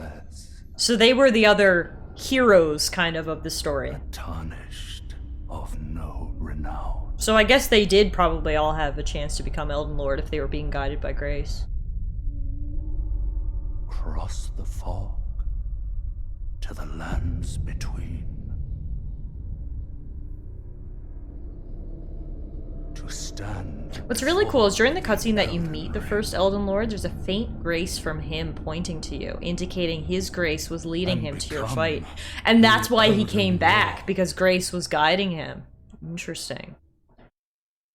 So they were the other heroes, kind of the story. Tarnished of no renown. So I guess they did probably all have a chance to become Elden Lord if they were being guided by grace. Cross the fog to the lands between. To stand. What's really cool is during the cutscene that you meet the first Elden Lord, there's a faint grace from him pointing to you, indicating his grace was leading him to your fight. And that's why he came back, because grace was guiding him. Interesting.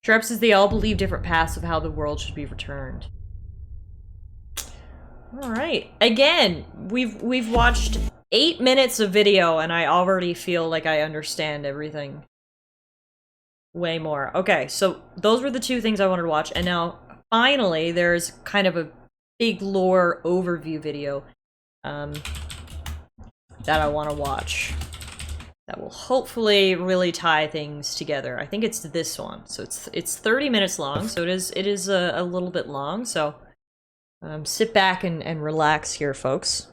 Shrep says they all believe different paths of how the world should be returned. Alright. Again, we've watched 8 minutes of video and I already feel like I understand everything way more. Okay, so those were the two things I wanted to watch, and now finally there's kind of a big lore overview video that I want to watch. That will hopefully really tie things together. I think it's this one. So it's 30 minutes long, so it is a little bit long, so sit back and relax here, folks.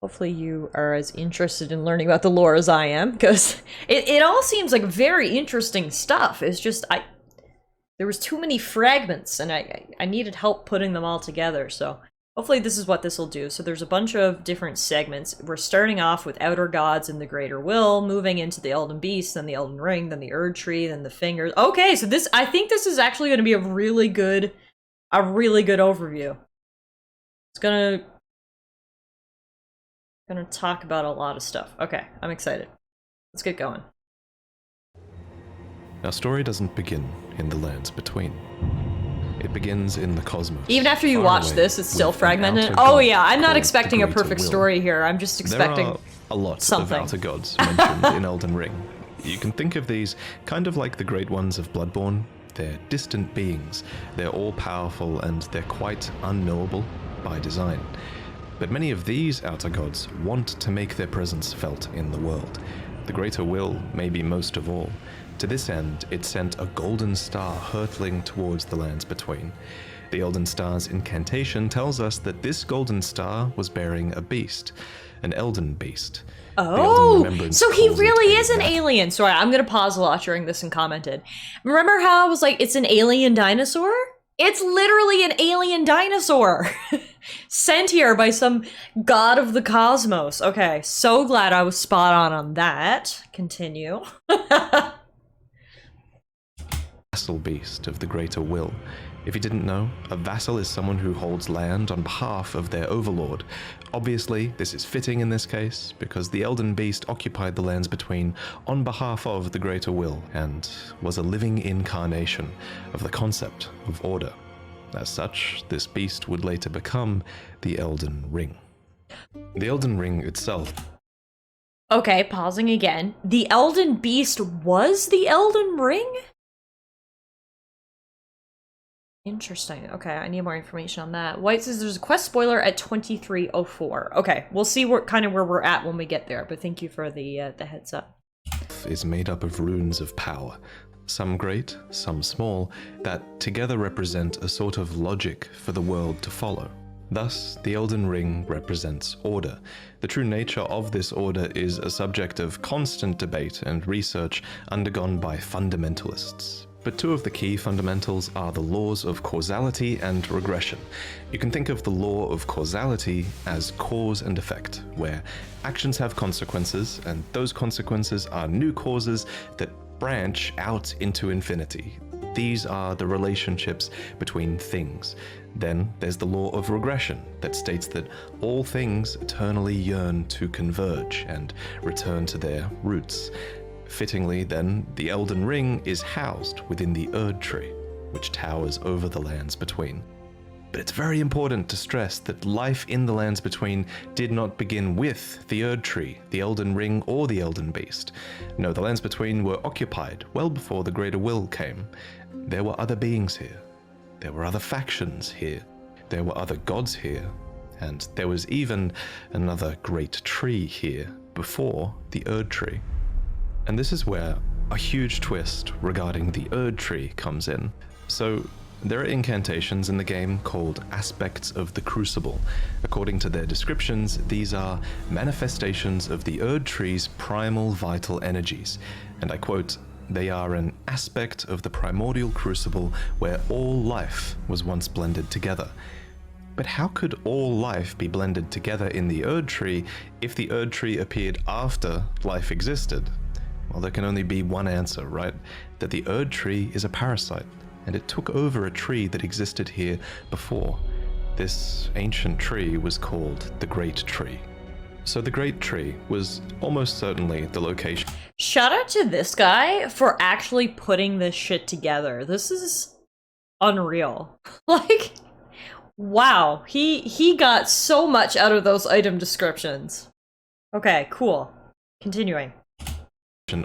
Hopefully you are as interested in learning about the lore as I am, because it all seems like very interesting stuff. It's just, there was too many fragments, and I needed help putting them all together, so hopefully this is what this will do. So there's a bunch of different segments. We're starting off with Outer Gods and the Greater Will, moving into the Elden Beast, then the Elden Ring, then the Erd Tree, then the Fingers. Okay, so I think this is actually going to be a really good overview. It's gonna talk about a lot of stuff. Okay, I'm excited. Let's get going. Our story doesn't begin in the lands between. It begins in the cosmos. Even after you watch this, it's still fragmented. Oh yeah, I'm not expecting a perfect story here. I'm just expecting there are a lot something. of outer gods mentioned in Elden Ring. You can think of these kind of like the great ones of Bloodborne. They're distant beings. They're all-powerful and they're quite unknowable by design. But many of these outer gods want to make their presence felt in the world. The Greater Will, maybe most of all. To this end, it sent a golden star hurtling towards the lands between. The Elden Star's incantation tells us that this golden star was bearing a beast, an Elden beast. Oh, so he really is an alien. Sorry, I'm gonna pause a lot during this and commented. Remember how I was like, it's an alien dinosaur? It's literally an alien dinosaur! Sent here by some god of the cosmos. Okay, so glad I was spot on that. Continue. Vassal beast of the Greater Will. If you didn't know, a vassal is someone who holds land on behalf of their overlord. Obviously, this is fitting in this case, because the Elden Beast occupied the lands between on behalf of the Greater Will, and was a living incarnation of the concept of order. As such, this beast would later become the Elden Ring. The Elden Ring itself... Okay, pausing again. The Elden Beast was the Elden Ring? Interesting. Okay, I need more information on that. White says there's a quest spoiler at 23:04. Okay, we'll see where we're at when we get there, but thank you for the heads up. Is made up of runes of power, some great, some small, that together represent a sort of logic for the world to follow. Thus, the Elden Ring represents order. The true nature of this order is a subject of constant debate and research undergone by fundamentalists. But two of the key fundamentals are the laws of causality and regression. You can think of the law of causality as cause and effect, where actions have consequences, and those consequences are new causes that branch out into infinity. These are the relationships between things. Then there's the law of regression that states that all things eternally yearn to converge and return to their roots. Fittingly, then, the Elden Ring is housed within the Erd Tree, which towers over the lands between. But it's very important to stress that life in the lands between did not begin with the Erd Tree, the Elden Ring, or the Elden Beast. No, the lands between were occupied well before the Greater Will came. There were other beings here. There were other factions here. There were other gods here. And there was even another great tree here before the Erd Tree. And this is where a huge twist regarding the Erd Tree comes in. So, there are incantations in the game called Aspects of the Crucible. According to their descriptions, these are manifestations of the Erd Tree's primal vital energies. And I quote, "They are an aspect of the primordial crucible where all life was once blended together." But how could all life be blended together in the Erd Tree if the Erd Tree appeared after life existed? Well, there can only be one answer, right? That the Erd Tree is a parasite, and it took over a tree that existed here before. This ancient tree was called the Great Tree. So the Great Tree was almost certainly the location. Shout out to this guy for actually putting this shit together. This is unreal. Like, wow. He got so much out of those item descriptions. Okay, cool. Continuing.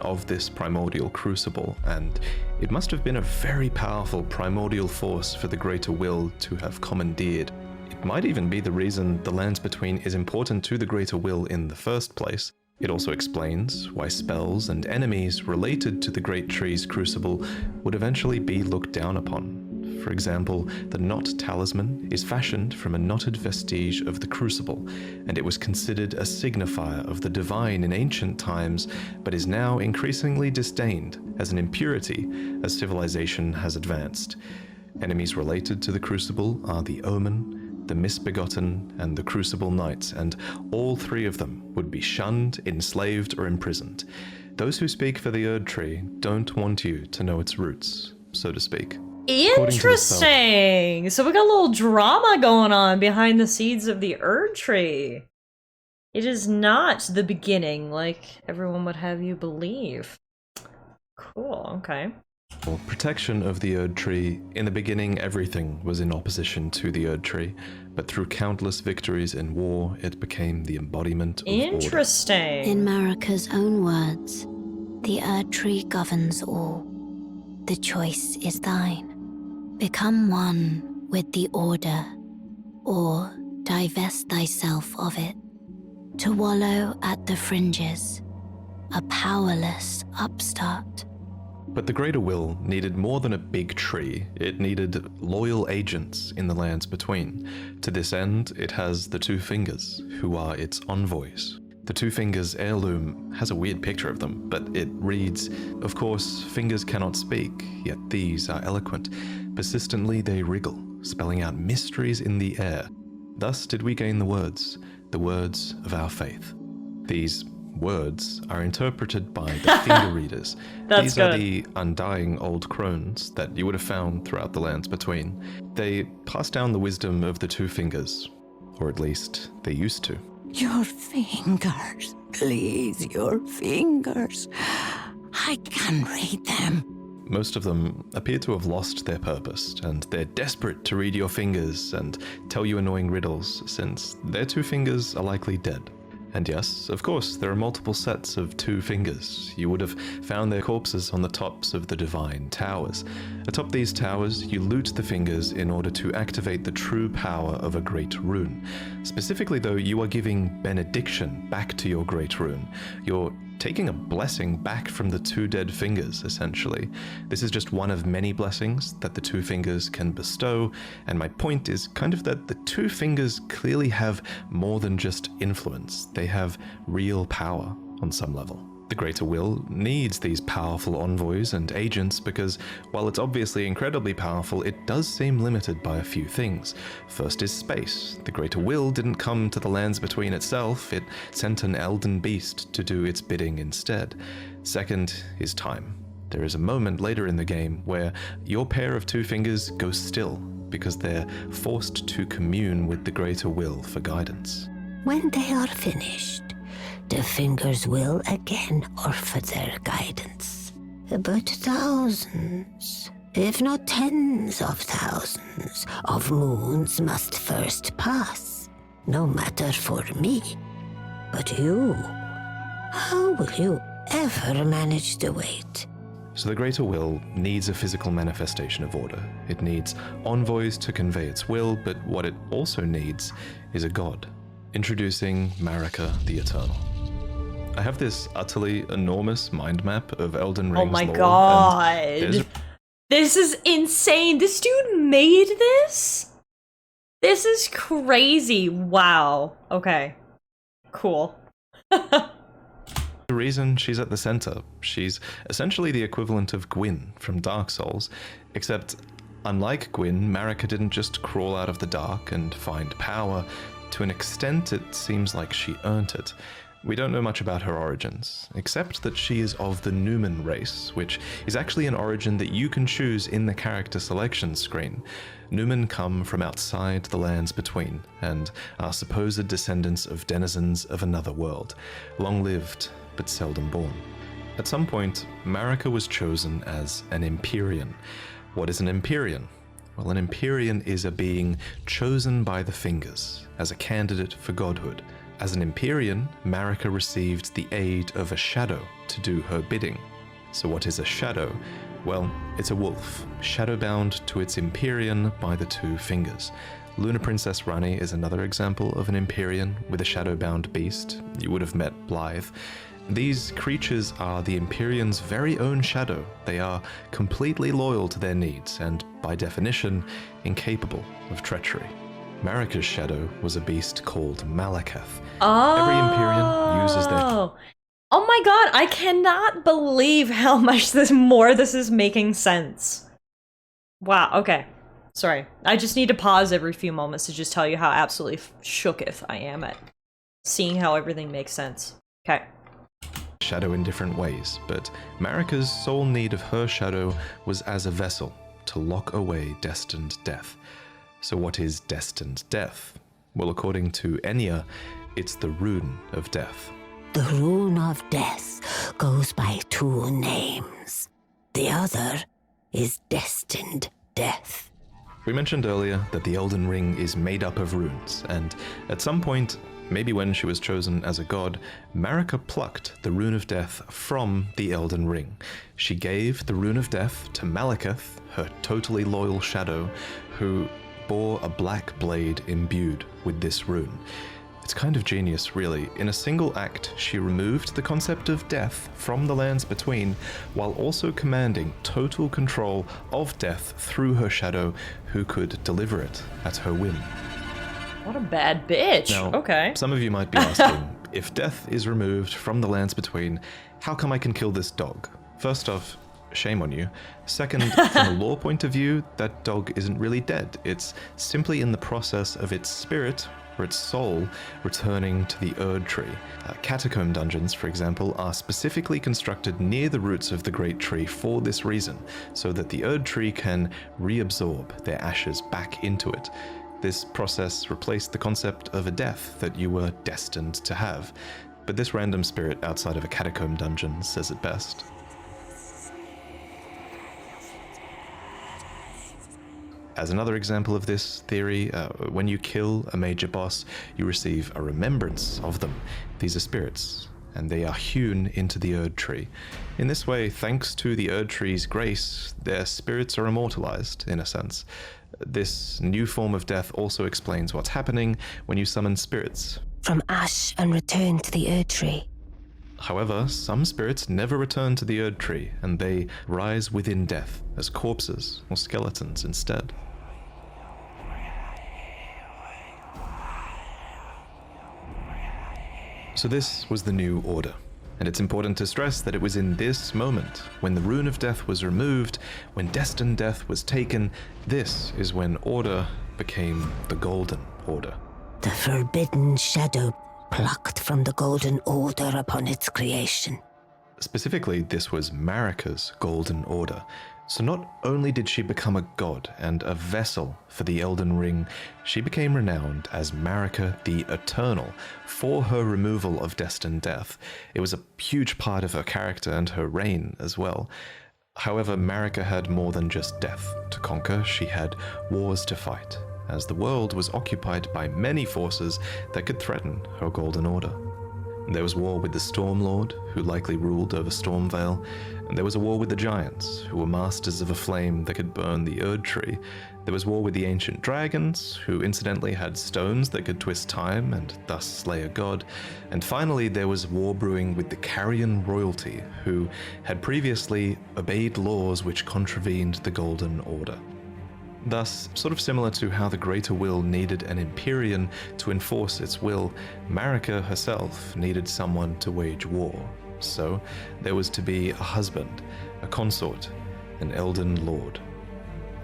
Of this primordial crucible, and it must have been a very powerful primordial force for the Greater Will to have commandeered. It might even be the reason the lands between is important to the Greater Will in the first place. It also explains why spells and enemies related to the Great Tree's crucible would eventually be looked down upon. For example, the knot talisman is fashioned from a knotted vestige of the crucible, and it was considered a signifier of the divine in ancient times, but is now increasingly disdained as an impurity as civilization has advanced. Enemies related to the crucible are the Omen, the Misbegotten, and the Crucible Knights, and all three of them would be shunned, enslaved, or imprisoned. Those who speak for the Erd Tree don't want you to know its roots, so to speak. Interesting. So we got a little drama going on behind the scenes of the Erd Tree. It is not the beginning like everyone would have you believe. Cool, okay. For protection of the Erd Tree, in the beginning everything was in opposition to the Erd Tree, but through countless victories in war, it became the embodiment of Interesting. In Marika's own words, the Erd Tree governs all. The choice is thine. Become one with the order, or divest thyself of it, to wallow at the fringes, a powerless upstart. But the Greater Will needed more than a big tree. It needed loyal agents in the lands between. To this end, it has the Two Fingers, who are its envoys. The Two Fingers heirloom has a weird picture of them, but it reads, "Of course, fingers cannot speak, yet these are eloquent. Persistently they wriggle, spelling out mysteries in the air. Thus did we gain the words of our faith." These words are interpreted by the finger readers. These are the undying old crones that you would have found throughout the lands between. They pass down the wisdom of the Two Fingers, or at least they used to. Your fingers, please, your fingers. I can read them. Most of them appear to have lost their purpose, and they're desperate to read your fingers and tell you annoying riddles, since their two fingers are likely dead. And yes, of course, there are multiple sets of Two Fingers. You would have found their corpses on the tops of the divine towers. Atop these towers, you loot the fingers in order to activate the true power of a great rune. Specifically though, you are giving benediction back to your great rune. You're taking a blessing back from the two dead fingers, essentially. This is just one of many blessings that the two fingers can bestow, and my point is kind of that the two fingers clearly have more than just influence. They have real power on some level. The Greater Will needs these powerful envoys and agents because, while it's obviously incredibly powerful, it does seem limited by a few things. First is space. The Greater Will didn't come to the lands between itself, it sent an elden beast to do its bidding instead. Second is time. There is a moment later in the game where your pair of two fingers go still because they're forced to commune with the Greater Will for guidance. When they are finished, the fingers will again offer their guidance. But thousands, if not tens of thousands, of moons must first pass. No matter for me. But you, how will you ever manage the wait? So the Greater Will needs a physical manifestation of order. It needs envoys to convey its will, but what it also needs is a god. Introducing Marika the Eternal. I have this utterly enormous mind map of Elden Ring's Oh my lore, god. This is insane. This dude made this? This is crazy. Wow. Okay. Cool. The reason she's at the center, she's essentially the equivalent of Gwyn from Dark Souls, except unlike Gwyn, Marika didn't just crawl out of the dark and find power. To an extent, it seems like she earned it. We don't know much about her origins, except that she is of the Numen race, which is actually an origin that you can choose in the character selection screen. Numen come from outside the lands between, and are supposed descendants of denizens of another world, long-lived but seldom born. At some point, Marika was chosen as an Empyrean. What is an Empyrean? Well, an Empyrean is a being chosen by the fingers as a candidate for godhood. As an Empyrean, Marika received the aid of a shadow to do her bidding. So what is a shadow? Well, it's a wolf, shadowbound to its Empyrean by the two fingers. Luna Princess Rani is another example of an Empyrean with a shadowbound beast. You would have met Blythe. These creatures are the Empyrean's very own shadow. They are completely loyal to their needs and, by definition, incapable of treachery. Marika's shadow was a beast called Malakath. Every Empyrean uses their... Oh my god, I cannot believe how much this is making sense. Wow, okay. Sorry. I just need to pause every few moments to just tell you how absolutely shooketh I am at seeing how everything makes sense. Okay. Shadow in different ways, but Marika's sole need of her shadow was as a vessel to lock away destined death. So what is destined death? Well, according to Enya, it's the rune of death. The rune of death goes by two names. The other is destined death. We mentioned earlier that the Elden Ring is made up of runes, and at some point, maybe when she was chosen as a god, Marika plucked the rune of death from the Elden Ring. She gave the rune of death to Malakath, her totally loyal shadow, who bore a black blade imbued with this rune. It's kind of genius, really. In a single act, she removed the concept of death from the lands between, while also commanding total control of death through her shadow, who could deliver it at her whim. What a bad bitch. Now, okay. Some of you might be asking, if death is removed from the lands between, how come I can kill this dog? First off, shame on you. Second, from a lore point of view, that dog isn't really dead. It's simply in the process of its spirit, or its soul, returning to the Erd Tree. Catacomb dungeons, for example, are specifically constructed near the roots of the Great Tree for this reason, so that the Erd Tree can reabsorb their ashes back into it. This process replaced the concept of a death that you were destined to have, but this random spirit outside of a catacomb dungeon says it best. As another example of this theory, when you kill a major boss, you receive a remembrance of them. These are spirits, and they are hewn into the Erd Tree. In this way, thanks to the Erd Tree's grace, their spirits are immortalized, in a sense. This new form of death also explains what's happening when you summon spirits. From ash and return to the Erd Tree. However, some spirits never return to the Erd Tree, and they rise within death as corpses or skeletons instead. So this was the New Order, and it's important to stress that it was in this moment, when the Rune of Death was removed, when Destined Death was taken, this is when Order became the Golden Order. The forbidden shadow plucked from the Golden Order upon its creation. Specifically, this was Marika's Golden Order. So not only did she become a god and a vessel for the Elden Ring, she became renowned as Marika the Eternal for her removal of Destined Death. It was a huge part of her character and her reign as well. However, Marika had more than just death to conquer. She had wars to fight, as the world was occupied by many forces that could threaten her Golden Order. There was war with the Stormlord, who likely ruled over Stormvale, and there was a war with the Giants, who were masters of a flame that could burn the Erd Tree. There was war with the Ancient Dragons, who incidentally had stones that could twist time and thus slay a god. And finally, there was war brewing with the Carrion Royalty, who had previously obeyed laws which contravened the Golden Order. Thus, sort of similar to how the Greater Will needed an Empyrean to enforce its will, Marika herself needed someone to wage war. So, there was to be a husband, a consort, an Elden Lord.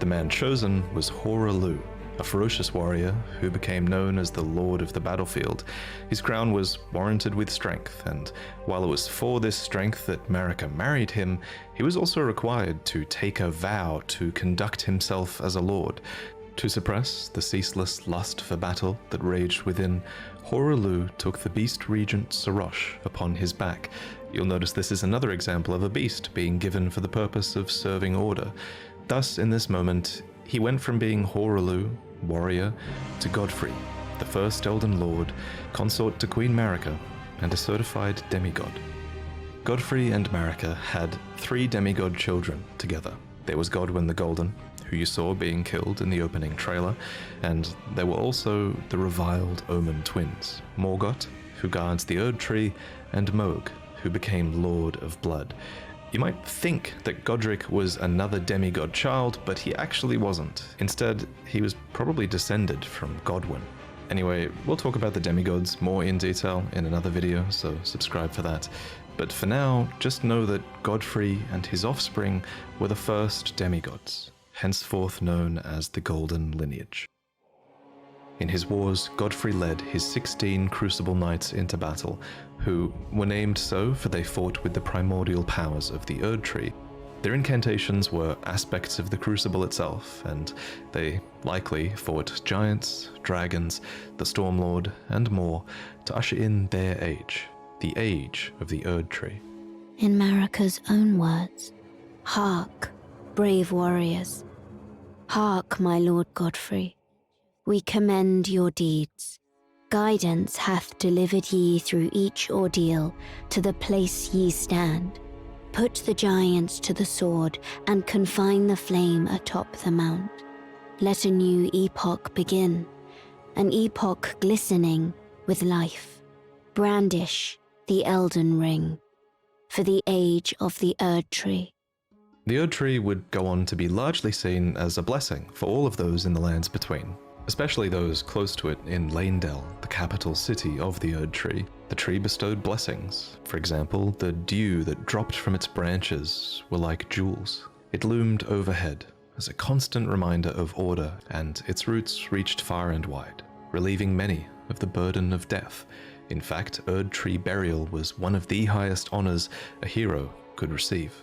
The man chosen was Hoarah, a ferocious warrior who became known as the Lord of the Battlefield. His crown was warranted with strength, and while it was for this strength that Marika married him, he was also required to take a vow to conduct himself as a lord. To suppress the ceaseless lust for battle that raged within, Hoarah took the beast regent Sarosh upon his back. You'll notice this is another example of a beast being given for the purpose of serving order. Thus, in this moment, he went from being Hoarah, warrior, to Godfrey, the first Elden Lord, consort to Queen Marika, and a certified demigod. Godfrey and Marika had 3 demigod children together. There was Godwyn the Golden, who you saw being killed in the opening trailer, and there were also the reviled Omen twins, Morgoth, who guards the Erd Tree, and Mohg, who became Lord of Blood. You might think that Godric was another demigod child, but he actually wasn't. Instead, he was probably descended from Godwyn. Anyway, we'll talk about the demigods more in detail in another video, so subscribe for that. But for now, just know that Godfrey and his offspring were the first demigods, henceforth known as the Golden Lineage. In his wars, Godfrey led his 16 Crucible Knights into battle, who were named so for they fought with the primordial powers of the Erd Tree. Their incantations were aspects of the Crucible itself, and they likely fought giants, dragons, the Stormlord, and more to usher in their age, the age of the Erd Tree. In Marika's own words, "Hark, brave warriors. Hark, my Lord Godfrey. We commend your deeds. Guidance hath delivered ye through each ordeal to the place ye stand. Put the giants to the sword and confine the flame atop the mount. Let a new epoch begin, an epoch glistening with life. Brandish the Elden Ring for the age of the Erd Tree." The Erd Tree would go on to be largely seen as a blessing for all of those in the lands between, especially those close to it in Leyndell, the capital city of the Erd Tree. The tree bestowed blessings. For example, the dew that dropped from its branches were like jewels. It loomed overhead as a constant reminder of order, and its roots reached far and wide, relieving many of the burden of death. In fact, Erd Tree burial was one of the highest honors a hero could receive.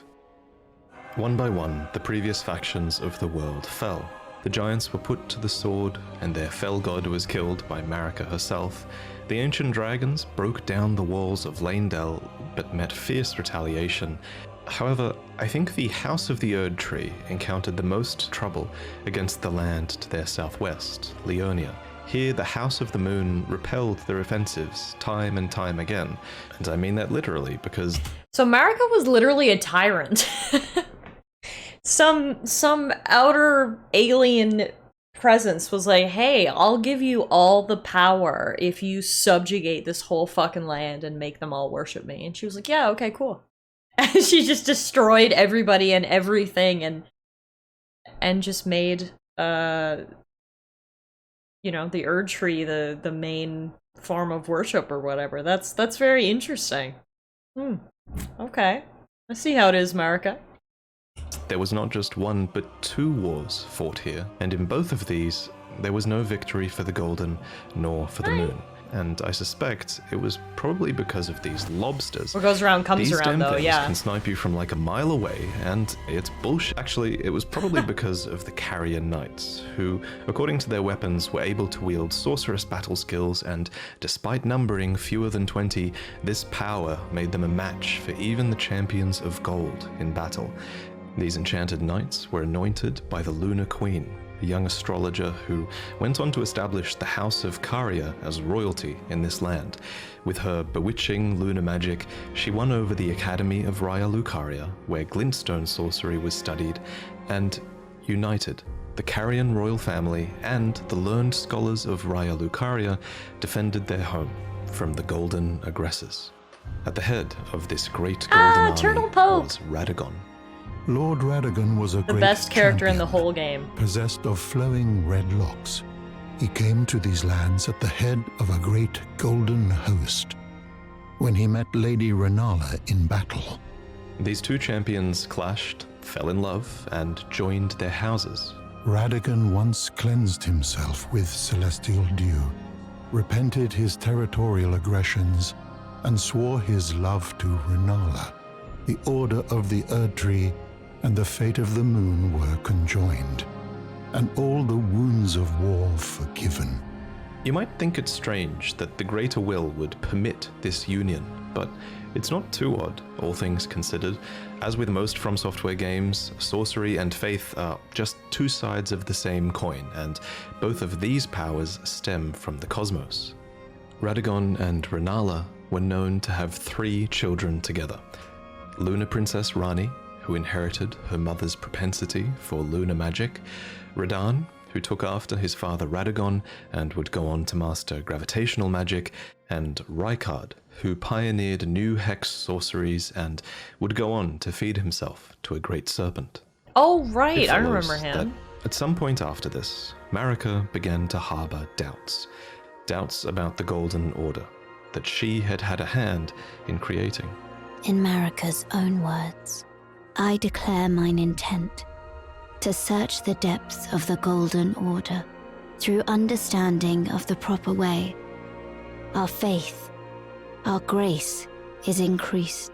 One by one, the previous factions of the world fell. The giants were put to the sword, and their fell god was killed by Marika herself. The ancient dragons broke down the walls of Leyndell, but met fierce retaliation. However, I think the House of the Erd Tree encountered the most trouble against the land to their southwest, Leonia. Here, the House of the Moon repelled their offensives time and time again. And I mean that literally, because... So Marika was literally a tyrant. Some outer alien presence was like, hey, I'll give you all the power if you subjugate this whole fucking land and make them all worship me. And she was like, yeah, okay, cool. And she just destroyed everybody and everything and just made the Erd tree the main form of worship or whatever. That's very interesting. Okay. I see how it is, Marika. There was not just one, but 2 wars fought here, and in both of these, there was no victory for the Golden, nor for the Moon. And I suspect it was probably because of these lobsters. What goes around comes These around, damn though, things yeah. can snipe you from like a mile away, and it's bullshit. Actually, it was probably because of the Carrier Knights, who, according to their weapons, were able to wield sorcerous battle skills, and despite numbering fewer than 20, this power made them a match for even the champions of gold in battle. These enchanted knights were anointed by the Lunar Queen, a young astrologer who went on to establish the House of Caria as royalty in this land. With her bewitching lunar magic, she won over the Academy of Raya Lucaria, where glintstone sorcery was studied, and united the Carian royal family and the learned scholars of Raya Lucaria defended their home from the golden aggressors. At the head of this great golden Turtle army Pope was Radagon. Lord Radagon was a The great best character in the champion, whole game. possessed of flowing red locks. He came to these lands at the head of a great golden host when he met Lady Renala in battle. These 2 champions clashed, fell in love, and joined their houses. Radagon once cleansed himself with celestial dew, repented his territorial aggressions, and swore his love to Renala. The order of the Erd Tree and the fate of the Moon were conjoined, and all the wounds of war forgiven. You might think it strange that the Greater Will would permit this union, but it's not too odd, all things considered. As with most From Software games, sorcery and faith are just 2 sides of the same coin, and both of these powers stem from the cosmos. Radagon and Renala were known to have 3 children together. Lunar Princess Rani, who inherited her mother's propensity for lunar magic, Radahn, who took after his father Radagon and would go on to master gravitational magic, and Rykard, who pioneered new hex sorceries and would go on to feed himself to a great serpent. Oh, right, It I follows remember him. that at some point after this, Marika began to harbor doubts. Doubts about the Golden Order, that she had had a hand in creating. In Marika's own words, I declare mine intent to search the depths of the Golden Order through understanding of the proper way. Our faith, our grace is increased.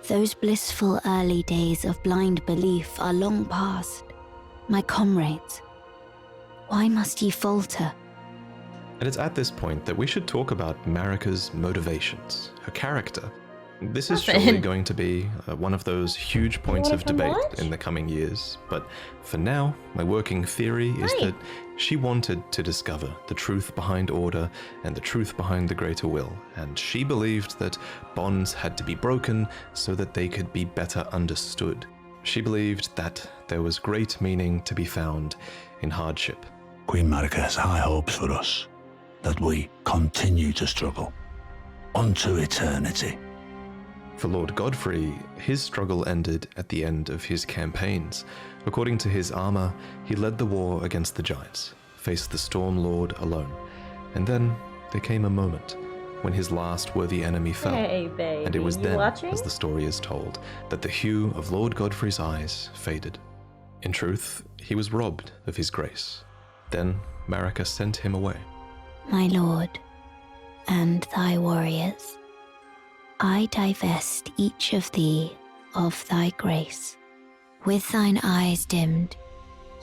Those blissful early days of blind belief are long past. My comrades, why must ye falter? And it's at this point that we should talk about Marika's motivations, her character. This is Nothing. surely going to be one of those huge points wanna of come debate watch? in the coming years, but for now, my working theory is Hi. that she wanted to discover the truth behind order and the truth behind the greater will, and she believed that bonds had to be broken so that they could be better understood. She believed that there was great meaning to be found in hardship. Queen Marika has high hopes for us, that we continue to struggle unto eternity. For Lord Godfrey, his struggle ended at the end of his campaigns. According to his armor, he led the war against the giants, faced the Storm Lord alone. And then there came a moment when his last worthy enemy fell. Hey, baby, And it was you then, watching? as the story is told, that the hue of Lord Godfrey's eyes faded. In truth, he was robbed of his grace. Then Marika sent him away. My lord, and thy warriors, I divest each of thee of thy grace. With thine eyes dimmed,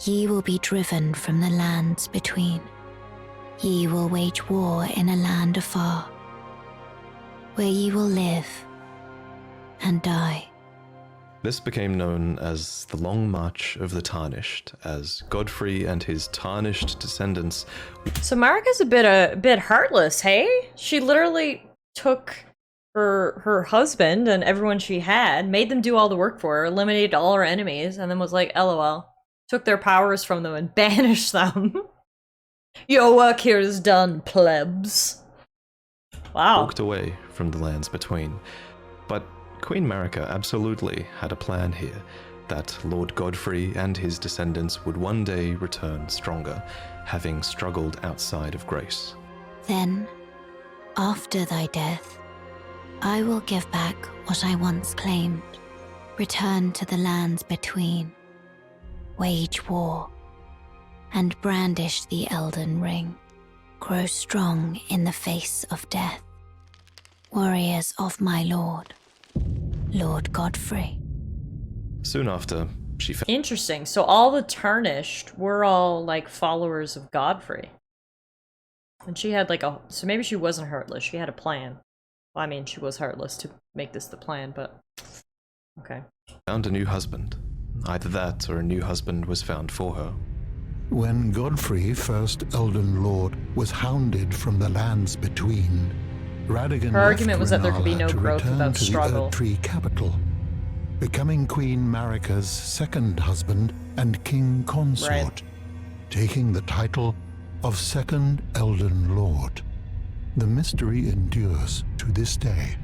ye will be driven from the lands between. Ye will wage war in a land afar, where ye will live and die. This became known as the Long March of the Tarnished, as Godfrey and his tarnished descendants. So Marika's a bit heartless, hey? She literally took her husband and everyone she had, made them do all the work for her, eliminated all her enemies, and then was like, LOL. Took their powers from them and banished them. Your work here is done, plebs. Wow. Walked away from the lands between. But Queen Marika absolutely had a plan here, that Lord Godfrey and his descendants would one day return stronger, having struggled outside of grace. Then, after thy death, I will give back what I once claimed, return to the lands between, wage war, and brandish the Elden Ring, grow strong in the face of death. Warriors of my lord, Lord Godfrey. Soon after, she found Interesting. So all the Tarnished were all like followers of Godfrey. And she had like so maybe she wasn't heartless. She had a plan. Well, I mean, she was heartless to make this the plan, but okay. a new husband. Either that or a new husband was found for her. When Godfrey, first Elden Lord, was hounded from the lands between, Radagon Her argument left was that there could be Rennala no to growth return without to struggle. the Erdtree capital, becoming Queen Marika's second husband and king consort, Right. taking the title of Second Elden Lord. The mystery endures to this day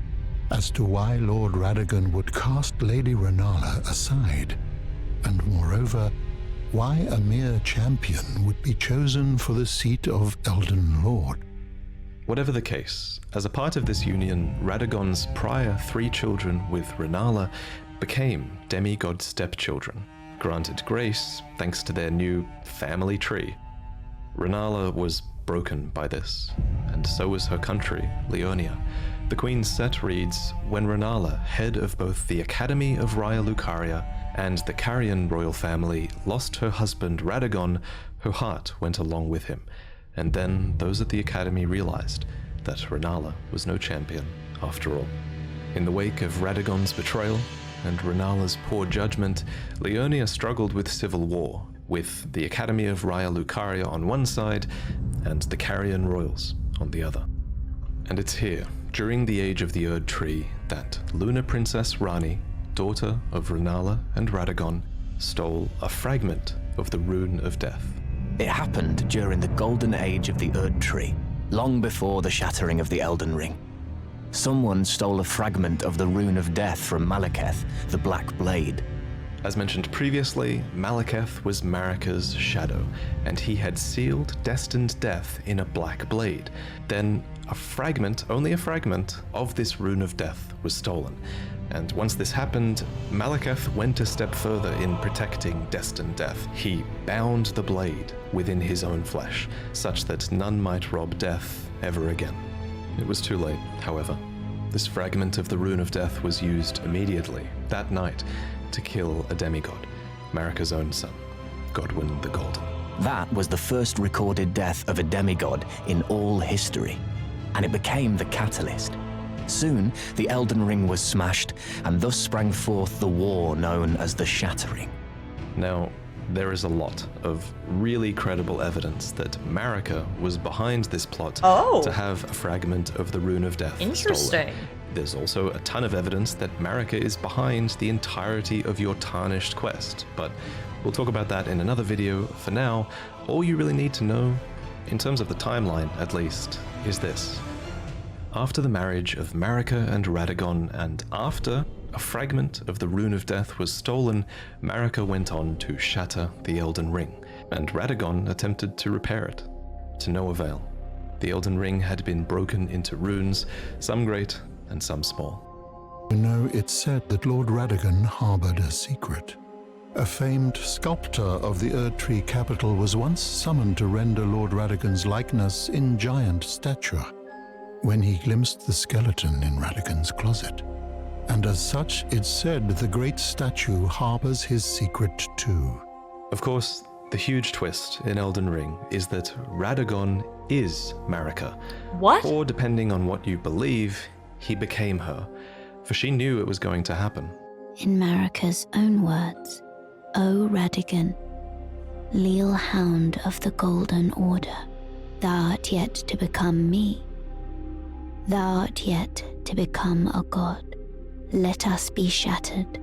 as to why Lord Radagon would cast Lady Rennala aside, and moreover, why a mere champion would be chosen for the seat of Elden Lord. Whatever the case, as a part of this union, Radagon's prior 3 children with Rennala became demigod stepchildren, granted grace thanks to their new family tree. Rennala was broken by this, and so was her country, Leonia. The Queen's set reads, when Rennala, head of both the Academy of Raya Lucaria and the Carian royal family, lost her husband Radagon, her heart went along with him. And then those at the Academy realized that Rennala was no champion after all. In the wake of Radagon's betrayal and Rennala's poor judgment, Leonia struggled with civil war, with the Academy of Raya Lucaria on one side and the Carian royals on the other. And it's here, during the age of the Erdtree, that Luna Princess Rani, daughter of Rennala and Radagon, stole a fragment of the Rune of Death. It happened during the golden age of the Erdtree, long before the shattering of the Elden Ring. Someone stole a fragment of the Rune of Death from Malekith, the Black Blade. As mentioned previously, Malekith was Marika's shadow, and he had sealed destined death in a black blade. Then a fragment, only a fragment, of this Rune of Death was stolen. And once this happened, Malekith went a step further in protecting destined death. He bound the blade within his own flesh, such that none might rob death ever again. It was too late, however. This fragment of the Rune of Death was used immediately, that night, to kill a demigod, Marika's own son, Godwyn the Golden. That was the first recorded death of a demigod in all history, and it became the catalyst. Soon, the Elden Ring was smashed, and thus sprang forth the war known as the Shattering. Now, there is a lot of really credible evidence that Marika was behind this plot to have a fragment of the Rune of Death Interesting. stolen. There's also a ton of evidence that Marika is behind the entirety of your Tarnished quest, but we'll talk about that in another video. For now, all you really need to know, in terms of the timeline at least, is this. After the marriage of Marika and Radagon, and after a fragment of the Rune of Death was stolen, Marika went on to shatter the Elden Ring, and Radagon attempted to repair it, to no avail. The Elden Ring had been broken into runes, some great and some small. You know, it's said that Lord Radagon harbored a secret. A famed sculptor of the Erdtree capital was once summoned to render Lord Radagon's likeness in giant stature, when he glimpsed the skeleton in Radagon's closet. And as such, it's said the great statue harbors his secret too. Of course, the huge twist in Elden Ring is that Radagon is Marika. What? Or depending on what you believe, he became her, for she knew it was going to happen. In Marika's own words, O Radagon, leal hound of the Golden Order, thou art yet to become me. Thou art yet to become a god. Let us be shattered,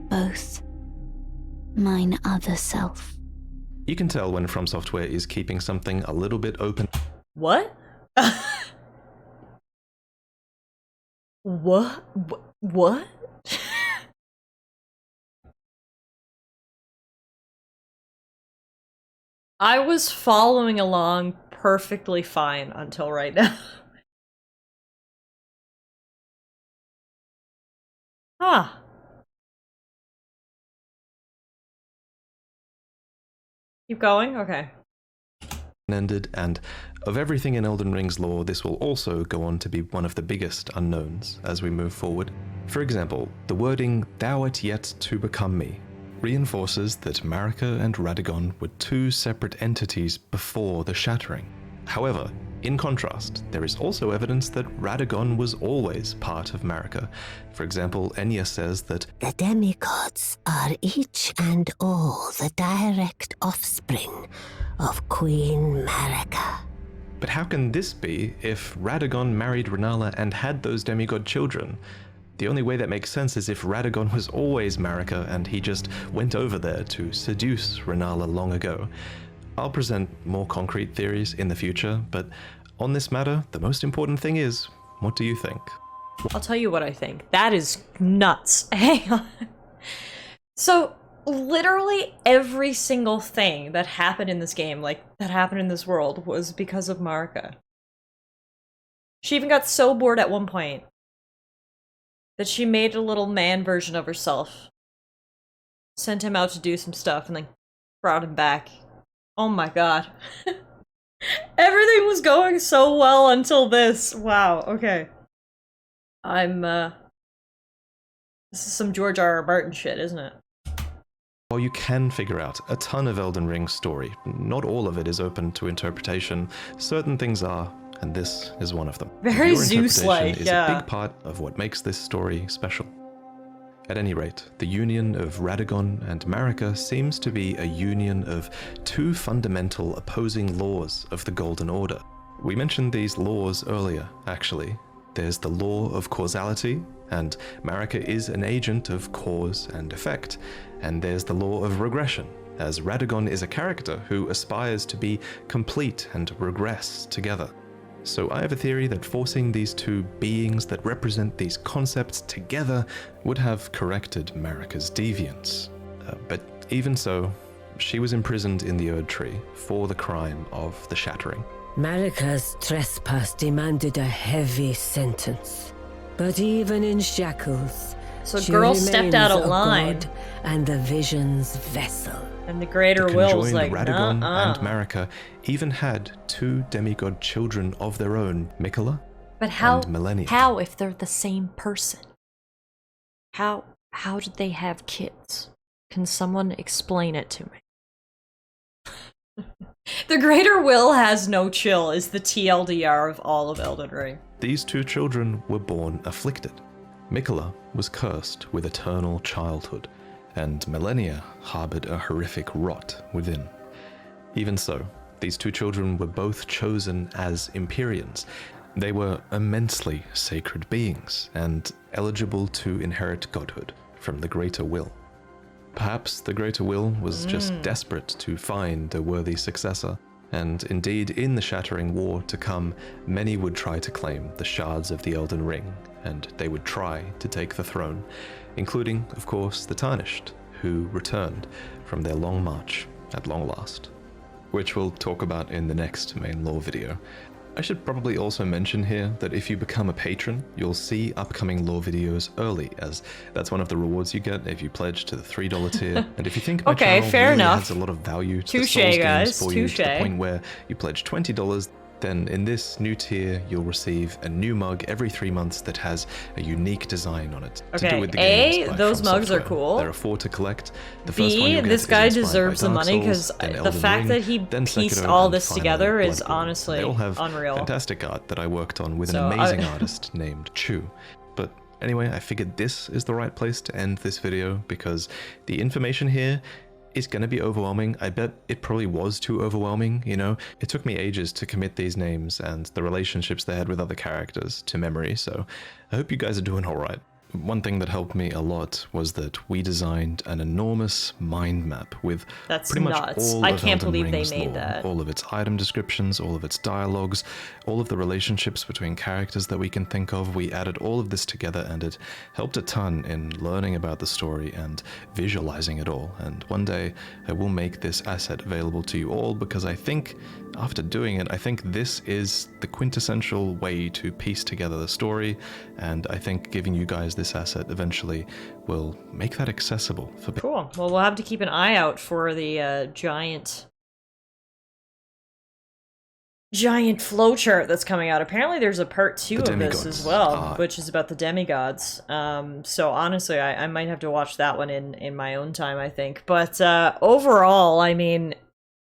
both. Mine other self. You can tell when From Software is keeping something a little bit open. What? What? What? I was following along perfectly fine until right now. Huh. Keep going? Okay. Ended, and of everything in Elden Ring's lore, this will also go on to be one of the biggest unknowns as we move forward. For example, the wording, "Thou art yet to become me," reinforces that Marika and Radagon were two separate entities before the Shattering. However, in contrast, there is also evidence that Radagon was always part of Marika. For example, Enya says that the demigods are each and all the direct offspring of Queen Marika. But how can this be if Radagon married Renala and had those demigod children? The only way that makes sense is if Radagon was always Marika and he just went over there to seduce Renala long ago. I'll present more concrete theories in the future, but on this matter, the most important thing is, what do you think? I'll tell you what I think. That is nuts. Hang on. So, literally every single thing that happened in this game, like, that happened in this world, was because of Marika. She even got so bored at one point that she made a little man version of herself, sent him out to do some stuff, and then brought him back. Oh my god. Everything was going so well until this. Wow, okay. This is some George R. R. Martin shit, isn't it? While you can figure out a ton of Elden Ring's story, not all of it is open to interpretation. Certain things are, and this is one of them. Very Your Zeus-like, interpretation is yeah. a big part of what makes this story special. At any rate, the union of Radagon and Marika seems to be a union of two fundamental opposing laws of the Golden Order. We mentioned these laws earlier, actually. There's the law of causality, and Marika is an agent of cause and effect. And there's the law of regression, as Radagon is a character who aspires to be complete and regress together. So I have a theory that forcing these two beings that represent these concepts together would have corrected Marika's deviance. But even so, she was imprisoned in the Erd Tree for the crime of the Shattering. Marika's trespass demanded a heavy sentence. But even in shackles, So she girl stepped out of remains a line. god and the vision's vessel. And the greater The will was conjoined like, Radagon nuh-uh. and Marika even had two demigod children of their own, Miquella But how, and Millennia. how if they're the same person? How did they have kids? Can someone explain it to me? The greater will has no chill is the TLDR of all of Elden Ring. These two children were born afflicted. Miquella was cursed with eternal childhood, and Millennia harbored a horrific rot within. Even so, these two children were both chosen as Empyreans. They were immensely sacred beings, and eligible to inherit godhood from the Greater Will. Perhaps the Greater Will was just desperate to find a worthy successor, and indeed in the Shattering War to come, many would try to claim the shards of the Elden Ring, and they would try to take the throne, including, of course, the Tarnished, who returned from their long march at long last, which we'll talk about in the next main lore video. I should probably also mention here that if you become a patron, you'll see upcoming lore videos early, as that's one of the rewards you get if you pledge to the $3 tier. And if you think my Okay, channel fair really enough. adds a lot of value to the Touche, Souls guys, games for you to the touche. point where you pledge $20, then in this new tier, you'll receive a new mug every 3 months that has a unique design on it. To Okay, do with the A, games by those From mugs are Software. cool. There are 4 to collect. The first one B, you'll get this is guy inspired by deserves the Dark money Souls, because then the Elden fact Ring, that he then pieced Sekiro, all and this finally together is Bloodborne. honestly They all have unreal. fantastic art that I worked on with So, an amazing artist named Chu. But anyway, I figured this is the right place to end this video because the information here is going to be overwhelming. I bet it probably was too overwhelming, you know? It took me ages to commit these names and the relationships they had with other characters to memory, so I hope you guys are doing alright. one thing that helped me a lot was that we designed an enormous mind map with That's pretty much nuts. all I of can't Elden believe they Ring's made lore, that. all of its item descriptions, all of its dialogues, all of the relationships between characters that we can think of. We added all of this together, and it helped a ton in learning about the story and visualizing it all. And one day I will make this asset available to you all, because I think after doing it, I think this is the quintessential way to piece together the story, and I think giving you guys this asset eventually will make that accessible for people. Cool. Well, we'll have to keep an eye out for the giant flowchart that's coming out. Apparently there's a part 2 of this as well, which is about the demigods. So honestly, I might have to watch that one in my own time, I think. But overall, I mean,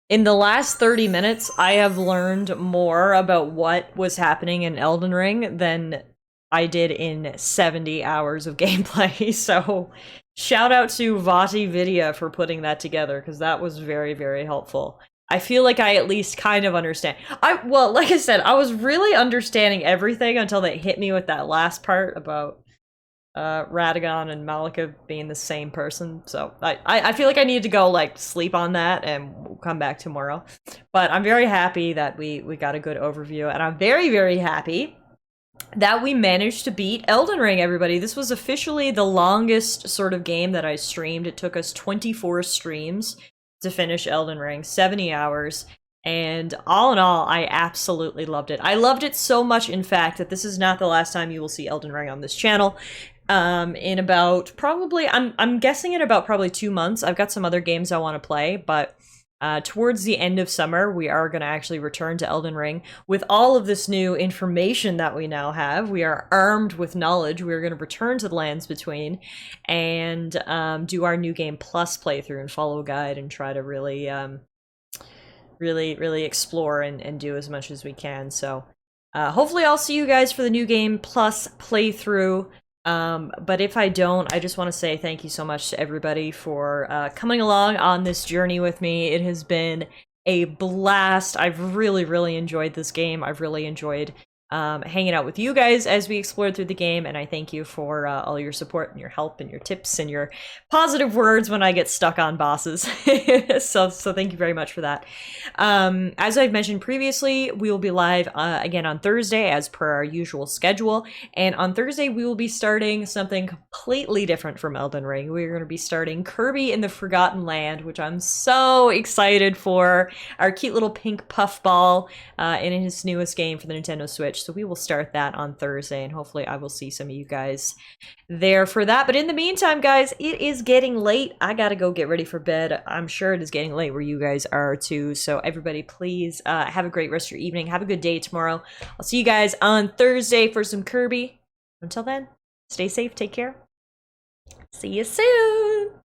in the last 30 minutes, I have learned more about what was happening in Elden Ring than I did in 70 hours of gameplay. So shout out to Vati Vidya for putting that together, because that was very, very helpful. I feel like I at least kind of understand. Well, like I said, I was really understanding everything until they hit me with that last part about Radagon and Malika being the same person. So I feel like I need to go like sleep on that, and we'll come back tomorrow. But I'm very happy that we got a good overview, and I'm very, very happy that we managed to beat Elden Ring, everybody. This was officially the longest sort of game that I streamed. It took us 24 streams to finish Elden Ring, 70 hours. And all in all, I absolutely loved it. I loved it so much, in fact, that this is not the last time you will see Elden Ring on this channel. In about probably, I'm guessing in about probably 2 months. I've got some other games I want to play, but towards the end of summer, we are going to actually return to Elden Ring. With all of this new information that we now have, we are armed with knowledge. We are going to return to the Lands Between and do our New Game Plus playthrough and follow a guide and try to really, really explore and do as much as we can. So hopefully I'll see you guys for the New Game Plus playthrough. But if I don't, I just want to say thank you so much to everybody for coming along on this journey with me. It has been a blast. I've really, really enjoyed this game. I've really enjoyed hanging out with you guys as we explored through the game, and I thank you for all your support and your help and your tips and your positive words when I get stuck on bosses. So thank you very much for that. As I've mentioned previously, we will be live again on Thursday as per our usual schedule, and on Thursday we will be starting something completely different from Elden Ring. We're going to be starting Kirby in the Forgotten Land, which I'm so excited for. Our cute little pink puffball in his newest game for the Nintendo Switch. So we will start that on Thursday, and hopefully I will see some of you guys there for that. But in the meantime, guys, it is getting late. I gotta go get ready for bed. I'm sure it is getting late where you guys are too. So everybody, please have a great rest of your evening. Have a good day tomorrow. I'll see you guys on Thursday for some Kirby. Until then, stay safe, take care. See you soon!